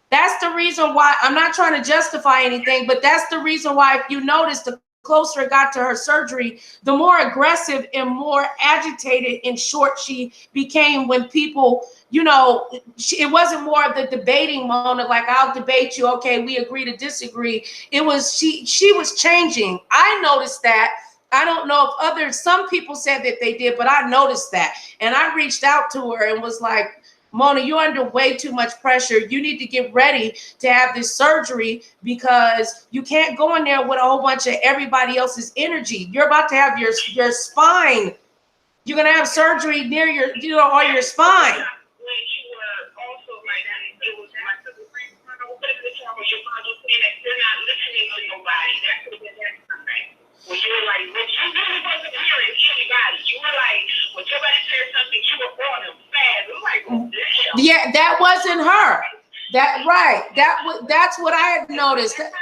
A: That's the reason why. I'm not trying to justify anything, but that's the reason why, if you notice, the closer it got to her surgery, the more aggressive and more agitated and short she became when people, you know, it wasn't more of the debating Mona, like, I'll debate you, okay, we agree to disagree. It was, she was changing. I noticed that. I don't know if some people said that they did, but I noticed that. And I reached out to her and was like, Mona, you're under way too much pressure. You need to get ready to have this surgery, because you can't go in there with a whole bunch of everybody else's energy. You're about to have your spine. You're going to have surgery near your, you know, on your spine.
B: When you were also like, it was my sister, you're not listening to nobody. That could have been that perfect. When you were like, when you really wasn't hearing anybody, you were like, when somebody said something, you were on them fast. It was like, oh, damn.
A: Yeah, that wasn't her. That's what I had noticed.
B: So with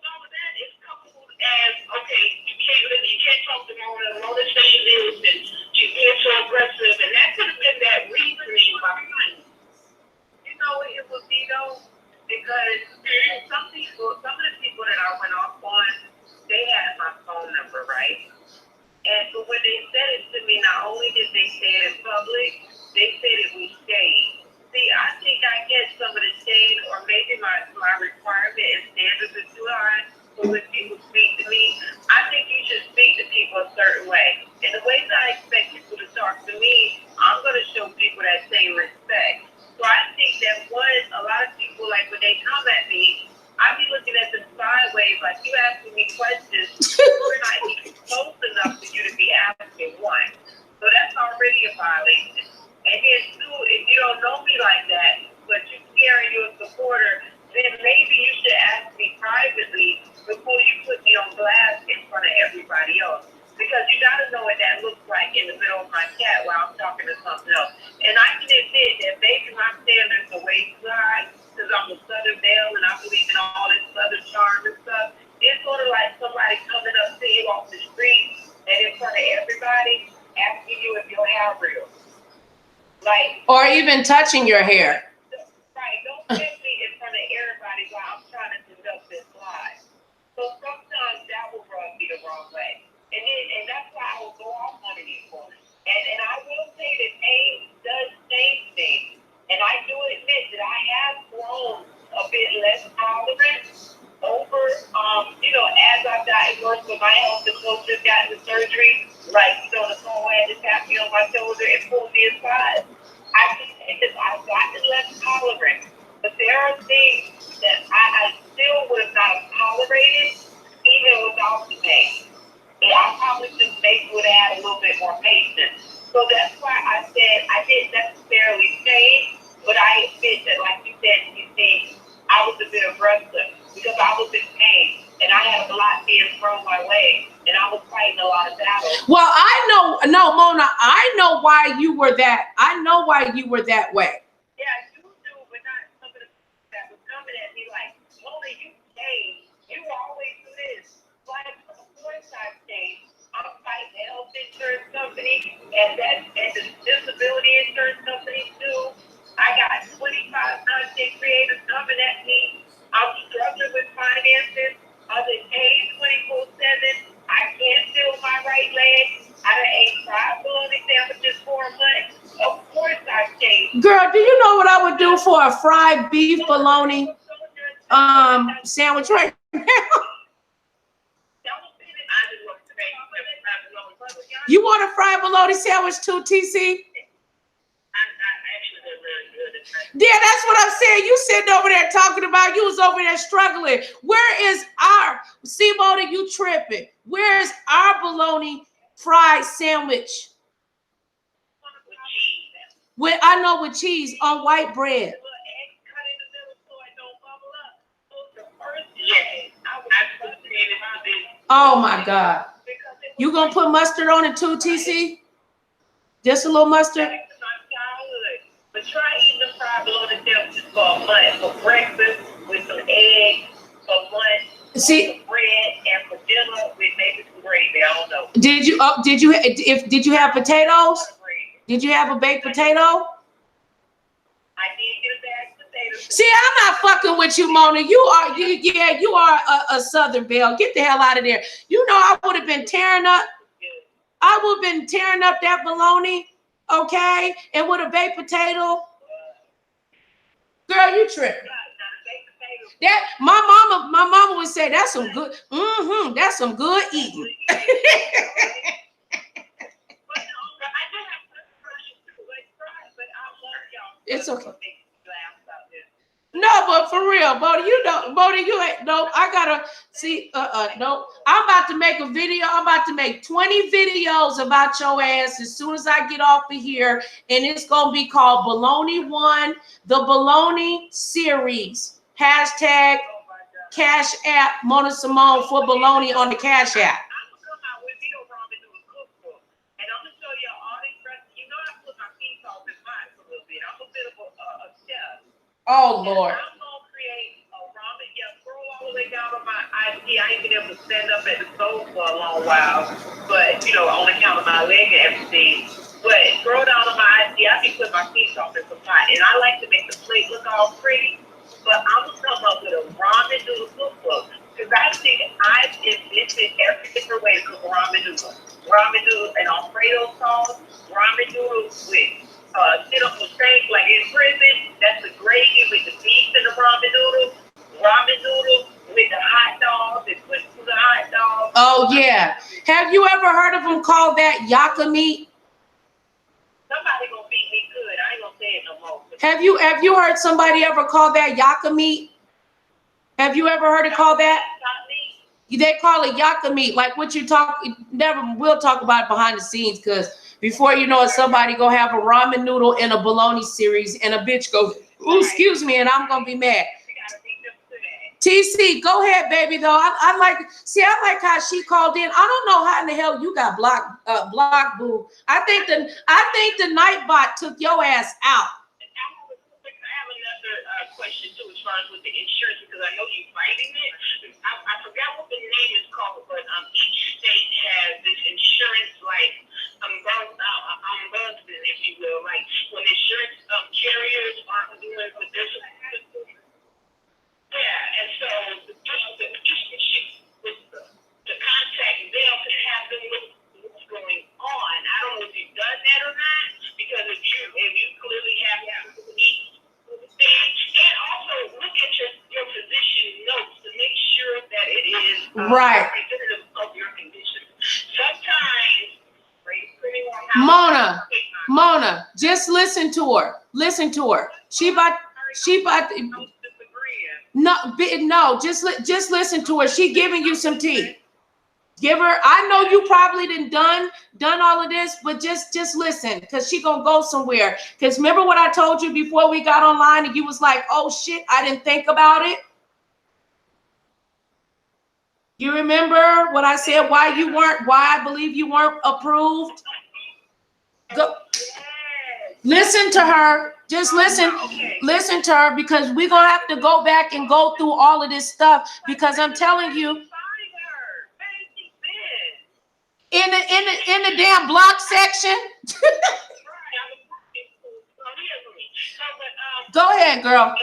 B: all of that, it's coupled as, okay, you can't talk to Mona. Mona's saying this, and she's being so aggressive, and that could have been that reasoning behind it. You know, it was, you know, because some of the people that I went off on, they had my phone number, right? And but when they said it to me, not only did they say it in public, they said it was shade. See, I think I get some of the shade, or maybe my requirement and standards are too high, So when people speak to me, I think you should speak to people a certain way. And the way that I expect people to talk to me, I'm going to show people that same respect. So I think that a lot of people, like when they come at me, I be looking at them sideways, like you asking me questions, we're not even close enough for you to be asking one. So that's already a violation. And then two, if you don't know me like that, but you're scaring you're a supporter, then maybe you should ask me privately before you put me on blast in front of everybody else. Because you got to know what that looks like in the middle of my chat while I'm talking to something else. And I can admit that maybe my standards are way too high because I'm a Southern Belle and I believe in all this Southern charm and stuff. It's sort of like somebody coming up to you off the street and in front of everybody asking you if your hair real. Like,
A: or even touching your hair.
B: Right, don't touch me in front of everybody while I'm trying to conduct this live. So sometimes that will rub me the wrong way. And that's why I will go off on people. And I will say that age does change things. And I do admit that I have grown a bit less tolerant over, as I've gotten worse with my health and closer gotten the surgery, like, Nicole had to tap me on my shoulder and pull me aside. I can say that I've gotten less tolerant. But there are things that I still would have not tolerated even without the pain. I probably just maybe would have had a little bit more patience. So that's why I said I didn't necessarily change, but I admit that, like you said, I was a bit aggressive because I was in pain and I had a lot being thrown my way and I was fighting a lot of battles.
A: Well, Mona, I know why you were that. I know why you were that way.
B: Yeah, you do, but not some of the people that was coming at me like, Mona, you changed. You always do this. Like, of course I've changed. I'm fighting the health insurance company and the disability insurance company too. I got 25 content creators coming at me. I'm struggling with finances. I'm in pain 24/7. I can't feel my right leg. I done ate 5 bologna sandwiches for a month. Of course I've changed.
A: Girl, do you know what I would do for a fried beef bologna sandwich right now? You want a fried bologna sandwich too, TC? Yeah, that's what I'm saying. You sitting over there talking about you was over there struggling. Where is our Symone? You tripping? Where is our bologna fried sandwich? With cheese on white bread. Oh my God! You gonna put mustard on it too, TC? Just a little mustard.
B: But try eating the fried bologna sandwiches for a month for breakfast with some eggs, for lunch, some bread, and for dinner with maybe some gravy. I don't know.
A: Did you have potatoes? Did you have a baked potato?
B: I did get a bag of potatoes.
A: See, I'm not fucking with you, Mona. You are a Southern Belle. Get the hell out of there. You know I would have been tearing up. I would have been tearing up that bologna. Okay, and with a baked potato, girl, you tripping. That my mama would say that's some good. That's some good eating. It's okay. No, but for real, Bodie, you ain't no. I gotta see. No, I'm about to make a video. I'm about to make 20 videos about your ass as soon as I get off of here, and it's gonna be called Baloney One, the Baloney Series. Hashtag Cash App Mona Symone for Baloney on the Cash App. Oh Lord.
B: I'm gonna create a ramen. Yeah, scroll all the way down on my IG. I ain't been able to stand up at the stove for a long while, but on account of my leg and everything. But scroll down on my IG. I can put my feet off in some pot, and I like to make the plate look all pretty. But I'm gonna come up with a ramen noodle cookbook because I think I've invented every different way to cook ramen noodles. Ramen noodles and Alfredo sauce. Ramen noodles with sit up the steak like in prison. That's the gravy with the beef and the ramen noodles. Ramen noodles with the hot dogs, they put through the hot dogs.
A: Oh yeah. Have you ever heard of them called that yucca meat?
B: Somebody gonna beat me good. I ain't gonna say it no more.
A: Have you heard somebody ever call that yucca meat? Have you ever heard it called that? They call it yucca meat. Like what you talk, we'll talk about it behind the scenes, because before you know it, somebody gonna have a ramen noodle and a bologna series, and a bitch go, ooh, excuse me, and I'm gonna be mad. TC, go ahead, baby. Though I like how she called in. I don't know how in the hell you got blocked, boo. I think the Nightbot took your ass out.
B: I have another question too, as far as with the insurance, because I know you're fighting it. I forgot what the name is called, but each state has this insurance ombudsman, if you will, like when insurance carriers aren't doing what they're supposed to do. Yeah, and so the contact them to have them look what's going on. I don't know if you've done that or not, because if you clearly have and also look at your physician notes to make sure that it is representative of your condition. Sometimes,
A: Mona, just listen to her. Listen to her. She about no, just listen to her. She giving you some tea. Give her. I know you probably done all of this, but just listen, because she gonna go somewhere. Because remember what I told you before we got online, and you was like, "Oh shit, I didn't think about it." You remember what I said? Why I believe you weren't approved? Go. Listen to her. Just listen to her, because we're gonna have to go back and go through all of this stuff, because I'm telling you, in the damn block section. Go ahead, girl.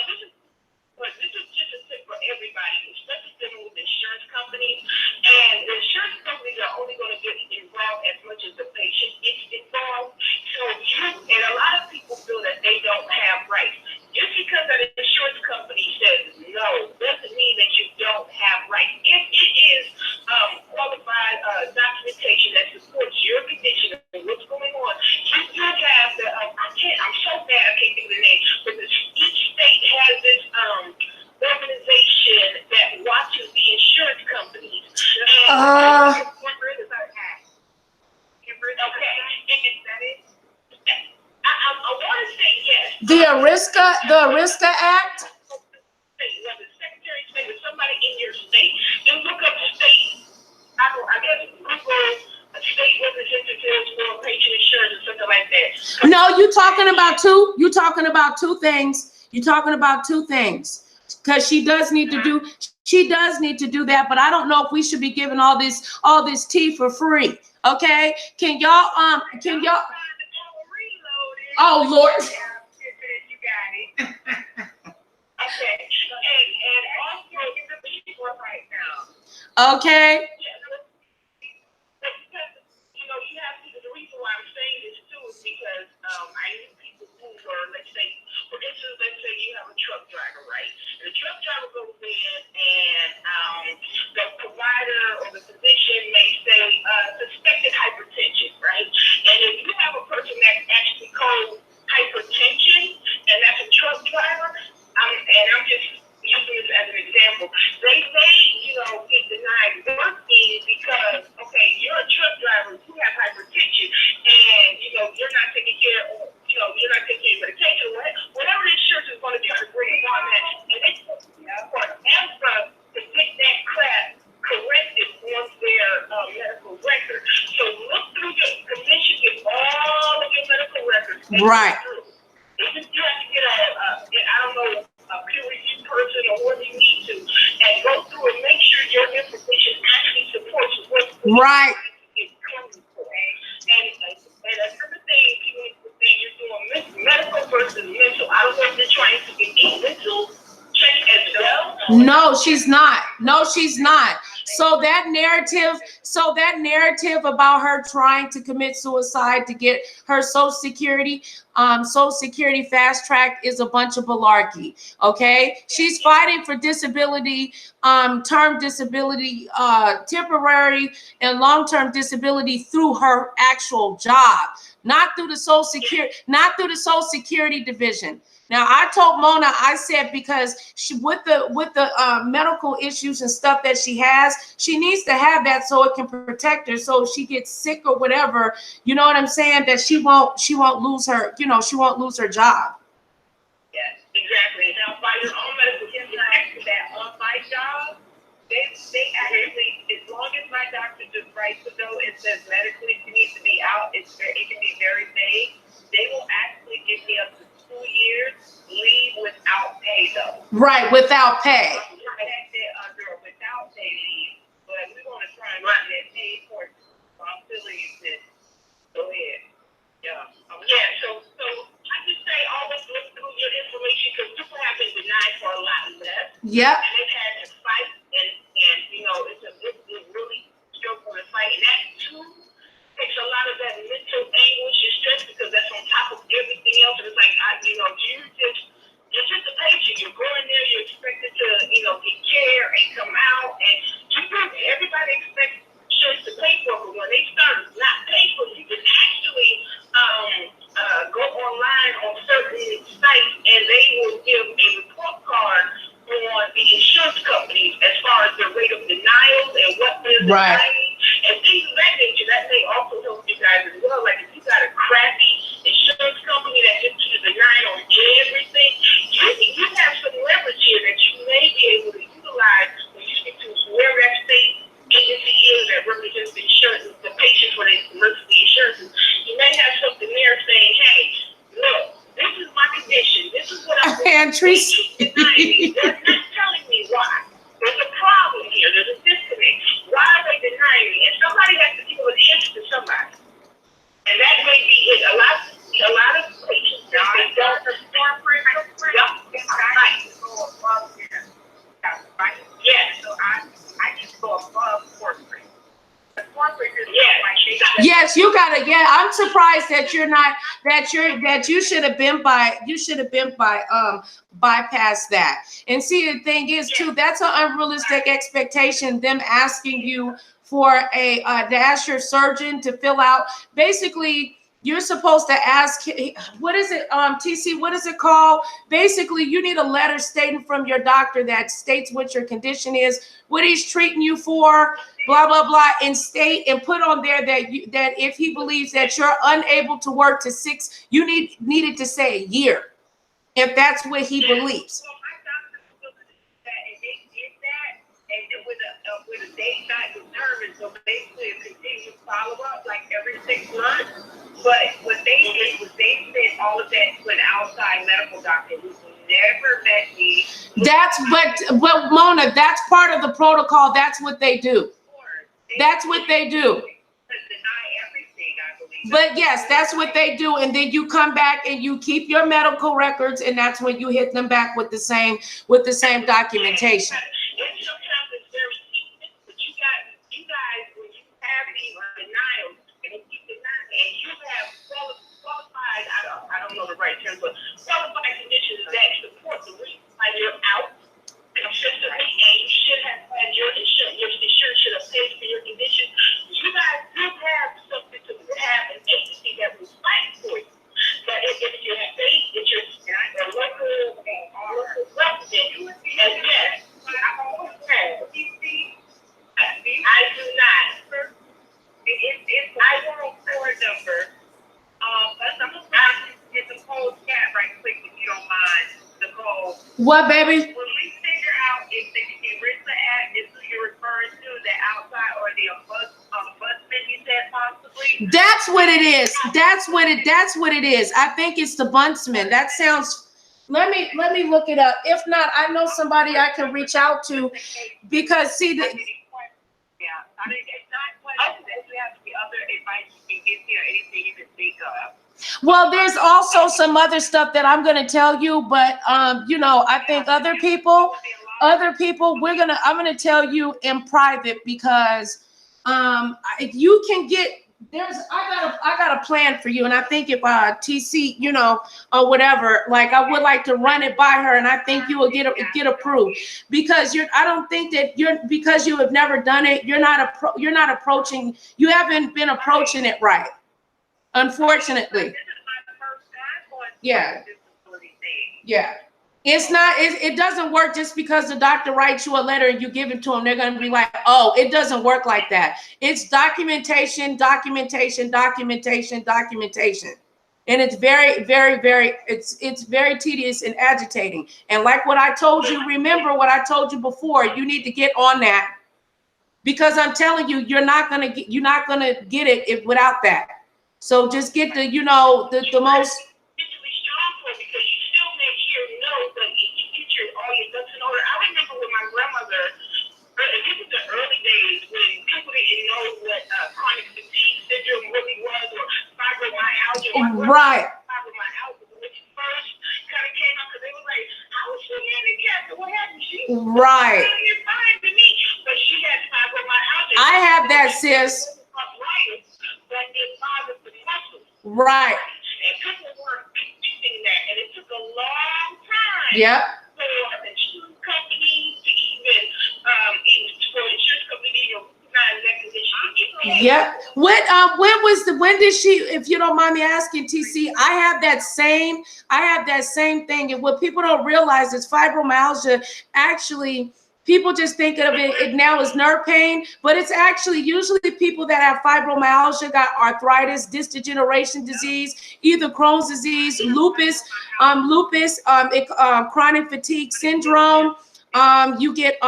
B: But this is just a tip for everybody, especially dealing with insurance companies. And the insurance companies are only going to get involved as much as the patient gets involved. So and a lot of people feel that they don't have rights. Just because an insurance company says no doesn't mean that you don't have rights. If it is qualified documentation that supports your condition and what's going on, you still have the I'm so bad I can't think of the name, but each state has this organization that watches the insurance companies. I want to say yes.
A: The Arista Act.
B: The Secretary of State or somebody in your state. Just look up state. I guess Google state representatives for patient insurance or something like that.
A: No, you're talking about two things. You're talking about two things. Because she does need to do that, but I don't know if we should be giving all this tea for free. Okay? Can y'all oh Lord.
B: You got it. Okay. And also right now.
A: Okay.
B: You have to, the reason why I'm saying this too is because I knew people who were, let's say, for instance, let's say you have a truck driver, right? And the truck driver goes in and the provider or the physician may say suspected hypertension, right? And if you have a person that's actually called hypertension and that's a truck driver, and I'm just using this as an example, they may, get denied working because, okay, you're a truck driver, you have hypertension, and, you're not taking care of, you're not taking care of medication, whatever the insurance is going to do to bring upon that, and they forever to get that crap corrected on their medical record. So look through your commission, get all of your medical records.
A: Right.
B: If you have to get I don't know, a peer review person or whatever you need to, and go through and make sure your information actually supports what's
A: right.
B: And another thing, people think you're doing medical versus mental. I don't know if you're trying to get a mental check as well.
A: No, she's not. So that narrative So that narrative about her trying to commit suicide to get her Social Security fast track is a bunch of malarkey. Okay, she's fighting for disability, term disability, temporary and long-term disability through her actual job, not through the Social Security division. Now, I told Mona, I said, because she, with the medical issues and stuff that she has, she needs to have that so it can protect her. So if she gets sick or whatever, you know what I'm saying, that she won't lose her, she won't lose her job.
B: Yes, exactly. Now, by your own medical history, that on-site job, they actually, as long as my doctor just writes a note and says medically she needs to be out, it can be very vague. They will actually give me up to 2 years leave without pay, though.
A: Right, without pay.
B: I'm protected under a without pay leave, but we're going to try and run that paid for responsibilities. Go ahead. Yeah. So I just say always look through your information, because people have been denied for a lot less.
A: Yep.
B: And they've had to fight, and it's really struggle to fight. And that too takes a lot of that mental anguish and stress, because that's on top of everything else. And it's like, you're just a patient. You're going there, you're expected to, get care and come out, and everybody expects insurance to pay for it. But when they start not paying for it, you can actually go online on certain sites, and they will give a report card on the insurance companies as far as the rate of denials and what they're denying, and things of that nature. That may also help you guys as well. Like, if you got a crappy insurance company that just denied on everything, you have some leverage here that you may be able to utilize when you speak to whoever that state agency is that represents the insurance, the patients for the emergency insurance. You may have something there saying, hey, look, this is my condition. This is what I'm doing. They're not telling me why. There's a problem here. There's a disconnect. Why are they denying me? And somebody has to give an answer to somebody. And that may be it. A lot of patients, they don't perform for it. Yes. So I just go above corporate.
A: Yes, you gotta. Yeah, I'm surprised that you're not. That you should have been bypass that. And see, the thing is too, that's an unrealistic expectation. Them asking you for to ask your surgeon to fill out. Basically, you're supposed to ask, what is it, TC, what is it called? Basically, you need a letter stating from your doctor that states what your condition is, what he's treating you for, blah, blah, blah, and state and put on there that if he believes that you're unable to work to 6, you needed to say a year, if that's what he believes.
B: With a date not determined, so basically a continuous follow-up, like every 6 months. But what they did was they sent all of that to an outside medical doctor who never met me.
A: But Mona, that's part of the protocol. That's what they do. That's what they do. But yes, that's what they do. And then you come back and you keep your medical records, and that's when you hit them back with the same documentation.
B: I don't know the right term, but qualified conditions that support the reason why you're out consistently, and you should have had your insurance should have paid for your condition. You guys do have something to have an agency that will fight for you. But if you're state, if you're a local resident, and yes, I do not. I won't for a number. I'm going to get the whole chat right quick, if you don't mind, Nicole.
A: What, baby?
B: When we figure out if the ERISA Act is who you're referring to, the outside or the ombudsman you said possibly?
A: That's what it is. That's what it is. I think it's the ombudsman. That sounds. Let me look it up. If not, I know somebody I can reach out to, because see the.
B: Yeah, I mean, it's not questions. There have to be other advice you can get there, anything you can think of.
A: Well, there's also some other stuff that I'm going to tell you, but I think other people, I'm going to tell you in private, because If you can get, I got a plan for you, and I think if TC, you know, or whatever, like I would like to run it by her, and I think you will get approved, because I don't think that because you have never done it, you're not approaching, you haven't been approaching it right, unfortunately. Yeah. Yeah. It's not, it doesn't work just because the doctor writes you a letter and you give it to them. They're going to be like, oh, it doesn't work like that. It's documentation, documentation, documentation, documentation. And it's very, very, very, it's very tedious and agitating. And like what I told you, remember what I told you before, you need to get on that, because I'm telling you, you're not going to get it without that. So just get the, you know, the most.
B: All your ducks in order. I remember when my grandmother, this was the early days when people didn't know what chronic fatigue syndrome really was, or fibromyalgia.
A: Right.
B: Fibromyalgia, when she first kind of came out, because they were like, how was she handicapped? What happened? She was
A: right.
B: fine to me, but she had fibromyalgia.
A: I have that, sis.
B: But it bothered the muscles.
A: Right.
B: And people were fixing that, and it took a long time.
A: Yep.
B: For insurance companies to even for insurance companies to recognize that condition.
A: Yep. When did she, if you don't mind me asking, TC, I have that same thing. And what people don't realize is fibromyalgia, actually, people just think of it now as nerve pain, but it's actually usually people that have fibromyalgia got arthritis, disc degeneration disease, either Crohn's disease, lupus, chronic fatigue syndrome. You get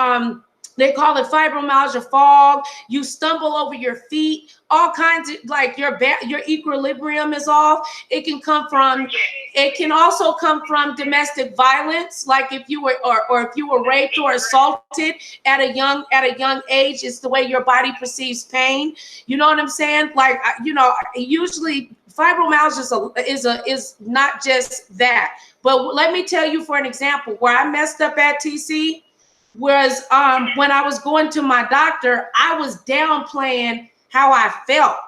A: they call it fibromyalgia fog. You stumble over your feet. All kinds of, like, your equilibrium is off. It can also come from domestic violence, like if you were or if you were raped or assaulted at a young age. It's the way your body perceives pain. You know what I'm saying? Like, you know, usually fibromyalgia is not just that. But let me tell you, for an example, where I messed up at, TC, was when I was going to my doctor, I was downplaying how I felt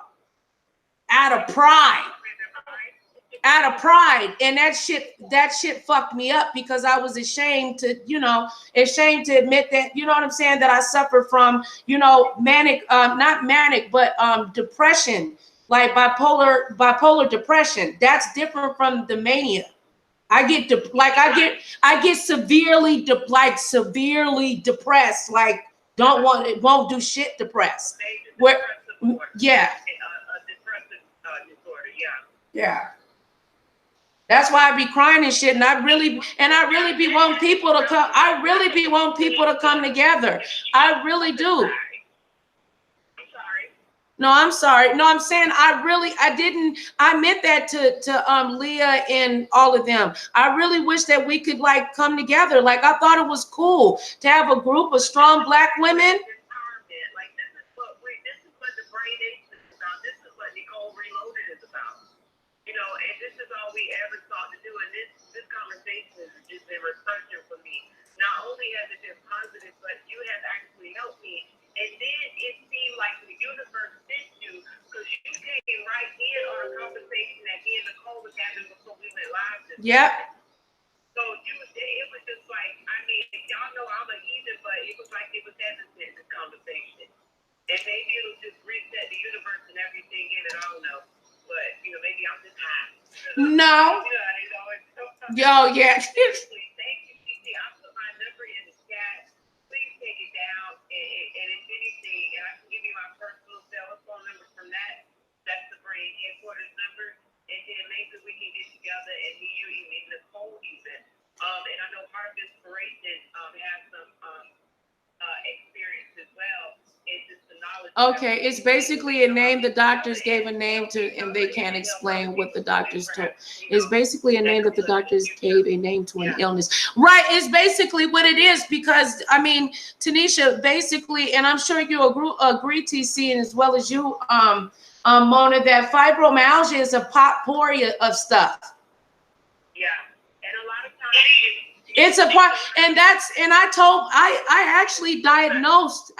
A: out of pride. And that shit fucked me up, because I was ashamed to admit that, you know what I'm saying, that I suffer from, you know, not manic, but depression, like bipolar depression. That's different from the mania. I get severely depressed, like won't do shit depressed. Where, yeah. Yeah. That's why I be crying and shit, and I really be wanting people to come. I really be wanting people to come together. I really do. No, I'm sorry. No, I'm saying I meant that to Leah and all of them. I really wish that we could, like, come together. Like, I thought it was cool to have a group of strong Black women.
B: Like, this is what the Brain Nation is about. This is what NicolesReloaded is about. You know, and this is all we ever thought to do. And this conversation has just been refreshing for me. Not only has it been positive, but you have actually helped me. And then it seemed like the universe sent you, because you came right in on a conversation that me and Nicole was having before we went live.
A: Yep.
B: So it was just like, I mean, y'all know I'm a heathen, but it was like it was heaven sent, this conversation. And maybe it'll just reset the universe and everything in it. I don't know. But, you know, maybe I'm just high.
A: No. Yo, yeah.
B: Thank you, CC. I'll put my number in the chat. Please take it down. And if anything, and I can give you my personal cell phone number from that. That's the Brain headquarters number. And then maybe we can get together and meet you, even Nicole, even. And I know Heart of Inspiration has some experience as well. It's just the knowledge.
A: Okay, it's basically a name the doctors gave a name to, and they can't explain what the doctors told. It's basically a name that the doctors gave a name to an illness. Right, it's basically what it is, because, I mean, Tanisha, basically, and I'm sure you agree, TC, and as well as you, Mona, that fibromyalgia is a potpourri of stuff.
B: Yeah, and a lot of times
A: It's a part, and I actually diagnosed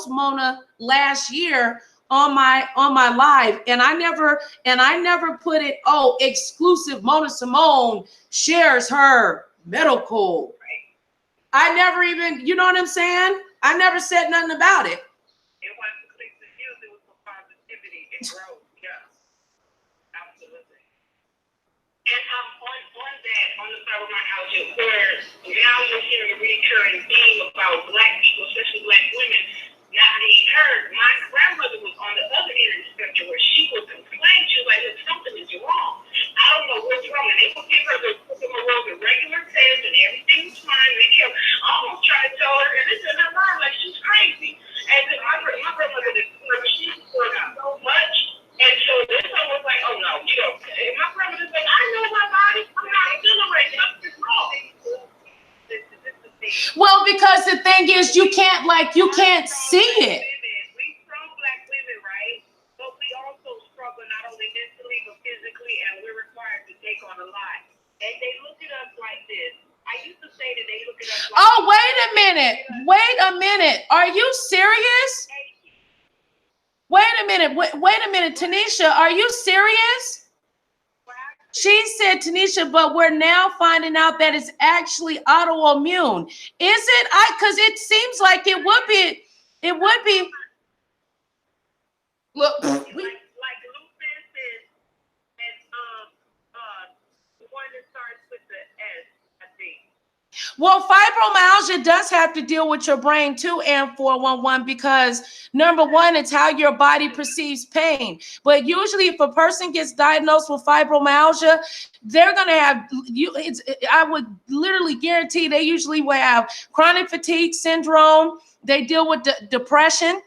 A: Mona last year on my live, and I never put it, oh, exclusive Mona Symone shares her medical. I never even, you know what I'm saying? I never said nothing about it.
B: It wasn't complete views, it was for positivity and growth. Yeah, absolutely. And on the fibromyalgia, where now you're hearing a recurring theme about Black people, especially Black women, not being heard. My grandmother was on the other end of the spectrum where she would complain. She was like, look, something is wrong. I don't know what's wrong. And they would give her the regular test and everything's fine. They kept almost trying to tell her, and this is her mind, like she's crazy. And then my grandmother did she poured out so much. And so this one was like, oh no, you know, and my grandmother's like, I know my body. I'm not feeling right. Something's wrong.
A: Well, because the thing is, you can't see it.
B: We strong Black women, right? But we also struggle not only mentally but physically, and we're required to take on a lot. And they look at us like this. I used to say that they look at us like
A: Oh, wait a minute. Are you serious? Wait a minute, Tanisha, are you serious? She said, Tanisha, but we're now finding out that it's actually autoimmune. Is it? Because it seems like it would be. It would be. Look,
B: like lupus and the one that starts with the S, I think.
A: well, fibromyalgia does have to deal with your brain too, and 411, because number one, it's how your body perceives pain. But usually, if a person gets diagnosed with fibromyalgia, they're gonna have I would literally guarantee they usually will have chronic fatigue syndrome. They deal with depression.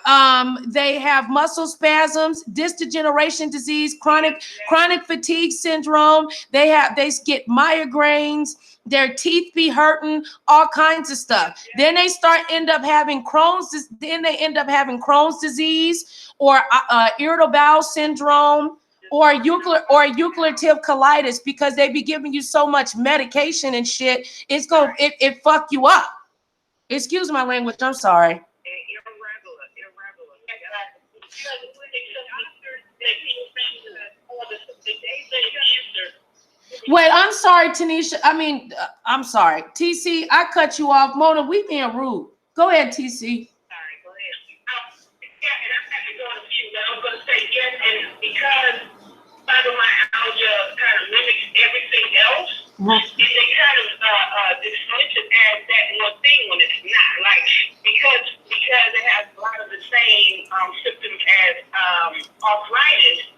A: They have muscle spasms, disc degeneration disease, chronic fatigue syndrome. They get migraines. Their teeth be hurting, all kinds of stuff. Then they end up having Crohn's disease, or irritable bowel syndrome, or ulcerative colitis, because they be giving you so much medication and shit. It's gonna it fuck you up. Excuse my language. I'm sorry. Wait, I'm sorry, Tanisha. I'm sorry. TC, I cut you off. Mona, we being rude. Go ahead, TC.
B: Sorry, go ahead. Yeah, and I'm actually going to you, but I was going to say yes, and because fibromyalgia kind of mimics everything else, and they kind of dismiss it as that one thing when it's not. Like, because it has a lot of the same symptoms as arthritis,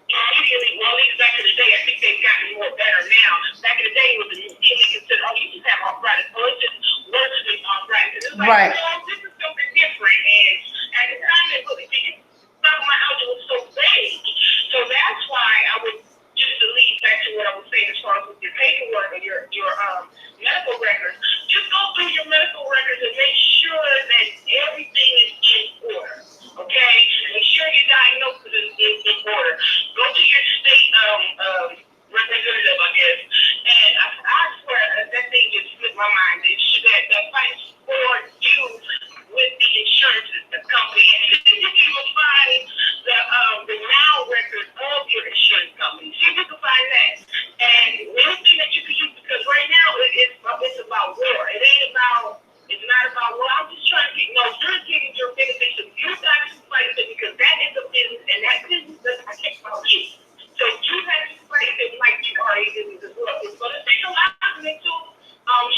B: immediately, well, at least back in the day, I think they've gotten more better now. Back in the day, it was immediately considered, oh, you just have arthritis. Oh, it's just worse than arthritis. And it's like,
A: right.
B: No, this is something different. And at the time, it really didn't. Fibromyalgia was so vague. So that's why I would just to lead back to what I was saying as far as with your paperwork and your medical records. Just go through your medical records and make sure that everything is in order. Okay? Make sure your diagnosis is in order. Go to your state representative, I guess. And I swear that thing just slipped my mind. That fights for you with the insurance company. And then you can even find the now record of your insurance company. See if you can find that. And anything that you can use, because right now it's about war. It's not about war. I'm just trying to get, you're getting your benefits. You got to fight it because that is a business, and that business doesn't take about you. So you have to fight it like you are a business as well. It's going to take a lot of mental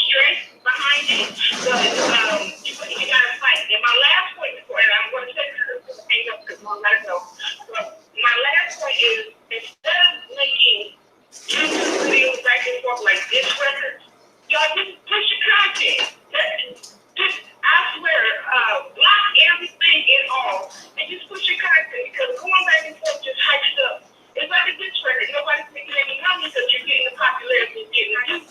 B: stress behind it, but you got to fight. And my last point before, and I'm going to say this hang up because I'm let it go. But my last point is, instead of making YouTube videos back and forth like this record, y'all just push your content. I swear, block everything and all, and just push your content, because going back and forth just hypes up. It's like a diss record. Nobody's making any money because you're getting the popularity and getting the views.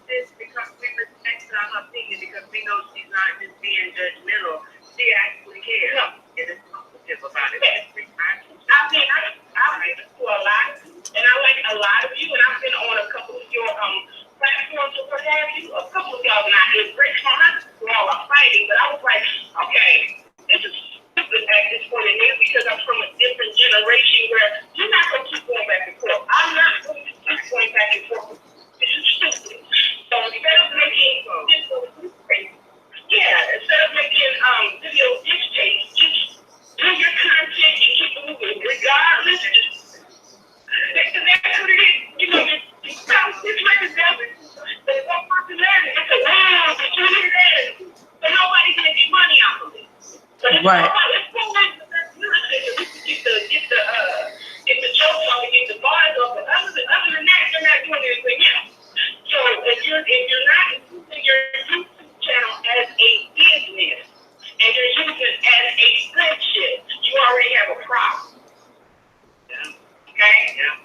B: This because we respect our opinion, because we know she's not just being judgmental. She actually cares. No. It is positive about it. I've been to a lot, and I like a lot of you, and I've been on a couple comes from a different generation where you're not going to keep going back and forth. I'm not going to keep going back and forth. This is stupid. So instead of making video dictates, just do your content and keep it moving, regardless. That's what it is. You know, this record doesn't. But one person learns it. It's a wow, it's really there. So nobody can get money out of it. So
A: Right.
B: Let's go back to that music. Get the jokes on it, get the bars up. But other than that, you're not doing anything else. So if you're not using your YouTube channel as a business and you're using it as a friendship, you already have a problem. Yeah. Okay? Yeah.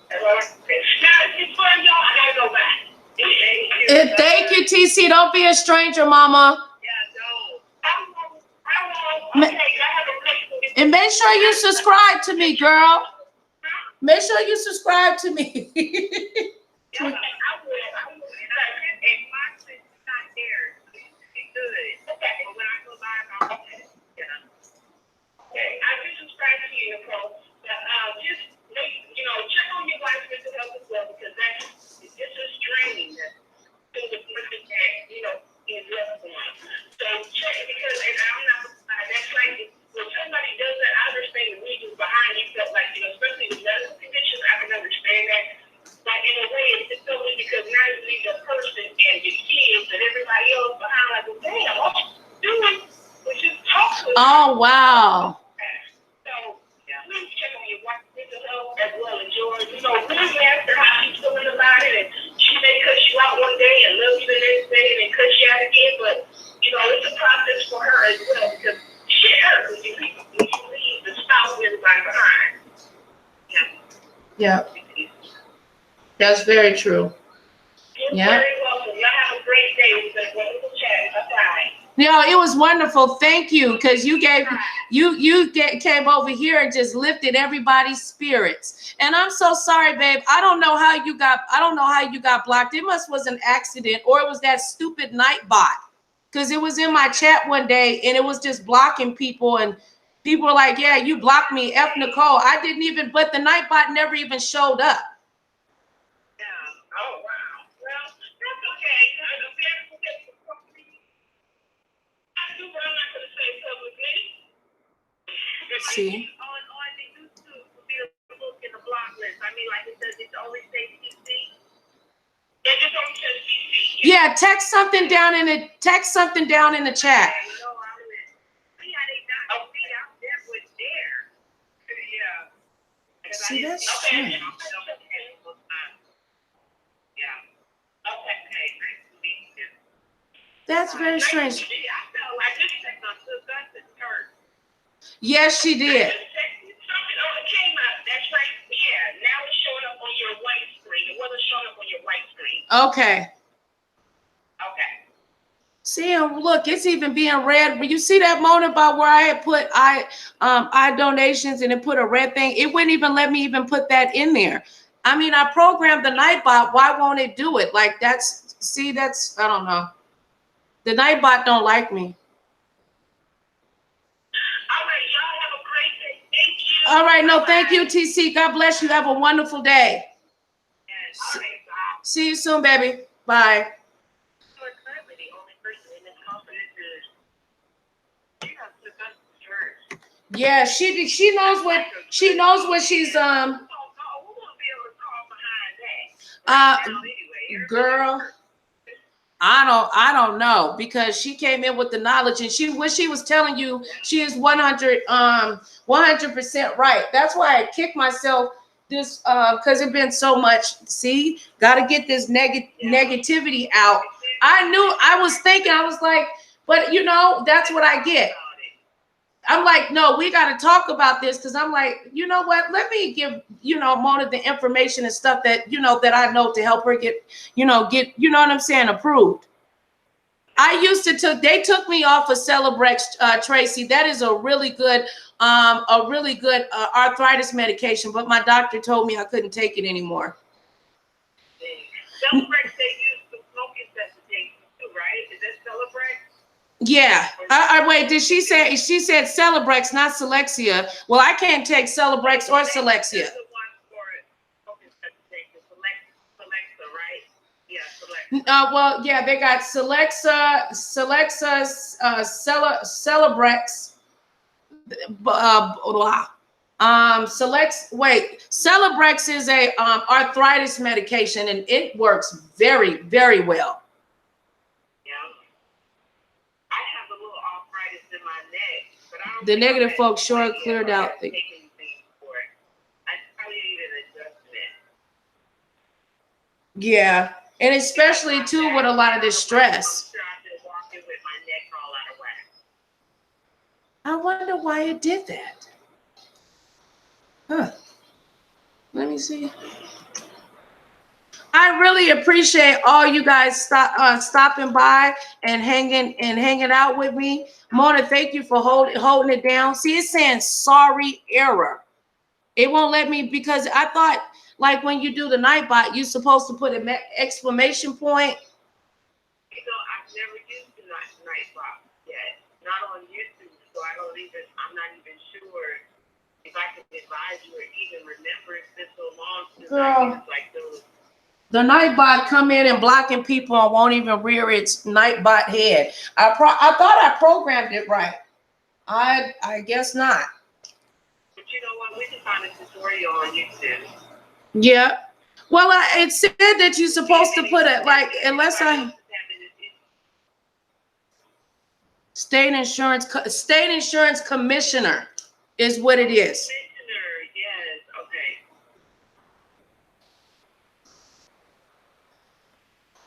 B: That's all I can say. Now, it's fun, y'all. I gotta go back.
A: Thank you, TC. Don't be a stranger, Mama.
B: Yeah, no. I won't. Okay, I have a question.
A: And make sure you subscribe to me, girl. Make sure you subscribe to me.
B: Yeah, I will. And my sister's not there. It's good. Okay. But when I go by, I'll okay. I just subscribe to you, Nicole. But just check on your wife's mental health as well, because it's a strain that the person that is left on. So check, because I'm not. That's like when somebody does that. I understand the reasons behind it. Felt like especially with medical conditions, I can understand that. But in a way, it's only because now you leave the person and your kids and everybody else behind. Like, well, damn, all you doing was just talk to them.
A: Oh, wow.
B: So please check on your wife's mental health as well as yours. Really ask her how she's feeling about it, and she may cuss you out one day and love you the next day and then cuss you out again. But it's a process for her as well, because shit hurts when you leave the spouse and everybody behind.
A: Yeah. That's very true.
B: You're very welcome. Y'all have a great day. It was a wonderful chat. Bye-bye.
A: No, it was wonderful. Thank you, because you came over here and just lifted everybody's spirits. And I'm so sorry, babe. I don't know how you got blocked. It was an accident, or it was that stupid Nightbot. Because it was in my chat one day and it was just blocking people, and people were like, yeah, you blocked me, F Nicole. I didn't even, but the Nightbot never even showed up.
B: Yeah. Oh, wow. Well, that's okay. I do what I'm not going to say publicly.
A: See?
B: On the YouTube, will be a book in the block list. I mean, like it says, it's always say CC. It just only says CC.
A: Yeah, text something down in the chat. See, that's strange. That's very strange. Yes, she did. Okay. See, and look, it's even being red. You see that moment about where I had put I donations and it put a red thing. It wouldn't even let me even put that in there. I mean, I programmed the Nightbot. Why won't it do it? Like that's I don't know. The Nightbot don't like me.
B: All right, y'all have a great day. Thank you.
A: All right, no, thank you, TC. God bless you. Have a wonderful day.
B: All right, bye.
A: See you soon, baby. Bye. Yeah, she knows what she's girl. I don't know, because she came in with the knowledge, and what she was telling you, she is 100% right. That's why I kicked myself this because it's been so much. See, got to get this negativity out. I was thinking, I was like, but that's what I get. I'm like, no, we got to talk about this, because I'm like, you know what? Let me give, Mona the information and stuff that, that I know to help her get what I'm saying, approved. I used to they took me off of Celebrex, Tracy. That is a really good arthritis medication, but my doctor told me I couldn't take it anymore.
B: Celebrex, they use the smoking cessation too, right? Is that Celebrex?
A: Yeah. Wait, did she say, she said Celebrex, not Selexia. Well, I can't take Celebrex or Selexia. Well, yeah, they got Celebrex, Celebrex is a arthritis medication, and it works very, very well.
B: Yeah. I have a little arthritis in my neck, but I don't.
A: The negative folks sure cleared out.
B: I probably need an adjustment.
A: Yeah, and especially too with a lot of this stress. I wonder why it did that. Huh. Let me see. I really appreciate all you guys stopping by and hanging out with me. Mona, thank you for holding it down. See, it's saying sorry error. It won't let me, because I thought, like, when you do the Nightbot, you're supposed to put an exclamation point.
B: You know, I've never used the Nightbot yet, not on YouTube, so I'm not even sure if I can advise you or even remember. It's been so long since I used like those.
A: The Nightbot come in and blocking people and won't even rear its Nightbot head. I thought I programmed it right. I guess not.
B: But you know what? We can find a tutorial on YouTube.
A: Yeah. Well, it said that you're supposed to put it like, unless I state insurance commissioner is what it is.
B: Commissioner, yes, okay.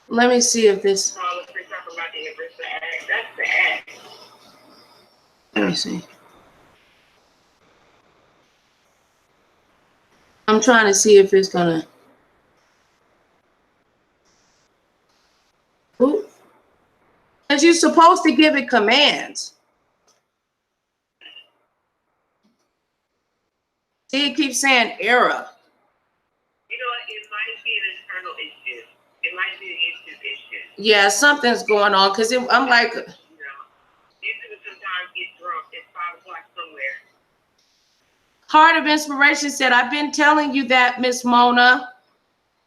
A: Let me see if this.
B: That's the act.
A: Let me see. I'm trying to see if it's gonna. Ooh. Because you're supposed to give it commands. See, it keeps saying error.
B: You know, it might be an internal issue. It might be an YouTube issue.
A: Yeah, something's going on, because I'm like.
B: You know, YouTube sometimes get drunk. It's 5 o'clock somewhere.
A: Heart of Inspiration said, I've been telling you that, Miss Mona.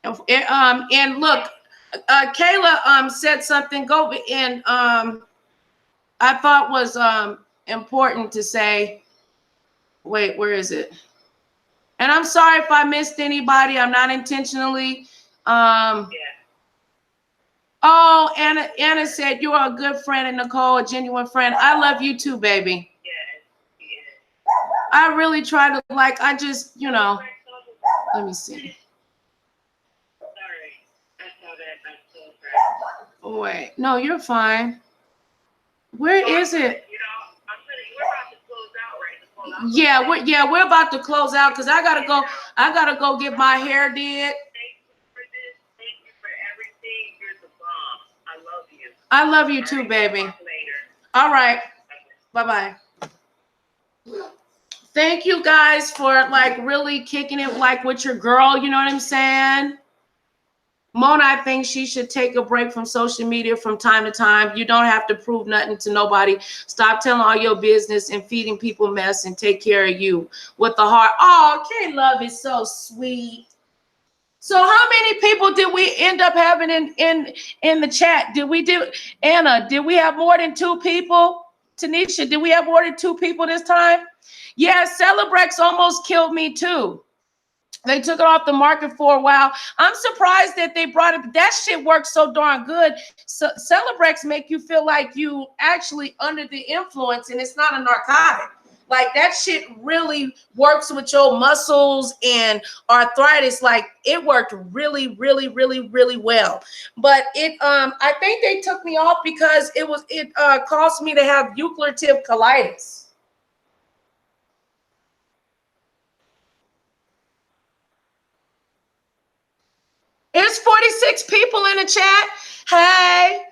A: And look, Kayla said something I thought was important to say. Wait, where is it? And I'm sorry if I missed anybody. I'm not intentionally.
B: Yeah.
A: Oh, Anna said, you are a good friend, and Nicole, a genuine friend. I love you too, baby. I really try to, like, I just, you know, let me see.
B: Sorry, I saw that.
A: Wait, no, you're fine. Where is it?
B: You know, we're about to close out right now.
A: Yeah, we're about to close out, because I gotta go get my hair did.
B: Thank you for this. Thank you for everything. You're the bomb. I love you.
A: I love you too, baby. All right. Bye-bye. Thank you guys for, like, really kicking it, like, with your girl, you know what I'm saying? Mona, I think she should take a break from social media from time to time. You don't have to prove nothing to nobody. Stop telling all your business and feeding people mess, and take care of you with the heart. Oh, K-Love is so sweet. So how many people did we end up having in the chat? Anna, did we have more than 2 people? Tanisha, did we have more than 2 people this time? Yeah, Celebrex almost killed me too. They took it off the market for a while. I'm surprised that they brought it. That shit works so darn good. So Celebrex make you feel like you actually under the influence, and it's not a narcotic. Like, that shit really works with your muscles and arthritis. Like, it worked really, really, really, really well. But I think they took me off because it caused me to have ulcerative colitis. There's 46 people in the chat. Hey.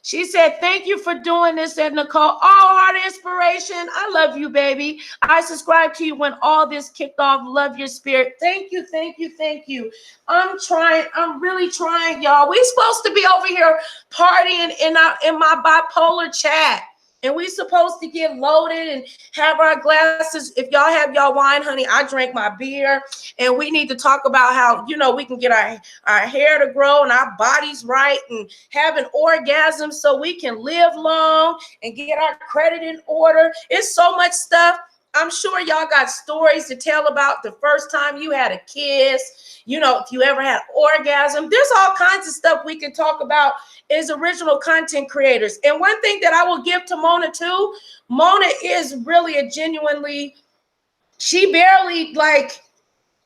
A: She said, thank you for doing this, said Nicole. Oh, Heart of Inspiration. I love you, baby. I subscribed to you when all this kicked off. Love your spirit. Thank you, thank you, thank you. I'm trying. I'm really trying, y'all. We're supposed to be over here partying in my bipolar chat. And we supposed to get loaded and have our glasses. If y'all have y'all wine, honey, I drank my beer. And we need to talk about how, you know, we can get our hair to grow and our bodies right and have an orgasm so we can live long and get our credit in order. It's so much stuff. I'm sure y'all got stories to tell about the first time you had a kiss, you know, if you ever had orgasm. There's all kinds of stuff we can talk about as original content creators. And one thing that I will give to Mona too, Mona is really a genuinely, she barely like,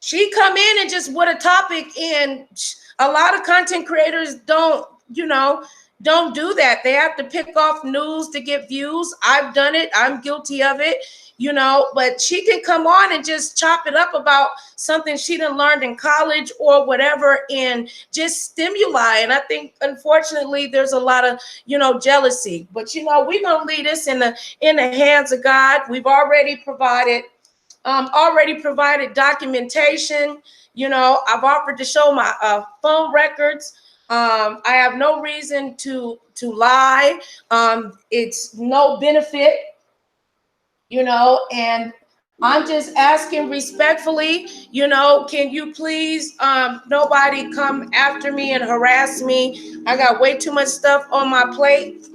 A: she come in and just with a topic, and a lot of content creators don't, you know, don't do that. They have to pick off news to get views. I've done it. I'm guilty of it, you know, but she can come on and just chop it up about something she done learned in college or whatever and just stimuli. And I think, unfortunately, there's a lot of, you know, jealousy. But, you know, we're going to leave this in the hands of God. We've already provided documentation. You know, I've offered to show my phone records. I have no reason to lie. It's no benefit, you know, and I'm just asking respectfully, you know, can you please, nobody come after me and harass me. I got way too much stuff on my plate.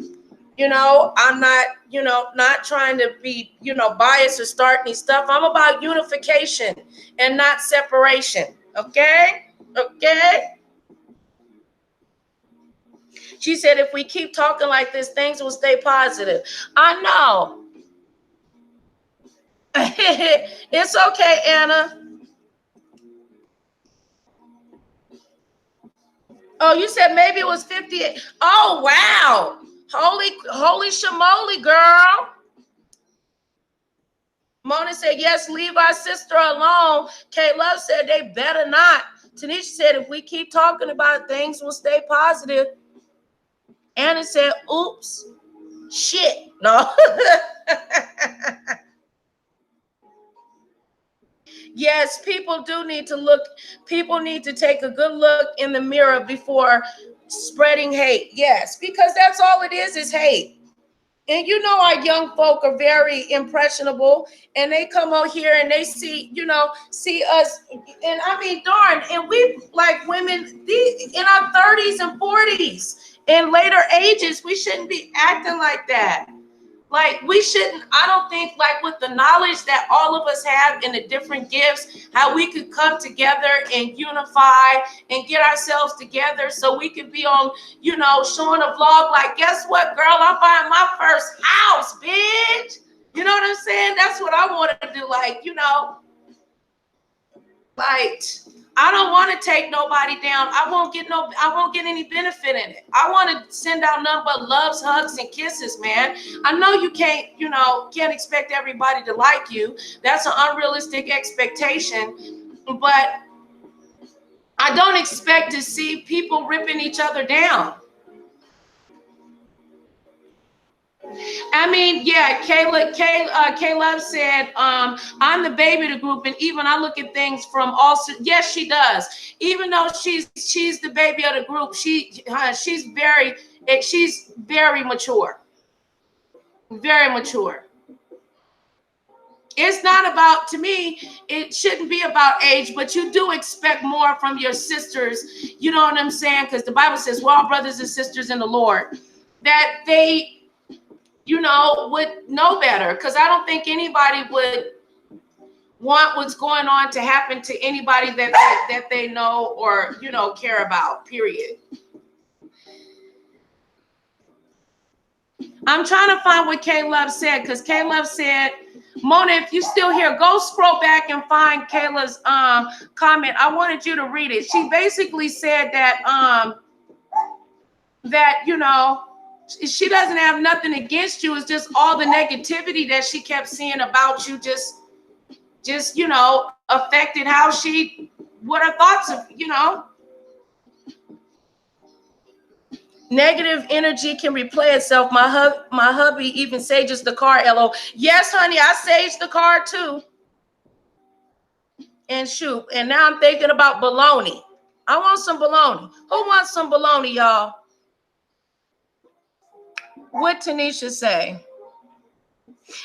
A: You know, I'm not, you know, not trying to be, you know, biased or start any stuff. I'm about unification and not separation. Okay? Okay? She said, if we keep talking like this, things will stay positive. I know. It's okay, Anna. Oh, you said maybe it was 58. Oh, wow. Holy shamoly, girl. Mona said, yes, leave our sister alone. K Love said they better not. Tanisha said, if we keep talking about it, things will stay positive. Anna said, oops, shit. No. Yes, people do need to look. People need to take a good look in the mirror before spreading hate. Yes, because that's all it is hate. And you know, our young folk are very impressionable, and they come out here and they see, you know, see us. And I mean, darn, and we like women in our 30s and 40s and later ages, we shouldn't be acting like that. Like, we shouldn't, I don't think, like, with the knowledge that all of us have and the different gifts, how we could come together and unify and get ourselves together so we could be on, you know, showing a vlog like, guess what, girl, I'm buying my first house, bitch. You know what I'm saying? That's what I want to do. Like, you know, like, I don't want to take nobody down. I won't get any benefit in it. I want to send out nothing but loves, hugs, and kisses, man. I know you can't, you know, can't expect everybody to like you. That's an unrealistic expectation. But I don't expect to see people ripping each other down. I mean, yeah, Caleb said, I'm the baby of the group, and even I look at things from also. Yes, she does. Even though she's the baby of the group, she's very mature, very mature. It's not about, to me, it shouldn't be about age, but you do expect more from your sisters. You know what I'm saying? Because the Bible says we're all brothers and sisters in the Lord, that they, you know, would know better, because I don't think anybody would want what's going on to happen to anybody that they know or, you know, care about, period. I'm trying to find what K-Love said, because K-Love said, Mona, if you still here, go scroll back and find Kayla's comment. I wanted you to read it. She basically said that that, you know, she doesn't have nothing against you. It's just all the negativity that she kept seeing about you just, you know, affected how what her thoughts of, you know. Negative energy can replay itself. My hubby even sages the car, LO. Yes, honey, I saged the car too. And shoot, and now I'm thinking about bologna. I want some bologna. Who wants some bologna, y'all? What Tanisha say?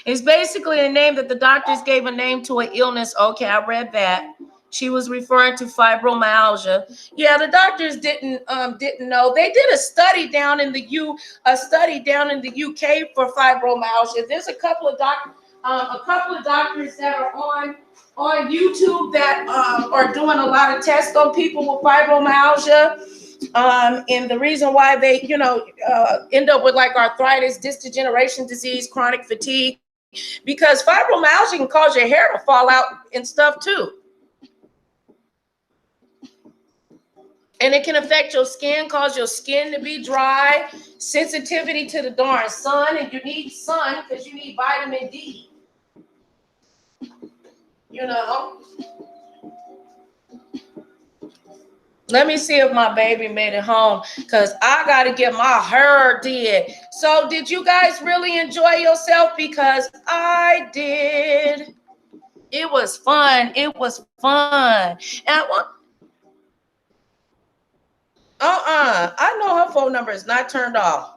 A: It's basically a name that the doctors gave a name to an illness. Okay, I read that. She was referring to fibromyalgia. Yeah, the doctors didn't know. They did a study down in the UK for fibromyalgia. There's a couple of doctors that are on YouTube that are doing a lot of tests on people with fibromyalgia. And the reason why they, end up with like arthritis, disc degeneration disease, chronic fatigue, because fibromyalgia can cause your hair to fall out and stuff too. And it can affect your skin, cause your skin to be dry, sensitivity to the darn sun, and you need sun because you need vitamin D. Let me see if my baby made it home because I got to get my hair did. So did you guys really enjoy yourself? Because I did. It was fun. It was fun. And I know her phone number is not turned off.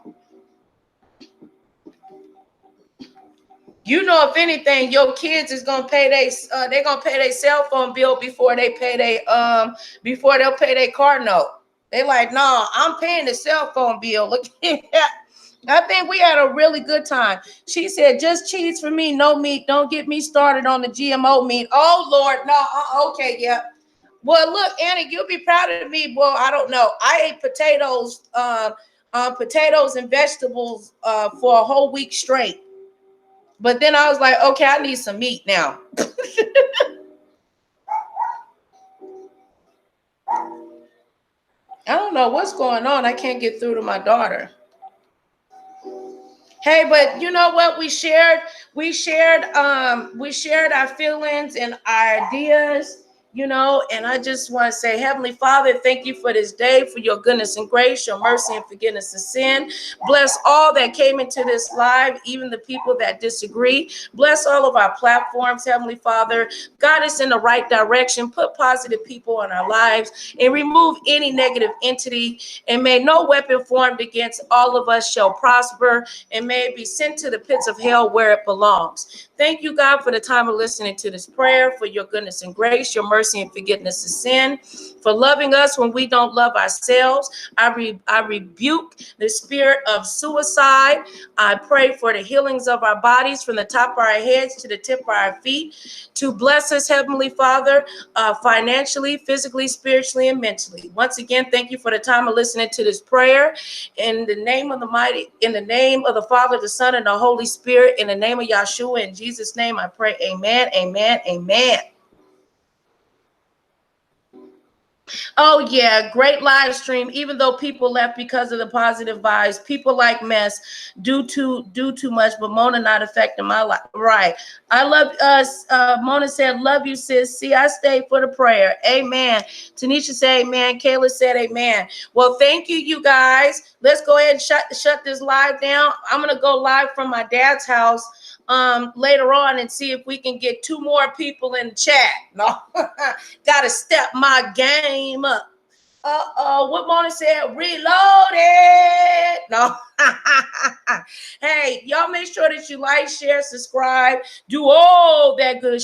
A: If anything, your kids is gonna pay they're gonna pay their cell phone bill before they'll pay their car note. They like, no, I'm paying the cell phone bill. Look at that. I think we had a really good time. She said, just cheese for me, no meat. Don't get me started on the GMO meat. Oh Lord, no, okay, yeah. Well, look, Annie, you'll be proud of me. Well, I don't know. I ate potatoes and vegetables for a whole week straight. But then I was like, okay, I need some meat now. I don't know what's going on. I can't get through to my daughter. Hey, but you know what? We shared our feelings and our ideas, and I just want to say, Heavenly Father, thank you for this day, for your goodness and grace, your mercy and forgiveness of sin. Bless all that came into this live, even the people that disagree. Bless all of our platforms, Heavenly Father. Guide us in the right direction. Put positive people in our lives and remove any negative entity. And may no weapon formed against all of us shall prosper, and may it be sent to the pits of hell where it belongs. Thank you, God, for the time of listening to this prayer, for your goodness and grace, your mercy and forgiveness of sin, for loving us when we don't love ourselves. I rebuke the spirit of suicide. I pray for the healings of our bodies from the top of our heads to the tip of our feet, to bless us, Heavenly Father, financially, physically, spiritually, and mentally. Once again, thank you for the time of listening to this prayer. In the name of the Father, the Son, and the Holy Spirit, in the name of Yahshua, in Jesus' name, I pray. Amen, amen, amen. Oh yeah, great live stream. Even though people left because of the positive vibes, people like mess, do too much, but Mona not affecting my life. Right. I love us. Mona said, love you, sis. See, I stayed for the prayer. Amen. Tanisha said amen. Kayla said amen. Well, thank you, you guys. Let's go ahead and shut this live down. I'm gonna go live from my dad's house later on and see if we can get 2 more people in the chat. No, gotta step my game up. What Mona said, reloaded. No. Hey, y'all make sure that you like, share, subscribe, do all that good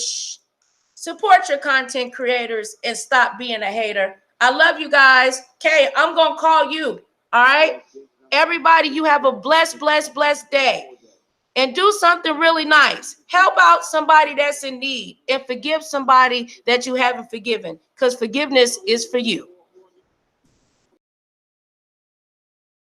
A: support your content creators and stop being a hater. I love you guys. Okay, I'm gonna call you. All right, everybody, you have a blessed day. And do something really nice. Help out somebody that's in need and forgive somebody that you haven't forgiven, because forgiveness is for you.